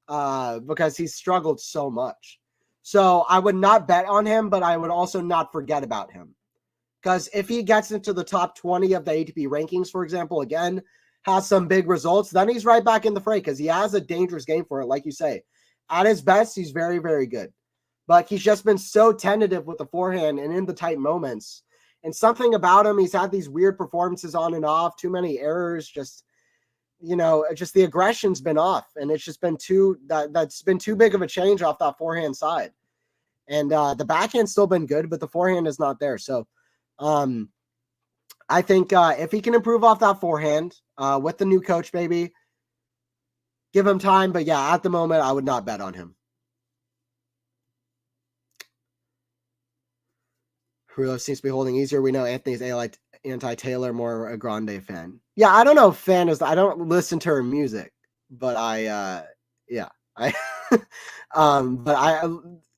Because he's struggled so much. So I would not bet on him, but I would also not forget about him. Because if he gets into the top 20 of the ATP rankings, for example, again, has some big results, then he's right back in the fray because he has a dangerous game for it, like you say. At his best, he's very, very good. But he's just been so tentative with the forehand and in the tight moments. And something about him, he's had these weird performances on and off, too many errors, just just the aggression's been off, and it's just been that's been too big of a change off that forehand side. And the backhand's still been good, but the forehand is not there. So I think if he can improve off that forehand with the new coach, maybe give him time. But yeah, at the moment, I would not bet on him. Rublev seems to be holding easier. We know Anthony's anti-Taylor, more a Grande fan. Yeah, I don't know if fan is. I don't listen to her music, but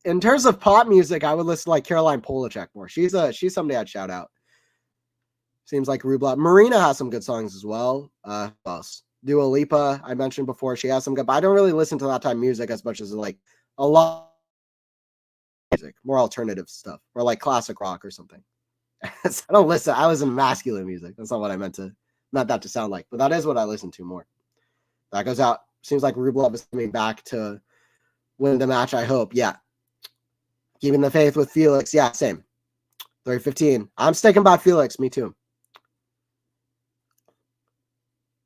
in terms of pop music, I would listen to like Caroline Polachek more. She's somebody I'd shout out. Seems like Rublev. Marina has some good songs as well. Who else? Dua Lipa, I mentioned before. She has some good, but I don't really listen to that type of music as much as like a lot of music, more alternative stuff, or like classic rock or something. I don't listen. I listen to masculine music. That's not what I meant that to sound like, but that is what I listen to more. That goes out. Seems like Rublev is coming back to win the match, I hope. Yeah. Keeping the faith with Felix. Yeah, same. 3:15. I'm sticking by Felix. Me too.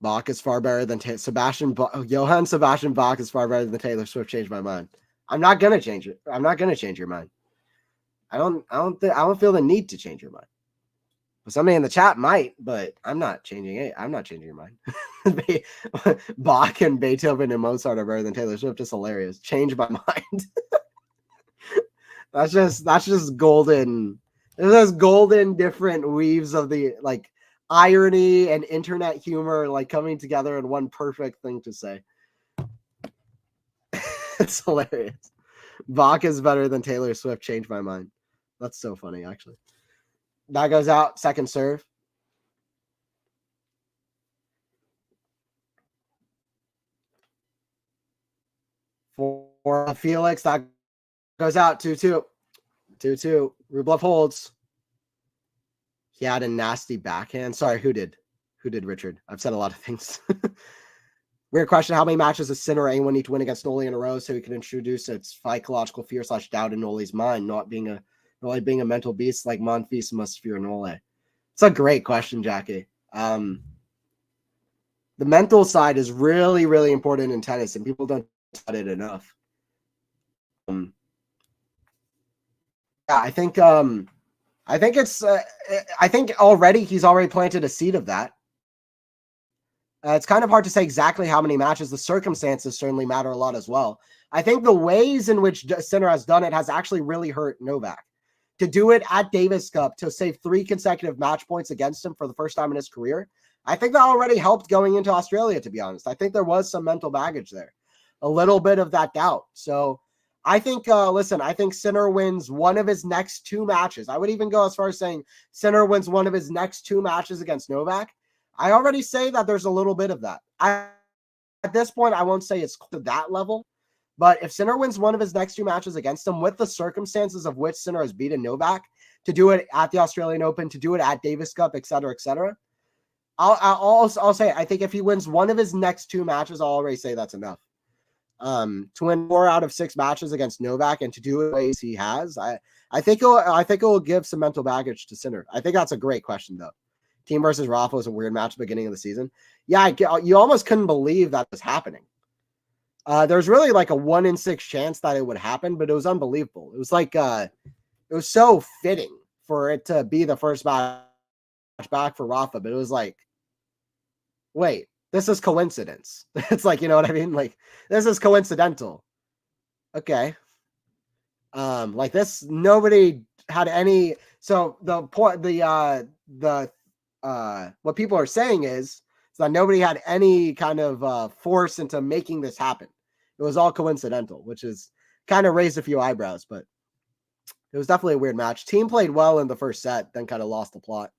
Bach is far better than Johann Sebastian Bach is far better than Taylor Swift. Changed my mind. I'm not gonna change it. I'm not gonna change your mind. I don't feel the need to change your mind. But somebody in the chat might, but I'm not changing it. I'm not changing your mind. Bach and Beethoven and Mozart are better than Taylor Swift. Just hilarious. Change my mind. That's just golden. There's golden different weaves of the like irony and internet humor like coming together in one perfect thing to say. It's hilarious. Bach is better than Taylor Swift. Changed my mind. That's so funny, actually. That goes out. Second serve. For Felix, that goes out. 2-2. 2-2. Rublev holds. He had a nasty backhand. Sorry, who did, Richard? I've said a lot of things. Weird question. How many matches does Sinner or anyone need to win against Noli in a row so he can introduce its psychological fear / doubt in Noli's mind, not being a mental beast like Monfils must fear Noli? It's a great question, Jackie. The mental side is really, really important in tennis, and people don't talk about it enough. Yeah, I think already he's already planted a seed of that. It's kind of hard to say exactly how many matches. The circumstances certainly matter a lot as well. I think the ways in which Sinner has done it has actually really hurt Novak. To do it at Davis Cup, to save 3 consecutive match points against him for the first time in his career, I think that already helped going into Australia, to be honest. I think there was some mental baggage there, a little bit of that doubt. So I think, I think Sinner wins one of his next 2 matches. I would even go as far as saying Sinner wins one of his next 2 matches against Novak. I already say that there's a little bit of that. At this point, I won't say it's to that level, but if Sinner wins one of his next 2 matches against him with the circumstances of which Sinner has beaten Novak, to do it at the Australian Open, to do it at Davis Cup, et cetera, I'll say, I think if he wins one of his next 2 matches, I'll already say that's enough. To win 4 out of 6 matches against Novak and to do it the ways he has, I think it will give some mental baggage to Sinner. I think that's a great question, though. Team versus Rafa was a weird match at the beginning of the season. Yeah, you almost couldn't believe that was happening. There's really like a 1 in 6 chance that it would happen, but it was unbelievable. It was like it was so fitting for it to be the first match back for Rafa, but it was like, wait, this is coincidence. It's like, you know what I mean? Like, this is coincidental. Okay. Like this, nobody had any. So the point, what people are saying is that nobody had any kind of force into making this happen. It was all coincidental, which is kind of raised a few eyebrows, but it was definitely a weird match. Team played well in the first set, then kind of lost the plot.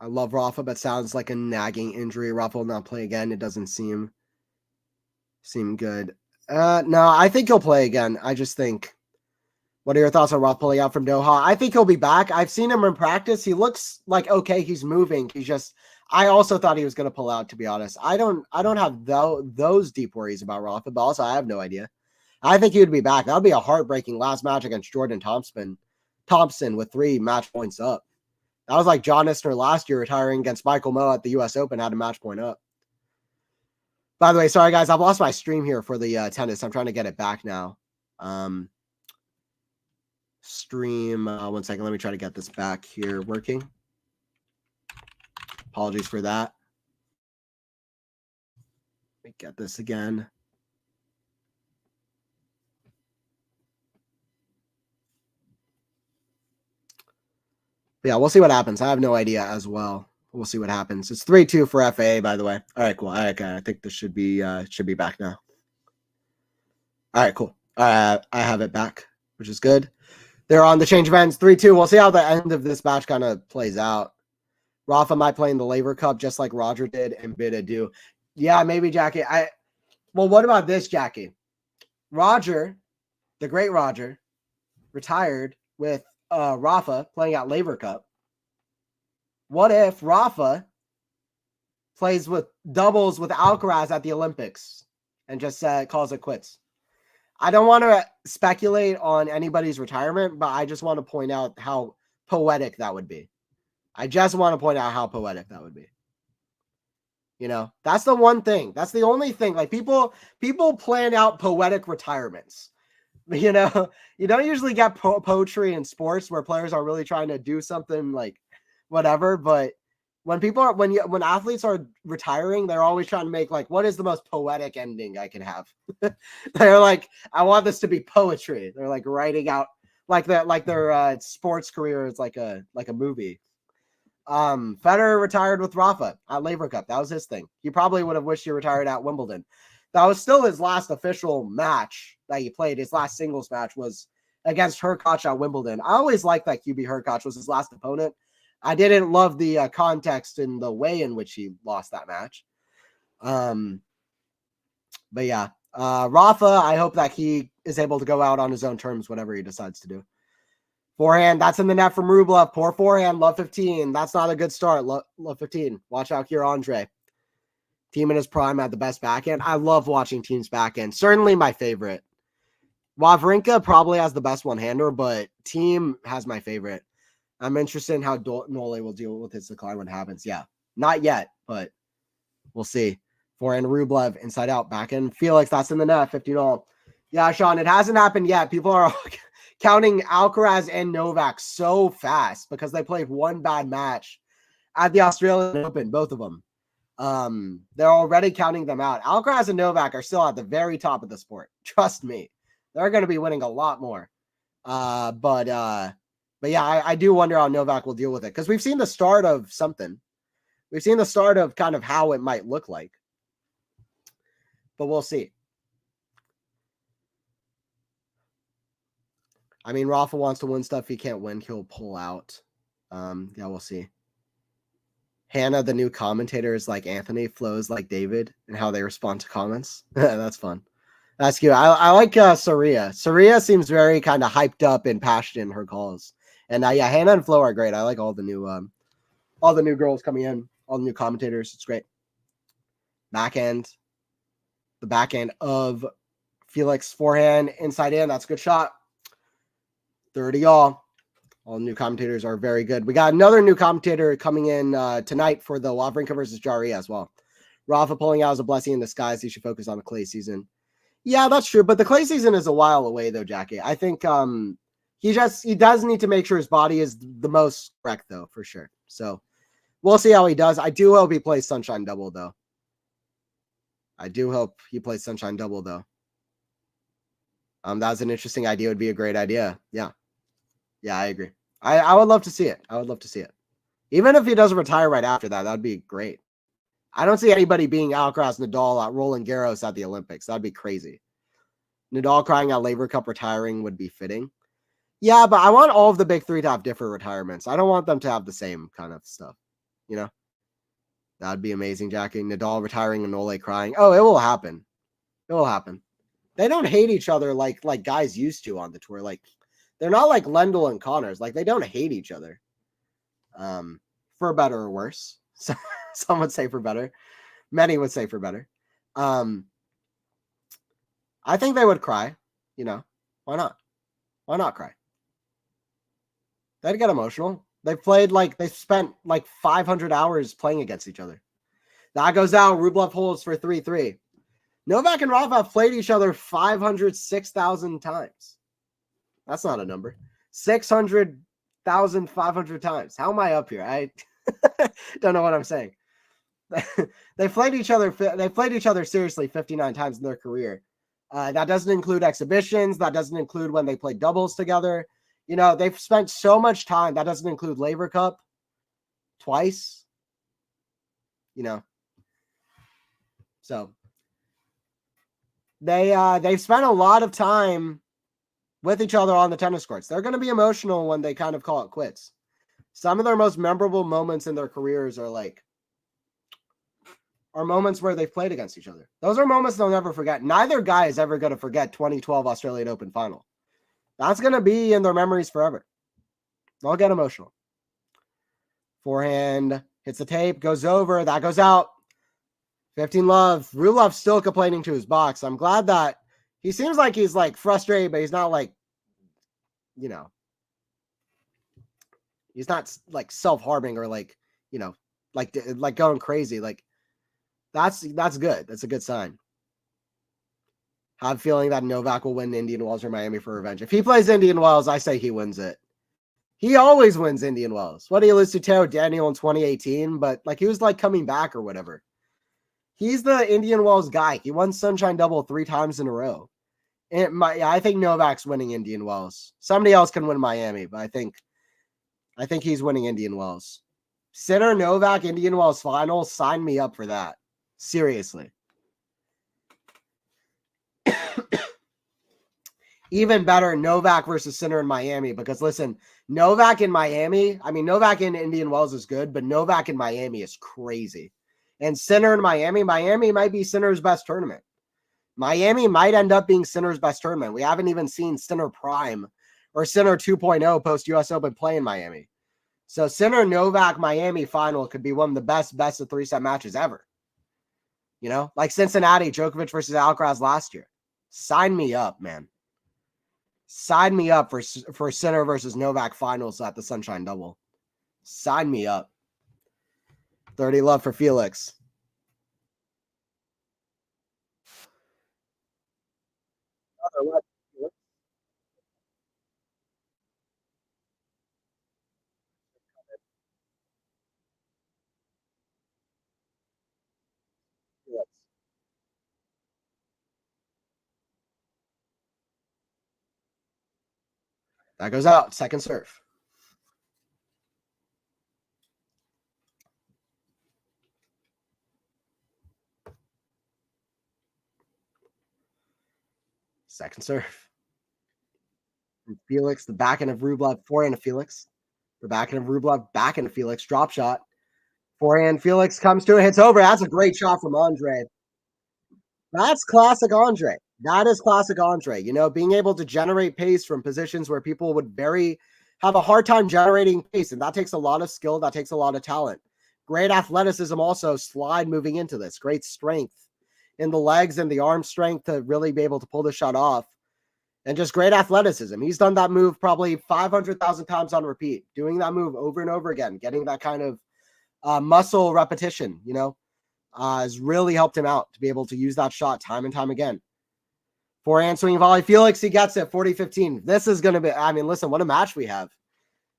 I love Rafa, but sounds like a nagging injury. Rafa will not play again. It doesn't seem good. No, I think he'll play again. I just think What are your thoughts on Roth pulling out from Doha? I think he'll be back. I've seen him in practice. He looks like okay. He's moving. He's just. I also thought he was going to pull out. To be honest, I don't have those deep worries about Roth, but also I have no idea. I think he would be back. That would be a heartbreaking last match against Jordan Thompson with 3 match points up. That was like John Isner last year retiring against Michael Moe at the U.S. Open, had a match point up. By the way, sorry guys, I've lost my stream here for the tennis. I'm trying to get it back now. Stream, 1 second. Let me try to get this back here working. Apologies for that. Let me get this again. But yeah, we'll see what happens. I have no idea as well. We'll see what happens. It's 3-2 for FAA, by the way. All right, cool. Okay, I think this should be back now. All right, cool. I have it back, which is good. They're on the change of ends, 3-2. We'll see how the end of this match kind of plays out. Rafa might play in the Laver Cup just like Roger did and Bida do. Yeah, maybe Jackie. Well, what about this, Jackie? Roger, the great Roger, retired with Rafa playing at Laver Cup. What if Rafa plays with doubles with Alcaraz at the Olympics and just calls it quits? I don't want to speculate on anybody's retirement, but I just want to point out how poetic that would be. I just want to point out how poetic that would be. You know, that's the one thing. That's the only thing. Like people plan out poetic retirements. You know, you don't usually get poetry in sports where players are really trying to do something like whatever. But when when athletes are retiring, they're always trying to make like, what is the most poetic ending I can have? They're like, I want this to be poetry. They're like writing out like that, like their sports career is like a movie. Federer retired with Rafa at Laver Cup. That was his thing. He probably would have wished he retired at Wimbledon. That was still his last official match that he played. His last singles match was against Hurkacz at Wimbledon. I always liked that QB Hurkacz was his last opponent. I didn't love the context and the way in which he lost that match. But yeah, Rafa, I hope that he is able to go out on his own terms, whatever he decides to do. Forehand, that's in the net from Rublev. Poor forehand, love 15. That's not a good start. Love 15. Watch out here, Andrey. Team in his prime at the best backhand. I love watching teams backhand. Certainly my favorite. Wawrinka probably has the best one-hander, but Team has my favorite. I'm interested in how Nole will deal with his decline when it happens. Yeah, not yet, but we'll see. Forehand, Rublev, inside out, backhand. Felix, that's in the net, 15-all. Yeah, Sean, it hasn't happened yet. People are counting Alcaraz and Novak so fast because they played one bad match at the Australian Open, both of them. They're already counting them out. Alcaraz and Novak are still at the very top of the sport. Trust me. They're going to be winning a lot more. But yeah, I do wonder how Novak will deal with it because we've seen the start of something. We've seen the start of kind of how it might look like. But we'll see. I mean, Rafa wants to win stuff he can't win. He'll pull out. Yeah, we'll see. Hannah, the new commentator, is like Anthony, flows like David, and how they respond to comments. That's fun. That's cute. I like Saria. Saria seems very kind of hyped up and passionate in her calls. And yeah, Hannah and Flo are great. I like all the new girls coming in, all the new commentators. It's great. Backhand. The backhand of Felix, forehand, inside in. That's a good shot. 30-all. All new commentators are very good. We got another new commentator coming in tonight for the Wawrinka versus Jari as well. Rafa pulling out is a blessing in disguise. He should focus on the clay season. Yeah, that's true. But the clay season is a while away, though, Jackie. I think he does need to make sure his body is the most correct, though, for sure. So we'll see how he does. I do hope he plays Sunshine Double, though. That's an interesting idea. It would be a great idea. Yeah. Yeah, I agree. I would love to see it. Even if he doesn't retire right after that, that'd be great. I don't see anybody being Alcaraz, Nadal at Roland Garros at the Olympics. That'd be crazy. Nadal crying out Laver Cup retiring would be fitting. Yeah, but I want all of the big three to have different retirements. I don't want them to have the same kind of stuff. You know? That'd be amazing, Jackie. Nadal retiring and Nole crying. Oh, it will happen. They don't hate each other like guys used to on the tour. Like, they're not like Lendl and Connors. Like, they don't hate each other. For better or worse. So, some would say for better. Many would say for better. I think they would cry. You know, why not? Why not cry? They'd get emotional. They spent like 500 hours playing against each other. That goes out. Rublev holds for 3-3. Novak and Rafa have played each other 506,000 times. That's not a number. 600,500 times. How am I up here? I don't know what I'm saying. They played each other seriously 59 times in their career. That doesn't include exhibitions. That doesn't include when they played doubles together. You know, they've spent so much time. That doesn't include Laver Cup twice. You know. So they've spent a lot of time with each other on the tennis courts. They're going to be emotional when they kind of call it quits. Some of their most memorable moments in their careers are moments where they've played against each other. Those are moments they'll never forget. Neither guy is ever going to forget 2012 Australian Open final. That's going to be in their memories forever. They'll get emotional. Forehand hits the tape, goes over, that goes out. 15 love. Rublev's still complaining to his box. I'm glad that he seems like he's like frustrated, but he's not like, you know, he's not like self-harming or like, you know, like going crazy. Like that's good. That's a good sign. I have a feeling that Novak will win Indian Wells or Miami for revenge. If he plays Indian Wells, I say he wins it. He always wins Indian Wells. What did he lose to Teo Daniel in 2018? But like he was like coming back or whatever. He's the Indian Wells guy. He won Sunshine Double 3 times in a row. And I think Novak's winning Indian Wells. Somebody else can win Miami, but I think he's winning Indian Wells. Sinner Novak Indian Wells final. Sign me up for that. Seriously. Even better, Novak versus Sinner in Miami. Because listen, Novak in Miami, I mean, Novak in Indian Wells is good, but Novak in Miami is crazy. And Sinner in Miami might be Sinner's best tournament. Miami might end up being Sinner's best tournament. We haven't even seen Sinner Prime or Sinner 2.0 post US Open play in Miami. So Sinner Novak Miami final could be one of the best of 3-set matches ever. You know, like Cincinnati, Djokovic versus Alcaraz last year. Sign me up, man. Sign me up for Sinner versus Novak finals at the Sunshine Double. Sign me up. 30 love for Felix. That goes out. Second serve. Second serve. From Felix, the backhand of Rublev, forehand of Felix. The backhand of Rublev, backhand of Felix, drop shot. Forehand, Felix comes to it, hits over. That's a great shot from Andrey. That's classic Andrey. That is classic Andrey. You know, being able to generate pace from positions where people would have a hard time generating pace. And that takes a lot of skill. That takes a lot of talent. Great athleticism also, slide moving into this. Great strength in the legs and the arm strength to really be able to pull the shot off. And just great athleticism. He's done that move probably 500,000 times on repeat, doing that move over and over again, getting that kind of muscle repetition, you know, has really helped him out to be able to use that shot time and time again. Forehand swing volley. Felix, he gets it, 40-15. This is going to be, I mean, listen, what a match we have.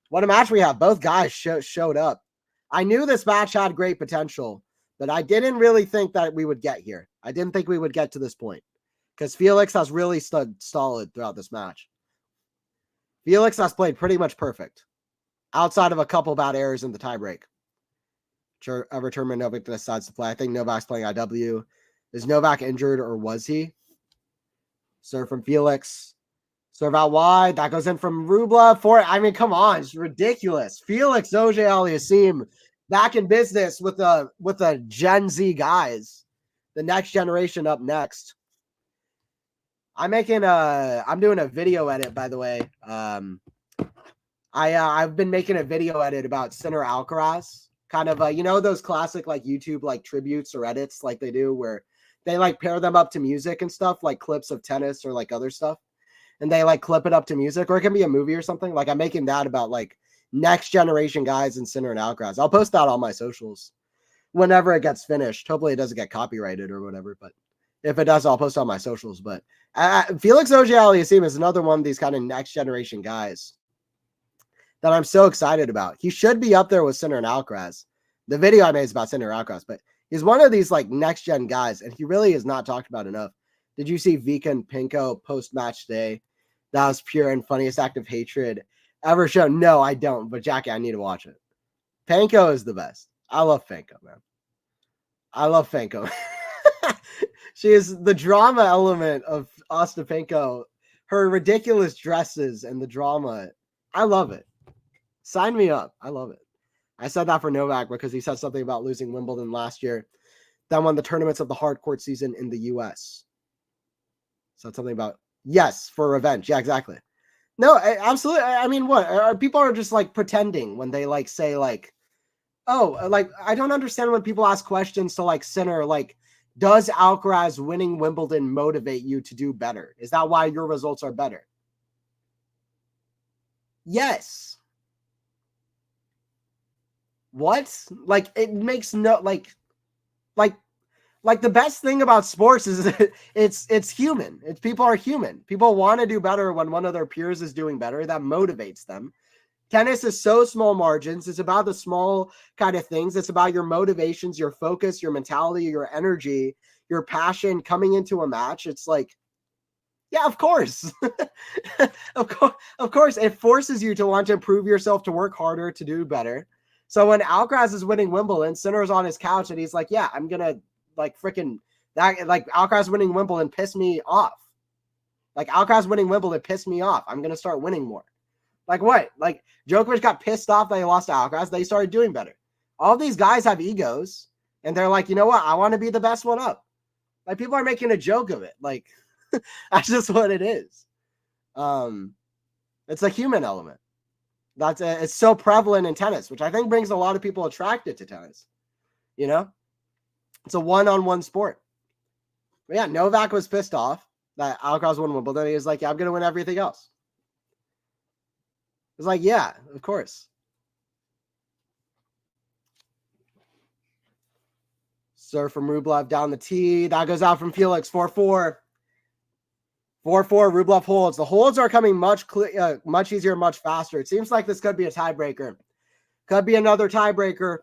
What a match we have. Both guys showed up. I knew this match had great potential, but I didn't really think that we would get here. I didn't think we would get to this point because Felix has really stood solid throughout this match. Felix has played pretty much perfect outside of a couple bad errors in the tiebreak. Every tournament Novak decides to play. I think Novak's playing IW. Is Novak injured or was he? Serve from Felix. Serve out wide. That goes in from Rublev. I mean, come on. It's ridiculous. Felix Auger-Aliassime back in business with the Gen Z guys. The next generation up next. I'm doing a video edit, by the way. I've been making a video edit about Sinner Alcaraz, kind of you know, those classic like YouTube like tributes or edits like they do where they like pair them up to music and stuff, like clips of tennis or like other stuff, and they like clip it up to music, or it can be a movie or something. Like I'm making that about like next generation guys in Sinner and Alcaraz. I'll post that on my socials whenever it gets finished. Hopefully it doesn't get copyrighted or whatever, but if it does, I'll post it on my socials. But Felix Auger-Aliassime is another one of these kind of next generation guys that I'm so excited about. He should be up there with Sinner and Alcaraz. The video I made is about Sinner and Alcaraz, but he's one of these like next gen guys, and he really is not talked about enough. Did you see Vika and Pinko post match day? That was pure and funniest act of hatred ever shown. No, I don't, but Jackie, I need to watch it. Pinko is the best. I love Pinko, man. I love Pinko. She is the drama element of Ostapenko. Her ridiculous dresses and the drama. I love it. Sign me up. I love it. I said that for Novak because he said something about losing Wimbledon last year. Then won the tournaments of the hard court season in the U.S. Said something about, yes, for revenge. Yeah, exactly. No, absolutely. I mean, what? People are just like pretending when they like say like, oh, like I don't understand when people ask questions to like Sinner, like, does Alcaraz winning Wimbledon motivate you to do better? Is that why your results are better? Yes. What? Like it makes no like the best thing about sports is it's human. It's people are human. People want to do better when one of their peers is doing better. That motivates them. Tennis is so small margins. It's about the small kind of things. It's about your motivations, your focus, your mentality, your energy, your passion coming into a match. It's like, yeah, of course. Of course. It forces you to want to improve yourself, to work harder, to do better. So when Alcaraz is winning Wimbledon, Sinner's on his couch and he's like, yeah, I'm going to like freaking that. Like Alcaraz winning Wimbledon pissed me off. Like Alcaraz winning Wimbledon pissed me off. I'm going to start winning more. Like what? Like Djokovic got pissed off that he lost to Alcaraz. They started doing better. All these guys have egos, and they're like, you know what? I want to be the best one up. Like people are making a joke of it. Like that's just what it is. It's a human element. It's so prevalent in tennis, which I think brings a lot of people attracted to tennis. You know, it's a one-on-one sport. But yeah, Novak was pissed off that Alcaraz won Wimbledon. He was like, yeah, I'm going to win everything else. It's like, yeah, of course. Serve from Rublev down the tee. That goes out from Felix. 4-4. 4-4. Rublev holds. The holds are coming much easier, much faster. It seems like this could be a tiebreaker. Could be another tiebreaker.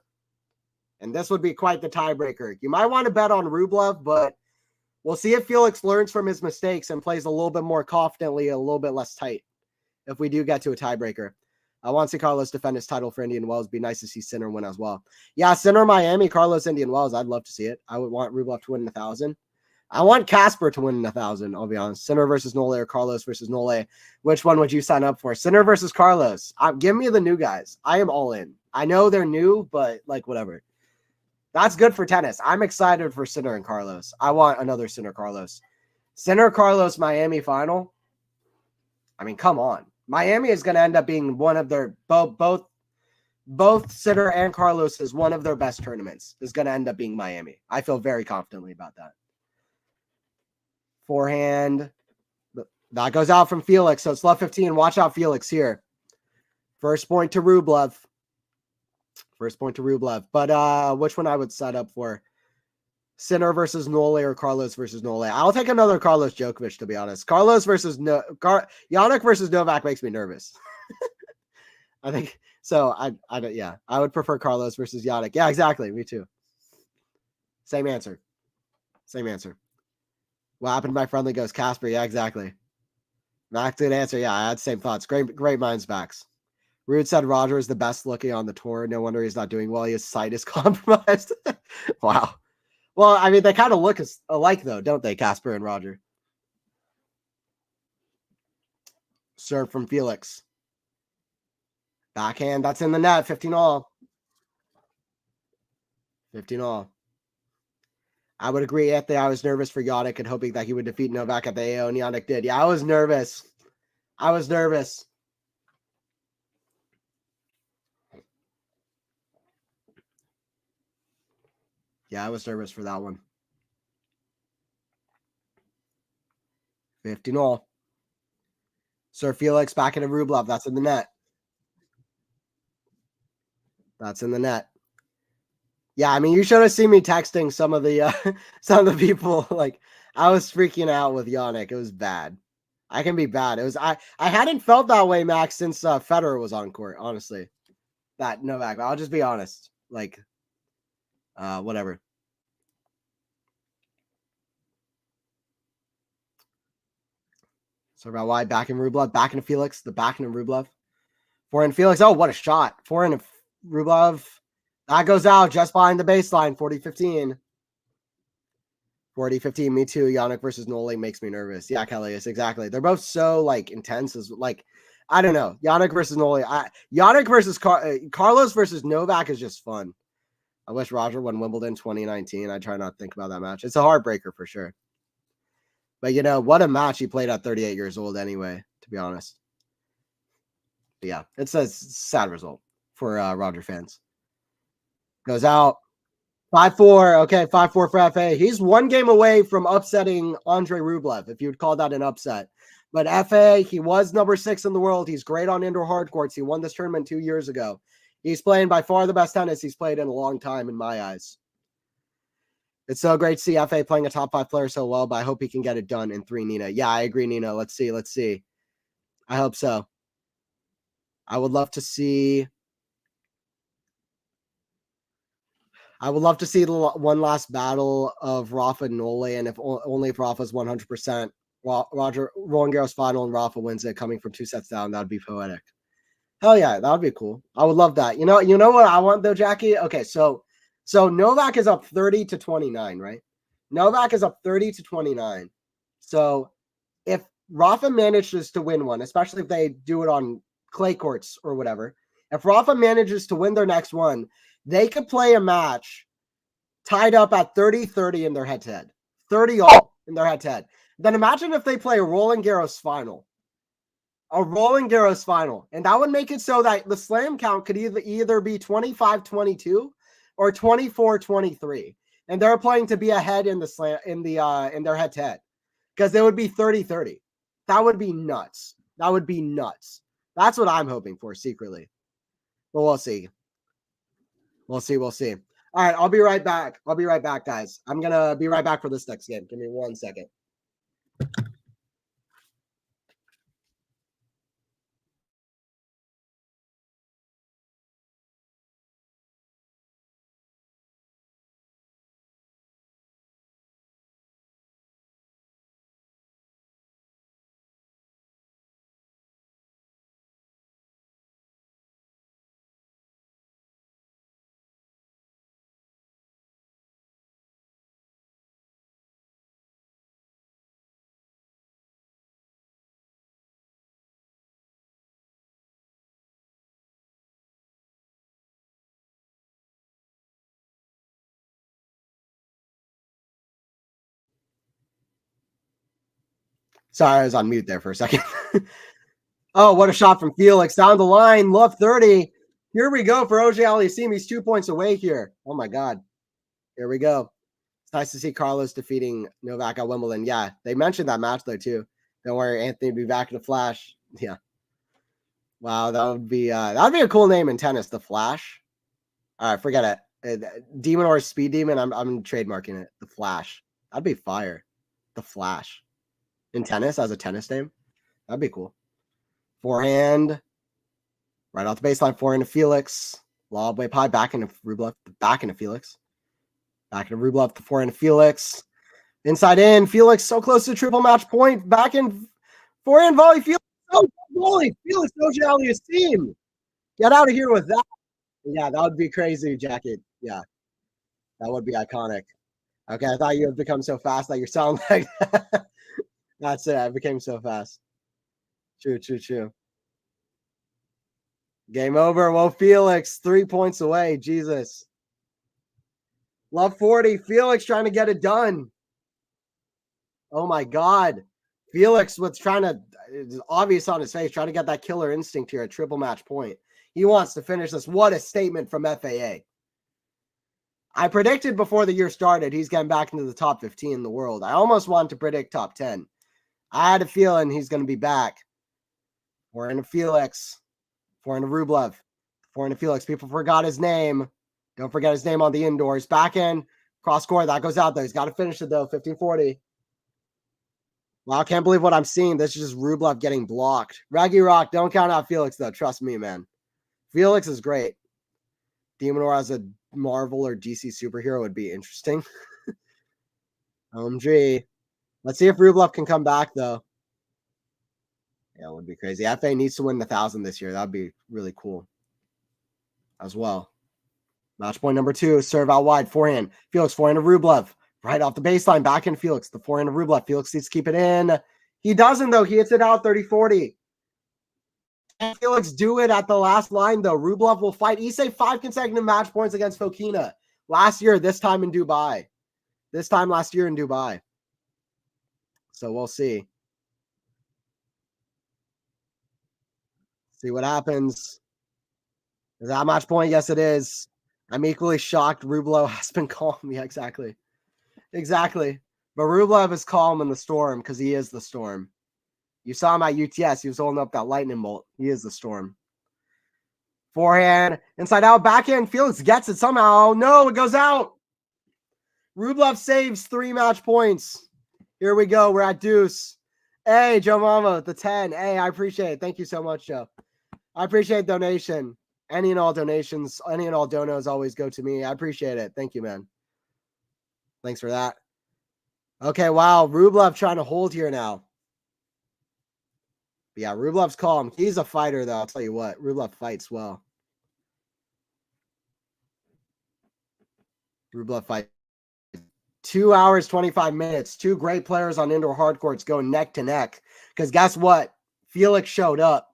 And this would be quite the tiebreaker. You might want to bet on Rublev, but we'll see if Felix learns from his mistakes and plays a little bit more confidently, a little bit less tight. If we do get to a tiebreaker, I want to see Carlos defend his title for Indian Wells. Be nice to see Sinner win as well. Yeah, Sinner Miami, Carlos Indian Wells. I'd love to see it. I would want Rublev to win 1,000. I want Casper to win 1,000. I'll be honest. Sinner versus Nole or Carlos versus Nole. Which one would you sign up for? Sinner versus Carlos. Give me the new guys. I am all in. I know they're new, but like whatever. That's good for tennis. I'm excited for Sinner and Carlos. I want another Sinner Carlos. Sinner Carlos Miami final. I mean, come on. Miami is going to end up being one of their both Sinner and Carlos is one of their best tournaments is going to end up being Miami. I feel very confidently about that. Forehand. That goes out from Felix. So it's left 15. Watch out Felix here. First point to Rublev. But which one I would set up for? Sinner versus Nole or Carlos versus Nole. I'll take another Carlos Djokovic, to be honest. Carlos versus Yannick versus Novak makes me nervous. I think so. I would prefer Carlos versus Yannick. Yeah, exactly. Me too. Same answer. What happened to my friendly ghost Casper? Yeah, exactly. Max did answer. Yeah, I had the same thoughts. Great minds, Max. Rude said Roger is the best looking on the tour. No wonder he's not doing well. His sight is compromised. Wow. Well, I mean, they kind of look alike, though, don't they, Casper and Roger? Serve from Felix. Backhand, that's in the net. 15 all. I would agree, Anthony. I was nervous for Yannick and hoping that he would defeat Novak at the AO, and Yannick did. Yeah, I was nervous. I was nervous. Yeah, I was nervous for that one. 15-0. Sir Felix back into Rublev. That's in the net. That's in the net. Yeah, I mean, you should have seen me texting some of the people. Like, I was freaking out with Yannick. It was bad. I can be bad. It was I hadn't felt that way, Max, since Federer was on court. Honestly, that Novak. I'll just be honest. Like, whatever. So about why back in Rublev, back into Felix, the back into Rublev, forehand Felix. Oh, what a shot! Forehand Rublev. That goes out just behind the baseline. 40-15. 40-15. Me too. Yannick versus Noli makes me nervous. Yeah, Kelly, yes, exactly. They're both so like intense. As like, I don't know. Yannick versus Noli. Yannick versus Carlos versus Novak is just fun. I wish Roger won Wimbledon 2019. I try not to think about that match. It's a heartbreaker for sure. But you know what a match he played at 38 years old. Anyway, to be honest. But yeah, it's a sad result for Roger fans. Goes out. 5-4. Okay, 5-4 for FA. He's one game away from upsetting Andrey Rublev, if you would call that an upset. But FA, he was number 6 in the world. He's great on indoor hard courts. He won this tournament 2 years ago. He's playing by far the best tennis he's played in a long time, in my eyes. It's so great to see FA playing a top 5 player so well, but I hope he can get it done in 3, Nina. Yeah, I agree, Nina. Let's see. I hope so. I would love to see the one last battle of Rafa and Nole, and if only if Rafa's 100%. Roger Roland Garros final and Rafa wins it, coming from 2 sets down. That would be poetic. Hell yeah, that would be cool. I would love that. You know what I want though, Jackie? Okay, so Novak is up 30-29, right? Novak is up 30-29. So if Rafa manages to win one, especially if they do it on clay courts or whatever, if Rafa manages to win their next one, they could play a match tied up at 30-30 in their head-to-head. 30-all in their head-to-head. Then imagine if they play a Roland Garros final. A Roland Garros final. And that would make it so that the slam count could either be 25-22 or 24-23. And they're playing to be ahead in the slam in their head-to-head. Because it would be 30-30. That would be nuts. That's what I'm hoping for secretly. But we'll see. We'll see. All right, I'll be right back. Guys. I'm going to be right back for this next game. Give me 1 second. Sorry, I was on mute there for a second. Oh, what a shot from Felix. Down the line, love 30. Here we go for Auger-Aliassime. He's 2 points away here. Oh, my God. Here we go. It's nice to see Carlos defeating Novak at Wimbledon. Yeah, they mentioned that match, though, too. Don't worry, Anthony will be back in a flash. Yeah. Wow, that would be a cool name in tennis, the Flash. All right, forget it. Demon or Speed Demon, I'm trademarking it. The Flash. That'd be fire. The Flash. In tennis, as a tennis name. That'd be cool. Forehand. Right off the baseline, forehand to Felix. Lob way high, back into Rublev. Back into Felix. Back into Rublev, the forehand to Felix. Inside in. Felix so close to triple match point. Back in forehand volley. Felix. Oh, volley. Felix Auger-Aliassime. Get out of here with that. Yeah, that would be crazy, Jacket. Yeah, that would be iconic. Okay, I thought you had become so fast that you sound like that. That's it. I became so fast. True. Game over. Well, Felix, 3 points away. Jesus. Love 40. Felix trying to get it done. Oh my God. Felix was trying to, it's obvious on his face, trying to get that killer instinct here at triple match point. He wants to finish this. What a statement from FAA. I predicted before the year started, he's getting back into the top 15 in the world. I almost wanted to predict top 10. I had a feeling he's going to be back. We're into Felix. We're into Rublev. We're into Felix. People forgot his name. Don't forget his name on the indoors. Back in. Cross court. That goes out there. He's got to finish it, though. 15-40. Wow, I can't believe what I'm seeing. This is just Rublev getting blocked. Raggy Rock, don't count out Felix, though. Trust me, man. Felix is great. Demonor as a Marvel or DC superhero would be interesting. Andrey. Let's see if Rublev can come back, though. Yeah, it would be crazy. FA needs to win the 1,000 this year. That would be really cool as well. Match point number 2, serve out wide, forehand. Felix, forehand of Rublev. Right off the baseline, back in Felix. The forehand of Rublev. Felix needs to keep it in. He doesn't, though. He hits it out 30-40. Can Felix do it at the last line, though? Rublev will fight. He saved 5 consecutive match points against Fokina last year, this time in Dubai. This time last year in Dubai. So we'll see. See what happens. Is that match point? Yes, it is. I'm equally shocked Rublev has been calm. Yeah, exactly. Exactly. But Rublev is calm in the storm because he is the storm. You saw him at UTS. He was holding up that lightning bolt. He is the storm. Forehand, inside out, backhand. Felix gets it somehow. No, it goes out. Rublev saves 3 match points. Here we go. We're at deuce. Hey, Joe Mama, the 10. Hey, I appreciate it. Thank you so much, Joe. I appreciate donation. Any and all donations, any and all donos always go to me. I appreciate it. Thank you, man. Thanks for that. Okay, wow. Rublev trying to hold here now. But yeah, Rublev's calm. He's a fighter, though. I'll tell you what. Rublev fights well. Rublev fights. 2 hours, 25 minutes. 2 great players on indoor hard courts going neck to neck. Because guess what? Felix showed up.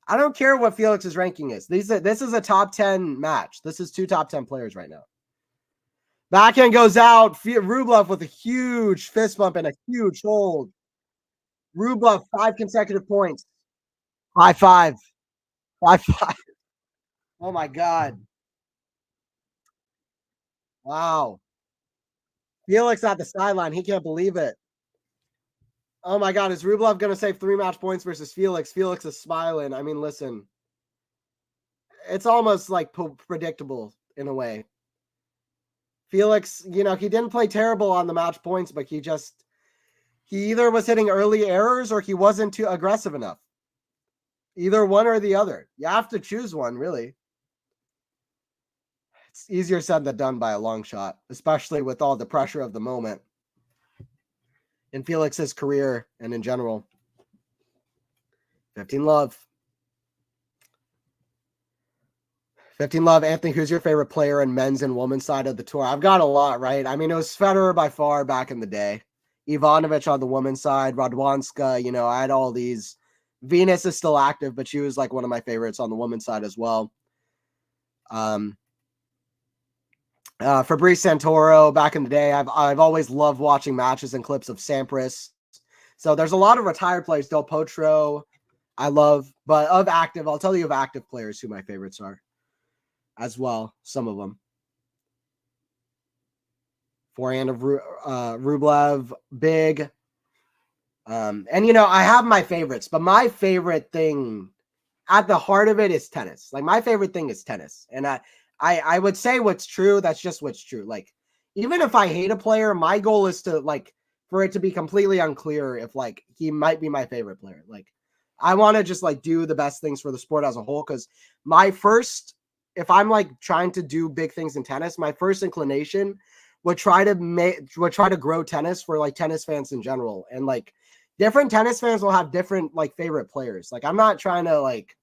I don't care what Felix's ranking is. This is a top 10 match. This is 2 top 10 players right now. Backhand goes out. Rublev with a huge fist bump and a huge hold. Rublev, 5 consecutive points. High five. High five. Oh, my God. Wow. Felix at the sideline. He can't believe it. Oh, my God. Is Rublev going to save 3 match points versus Felix? Felix is smiling. I mean, listen. It's almost like predictable in a way. Felix, you know, he didn't play terrible on the match points, but he either was hitting early errors or he wasn't too aggressive enough. Either one or the other. You have to choose one, really. It's easier said than done by a long shot, especially with all the pressure of the moment in Felix's career and in general. 15 love. 15 love. Anthony, who's your favorite player in men's and women's side of the tour? I've got a lot, right? I mean, it was Federer by far back in the day. Ivanovic on the women's side. Radwanska, you know, I had all these. Venus is still active, but she was like one of my favorites on the women's side as well. Fabrice Santoro back in the day. I've always loved watching matches and clips of Sampras. So there's a lot of retired players. Del Potro, I love, but of active, I'll tell you of active players who my favorites are as well. Some of them. Forehand of Rublev, big. And you know, I have my favorites, but my favorite thing at the heart of it is tennis. Like my favorite thing is tennis. And I would say what's true. That's just what's true. Like, even if I hate a player, my goal is to like, for it to be completely unclear if like he might be my favorite player. Like, I want to just like do the best things for the sport as a whole. Cause if I'm like trying to do big things in tennis, my first inclination would try to grow tennis for like tennis fans in general. And like different tennis fans will have different like favorite players. Like, I'm not trying to like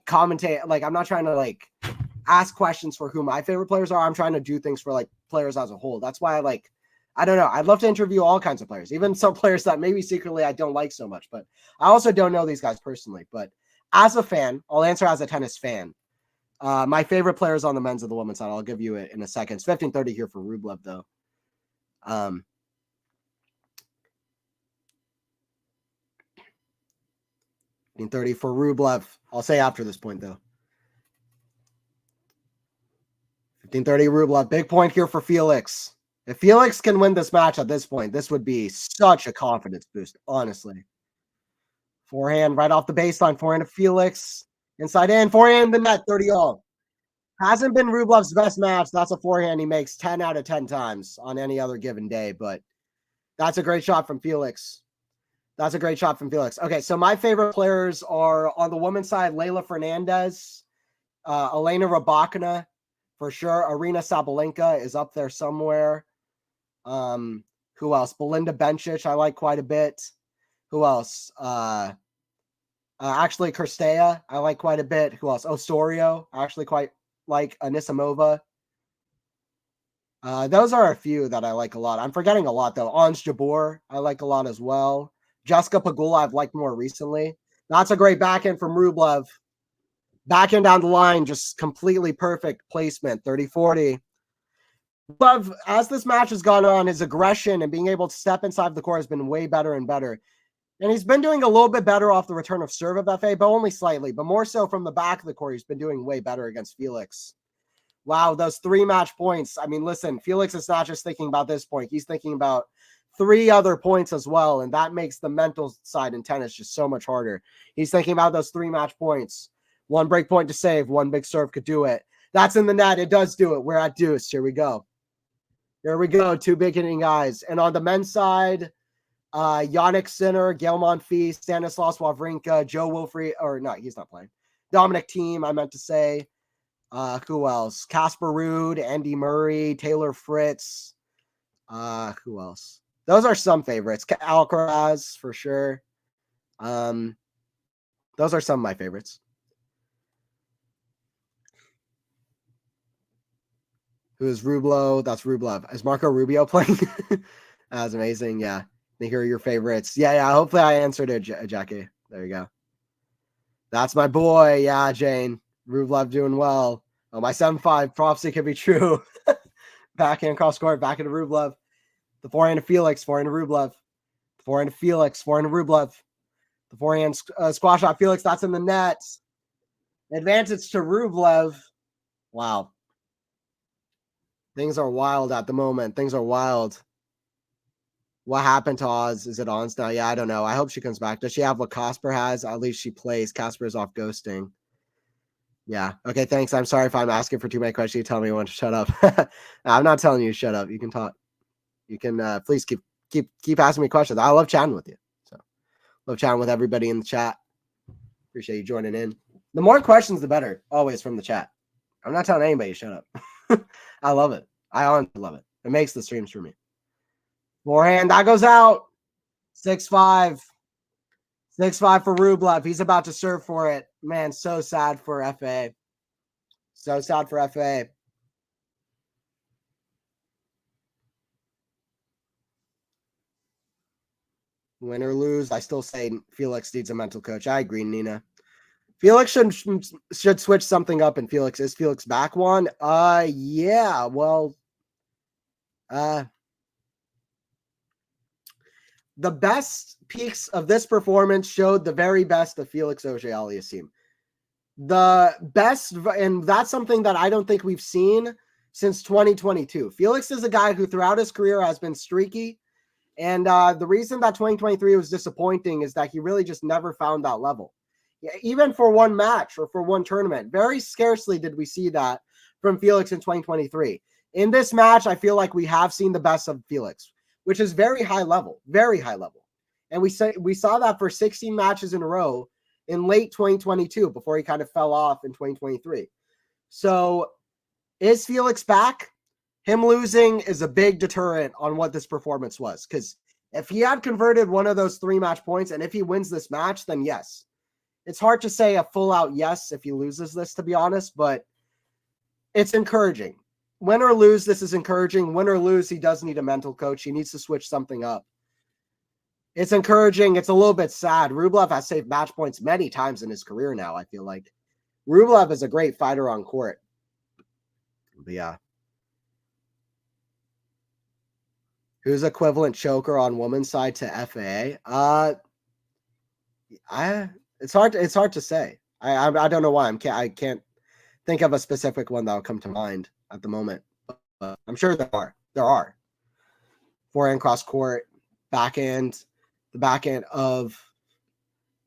commentate. Like, I'm not trying to like ask questions for who my favorite players are. I'm trying to do things for like players as a whole. That's why I don't know. I'd love to interview all kinds of players, even some players that maybe secretly I don't like so much, but I also don't know these guys personally. But as a fan, I'll answer as a tennis fan. My favorite players on the men's and the women's side. I'll give you it in a second. It's 15:30 here for Rublev, though. 15:30 for Rublev. I'll say after this point, though. 15:30 Rublev. Big point here for Felix. If Felix can win this match at this point, this would be such a confidence boost, honestly. Forehand right off the baseline. Forehand to Felix. Inside in. Forehand the net. 30-all. Hasn't been Rublev's best match. That's a forehand he makes 10 out of 10 times on any other given day. But that's a great shot from Felix. That's a great shot from Felix. Okay, so my favorite players are on the women's side, Leylah Fernandez, Elena Rybakina, for sure. Arina Sabalenka is up there somewhere. Who else? Belinda Bencic, I like quite a bit. Who else? Actually, Kirstea, I like quite a bit. Who else? Osorio, I actually quite like. Anisimova. Those are a few that I like a lot. I'm forgetting a lot, though. Ons Jabeur, I like a lot as well. Jessica Pegula, I've liked more recently. That's a great backhand from Rublev. Backhand down the line, just completely perfect placement, 30-40. Rublev, as this match has gone on, his aggression and being able to step inside the court has been way better and better. And he's been doing a little bit better off the return of serve of FA, but only slightly. But more so from the back of the court, he's been doing way better against Felix. Wow, those 3 match points. I mean, listen, Felix is not just thinking about this point. He's thinking about 3 other points as well, and that makes the mental side in tennis just so much harder. He's thinking about those 3 match points. 1 break point to save, 1 big serve could do it. That's in the net. It does do it. We're at deuce. Here we go. Here we go. 2 big hitting guys. And on the men's side, Yannick Sinner, Gael Monfils, Stanislaus Wawrinka, Joe Wilfried, or no, he's not playing. Dominic Thiem, I meant to say. Who else? Casper Ruud, Andy Murray, Taylor Fritz. Who else? Those are some favorites. Alcaraz, for sure. Those are some of my favorites. Who is Rublev? That's Rublev. Is Marco Rubio playing? That's amazing. Yeah. They hear your favorites. Yeah. Hopefully I answered it, Jackie. There you go. That's my boy. Yeah, Jane. Rublev doing well. Oh, my 7-5 prophecy could be true. Backhand cross court, back into Rublev. The forehand to Felix, forehand to Rublev. The forehand to Felix, forehand to Rublev. The forehand squash shot Felix. That's in the net. Advantage to Rublev. Wow. Things are wild at the moment. Things are wild. What happened to Oz? Is it Ons now? Yeah, I don't know. I hope she comes back. Does she have what Casper has? At least she plays. Casper is off ghosting. Yeah. Okay, thanks. I'm sorry if I'm asking for too many questions. You tell me when to shut up. I'm not telling you to shut up. You can talk. You can please keep asking me questions. I love chatting with you. So love chatting with everybody in the chat. Appreciate you joining in. The more questions, the better. Always from the chat. I'm not telling anybody to shut up. I love it. I honestly love it. It makes the streams for me. Forehand, that goes out. 6-5. 6-5 for Rublev. He's about to serve for it. Man, so sad for FA. So sad for FA. Win or lose, I still say Felix needs a mental coach. I agree, Nina. Felix should switch something up. And Felix, is Felix back one? Yeah. Well, the best peaks of this performance showed the very best of Felix Auger-Aliassime. The best, and that's something that I don't think we've seen since 2022. Felix is a guy who throughout his career has been streaky. And the reason that 2023 was disappointing is that he really just never found that level. Yeah, even for one match or for one tournament, very scarcely did we see that from Felix in 2023. In this match, I feel like we have seen the best of Felix, which is very high level. And we saw that for 16 matches in a row in late 2022 before he kind of fell off in 2023. So is Felix back? Him losing is a big deterrent on what this performance was, because if he had converted one of those 3 match points and if he wins this match, then yes. It's hard to say a full out yes if he loses this, to be honest, but it's encouraging. Win or lose, this is encouraging. Win or lose, he does need a mental coach. He needs to switch something up. It's encouraging. It's a little bit sad. Rublev has saved match points many times in his career now, I feel like. Rublev is a great fighter on court. But yeah. Who's equivalent choker on women's side to FAA? It's hard to say. I don't know why I can't think of a specific one that will come to mind at the moment. But I'm sure there are. Forehand cross court, backhand, the backhand of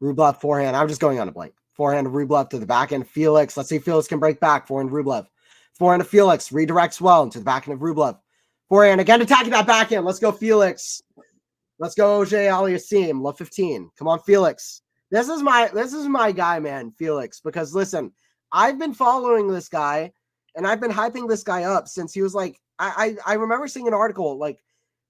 Rublev forehand. I'm just going on a blank. Forehand of Rublev to the backhand of Felix. Let's see if Felix can break back. Forehand Rublev. Forehand of Felix redirects well into the backhand of Rublev. Forehand again attacking that backhand. Let's go Felix. Let's go Auger-Aliassime. Love 15. Come on Felix. This is my guy, man, Felix. Because listen, I've been following this guy and I've been hyping this guy up since he was like, I remember seeing an article, like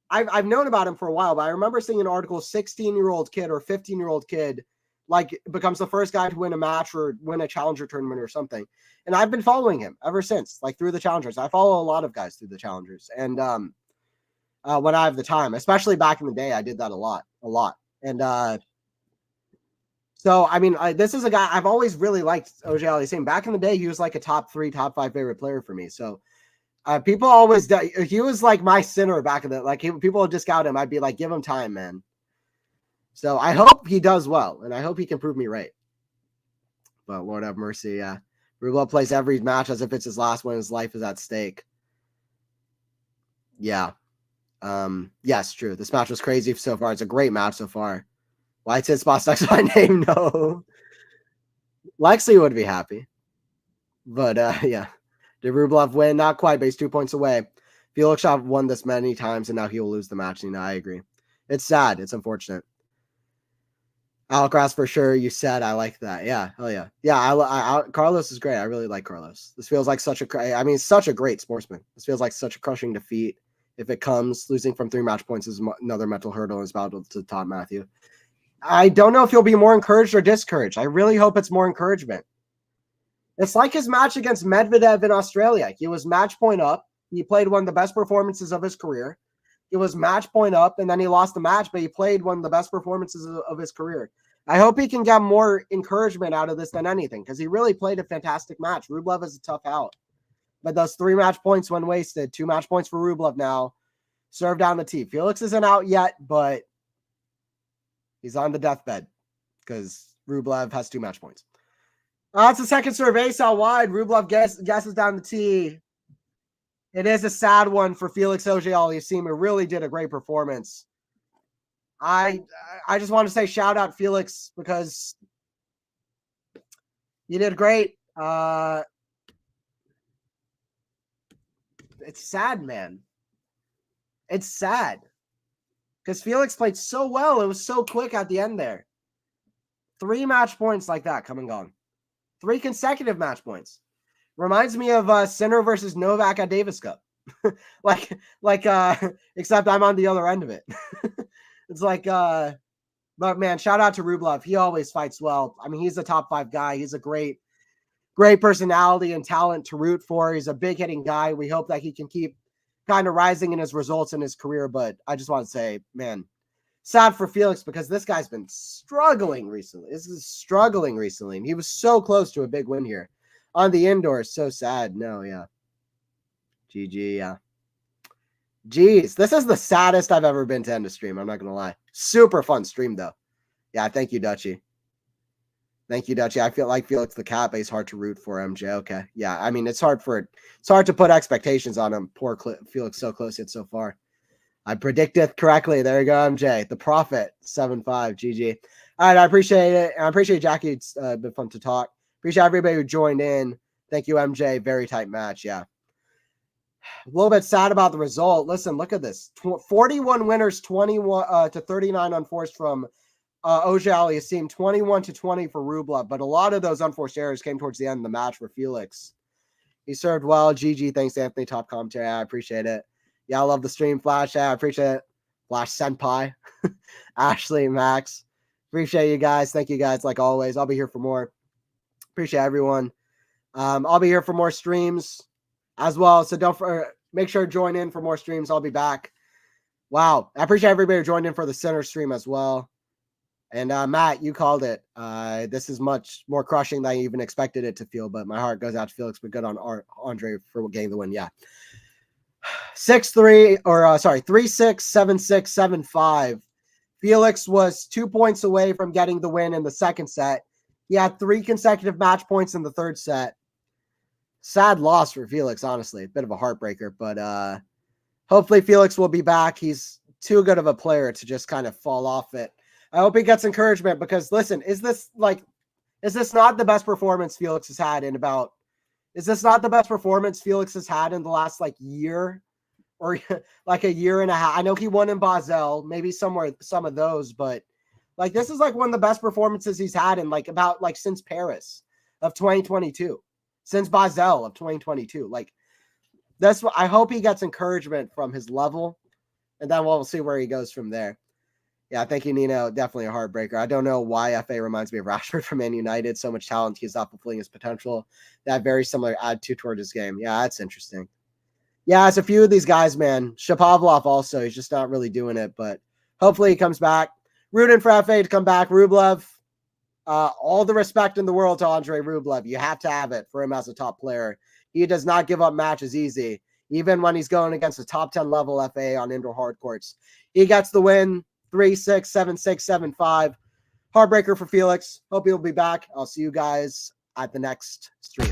I've known about him for a while, but I remember seeing an article, 16-year-old kid or 15-year-old kid, like becomes the first guy to win a match or win a challenger tournament or something. And I've been following him ever since, like through the challengers. I follow a lot of guys through the challengers. And when I have the time, especially back in the day, I did that a lot. And so, I mean, this is a guy I've always really liked, Auger-Aliassime. Back in the day, he was like a top 3, top 5 favorite player for me. So people always, he was like my center back in the, like people would discount him. I'd be like, give him time, man. So I hope he does well, and I hope he can prove me right. But Lord have mercy, yeah. Rublev plays every match as if it's his last one. His life is at stake. Yeah. Yes, true. This match was crazy so far. It's a great match so far. Why it's spot next to my name? No. Lexi would be happy. But yeah. Did Rublev win? Not quite, but he's 2 points away. Felix have won this many times, and now he will lose the match. You know, I agree. It's sad. It's unfortunate. Alcaraz for sure. You said I like that. Yeah, hell yeah. Yeah, Carlos is great. I really like Carlos. This feels like such a great sportsman. This feels like such a crushing defeat. If it comes, losing from 3 match points is another mental hurdle in his battle to Todd Matthew. I don't know if he'll be more encouraged or discouraged. I really hope it's more encouragement. It's like his match against Medvedev in Australia. He was match point up. He played one of the best performances of his career. It was match point up, and then he lost the match, but he played one of the best performances of his career. I hope he can get more encouragement out of this than anything, because he really played a fantastic match. Rublev is a tough out. But those 3 match points went wasted. 2 match points for Rublev now. Serve down the tee. Felix isn't out yet, but he's on the deathbed because Rublev has 2 match points. That's the second serve ace out wide. Rublev guesses down the tee. It is a sad one for Felix Auger-Aliassime. He really did a great performance. I just want to say shout out Felix because you did great. It's sad, man. It's sad because Felix played so well. It was so quick at the end there. 3 match points like that come and gone. 3 consecutive match points. Reminds me of Sinner versus Novak at Davis Cup. Except I'm on the other end of it. It's like, but man, shout out to Rublev. He always fights well. I mean, he's a top 5 guy. He's a great personality and talent to root for. He's a big hitting guy. We hope that he can keep kind of rising in his results in his career. But I just want to say, man, sad for Felix because this guy's been struggling recently. And he was so close to a big win here on the indoors. So sad. No, yeah. GG, yeah. Jeez, this is the saddest I've ever been to end a stream. I'm not going to lie. Super fun stream, though. Yeah, thank you, Dutchie. I feel like Felix the cat, but he's hard to root for, MJ. Okay. Yeah, I mean, it's hard to put expectations on him. Poor Felix, so close yet so far. I predicted correctly. There you go, MJ. The Prophet, 7-5. GG. All right, I appreciate it. I appreciate Jackie. It's been fun to talk. Appreciate everybody who joined in. Thank you, MJ. Very tight match. Yeah. A little bit sad about the result. Listen, look at this. 41 winners, 21 to 39 unforced from Auger-Aliassime, 21-20 for Rublev. But a lot of those unforced errors came towards the end of the match for Felix. He served well. GG. Thanks, Anthony. Top commentary. I appreciate it. Yeah, I love the stream, Flash. I appreciate it. Flash Senpai. Ashley, Max. Appreciate you guys. Thank you guys, like always. I'll be here for more. Appreciate everyone. I'll be here for more streams as well. So make sure to join in for more streams. I'll be back. Wow. I appreciate everybody who joined in for the center stream as well. And Matt, you called it. This is much more crushing than I even expected it to feel, but my heart goes out to Felix, but good on Andrey for getting the win. Yeah. 6-3, or sorry, 3-6, 7-6, 7-5. Felix was 2 points away from getting the win in the second set. He had 3 consecutive match points in the third set. Sad loss for Felix, honestly. A bit of a heartbreaker, but hopefully Felix will be back. He's too good of a player to just kind of fall off it. I hope he gets encouragement because, listen, is this not the best performance Felix has had in about – is this not the best performance Felix has had in the last, year or, a year and a half? I know he won in Basel, maybe some of those, but, this is, one of the best performances he's had in, since Paris of 2022. Since Basel of 2022. That's what I hope he gets encouragement from his level, and then we'll see where he goes from there. Yeah, thank you, Nino. Definitely a heartbreaker. I don't know why FA reminds me of Rashford from Man United. So much talent. He's not fulfilling his potential. That very similar attitude toward his game. Yeah, that's interesting. Yeah, it's a few of these guys, man. Shapovalov also. He's just not really doing it, but hopefully he comes back. Rooting for FA to come back. Rublev. All the respect in the world to Andrey Rublev. You have to have it for him as a top player. He does not give up matches easy, even when he's going against a top 10 level FA on indoor hard courts. He gets the win, 3-6, 7-6, 7-5. Heartbreaker for Felix. Hope he'll be back. I'll see you guys at the next stream.